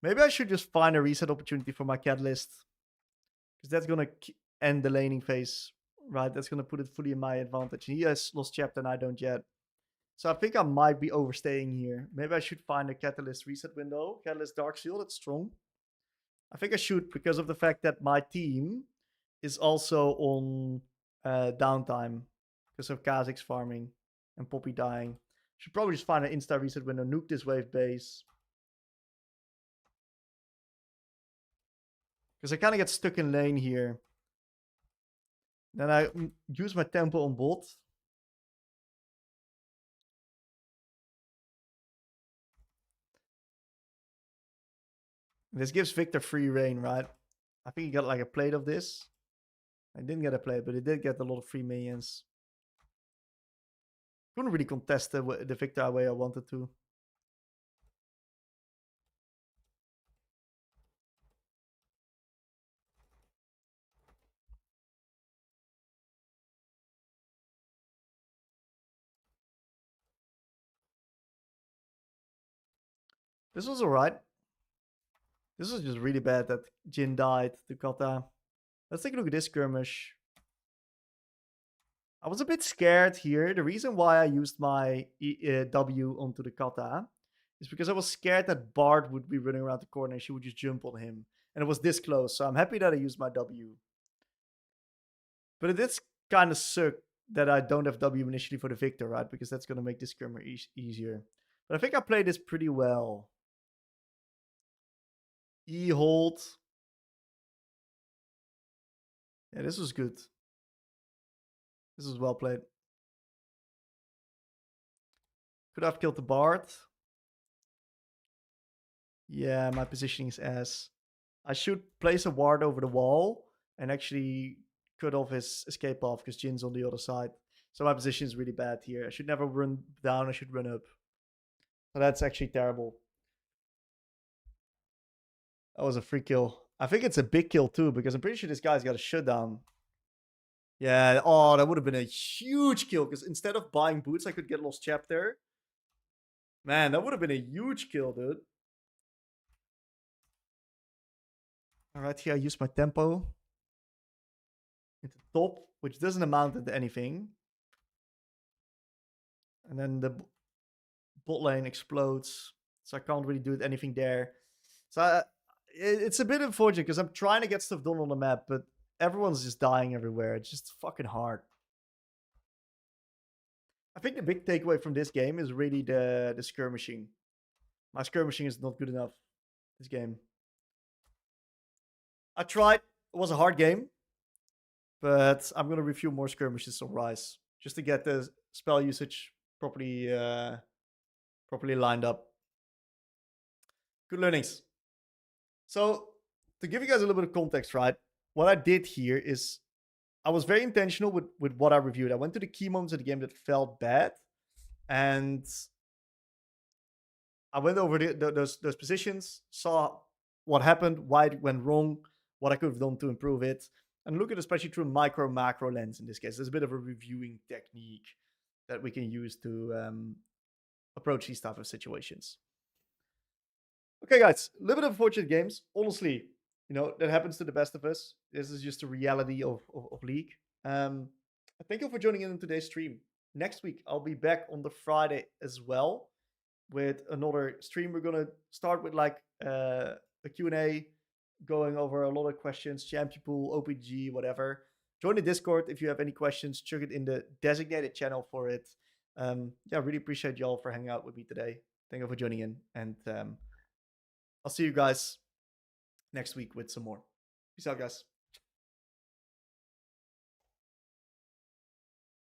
Maybe I should just find a reset opportunity for my catalyst. Because that's going to end the laning phase, right? That's going to put it fully in my advantage. He has lost chapter and I don't yet. So I think I might be overstaying here. Maybe I should find a catalyst reset window. Catalyst Dark Seal, that's strong. I think I should because of the fact that my team is also on downtime because of Kha'Zix farming and Poppy dying. Should probably just find an insta reset window, nuke this wave base. Because I kind of get stuck in lane here. Then I use my tempo on bot. This gives Victor free reign, right? I think he got like a plate of this. I didn't get a plate, but he did get a lot of free minions. Couldn't really contest the Victor the way I wanted to. This was alright. This was just really bad that Jhin died to Kata. Let's take a look at this skirmish. I was a bit scared here. The reason why I used my W onto the Kata is because I was scared that Bard would be running around the corner and she would just jump on him. And it was this close, so I'm happy that I used my W. But it did kind of suck that I don't have W initially for the Victor, right? Because that's going to make this skirmish easier. But I think I played this pretty well. E-hold. Yeah, this was good. This was well played. Could have killed the Bard. Yeah, my positioning is ass. I should place a ward over the wall and actually cut off his escape path because Jin's on the other side. So my position is really bad here. I should never run down, I should run up. So that's actually terrible. That was a free kill. I think it's a big kill too, because I'm pretty sure this guy's got a shutdown. Yeah, oh, that would have been a huge kill, because instead of buying boots, I could get lost chapter. Man, that would have been a huge kill, dude. Alright, here I use my tempo. Into top, which doesn't amount into anything. And then the bot lane explodes. So I can't really do anything there. So it's a bit unfortunate because I'm trying to get stuff done on the map, but everyone's just dying everywhere. It's just fucking hard. I think the big takeaway from this game is really the skirmishing. My skirmishing is not good enough this game. I tried. It was a hard game. But I'm going to review more skirmishes on Rise. Just to get the spell usage properly lined up. Good learnings. So, to give you guys a little bit of context, right? What I did here is I was very intentional with what I reviewed. I went to the key moments of the game that felt bad. And I went over those positions, saw what happened, why it went wrong, what I could have done to improve it. And look at it especially through a micro-macro lens in this case. There's a bit of a reviewing technique that we can use to approach these type of situations. Okay, guys, a little bit of unfortunate games. Honestly, you know, that happens to the best of us. This is just the reality of League. Thank you for joining in today's stream. Next week, I'll be back on the Friday as well with another stream. We're going to start with like a Q&A, going over a lot of questions, champion pool, OPG, whatever. Join the Discord if you have any questions. Chuck it in the designated channel for it. Yeah, really appreciate y'all for hanging out with me today. Thank you for joining in. And I'll see you guys next week with some more. Peace out, guys.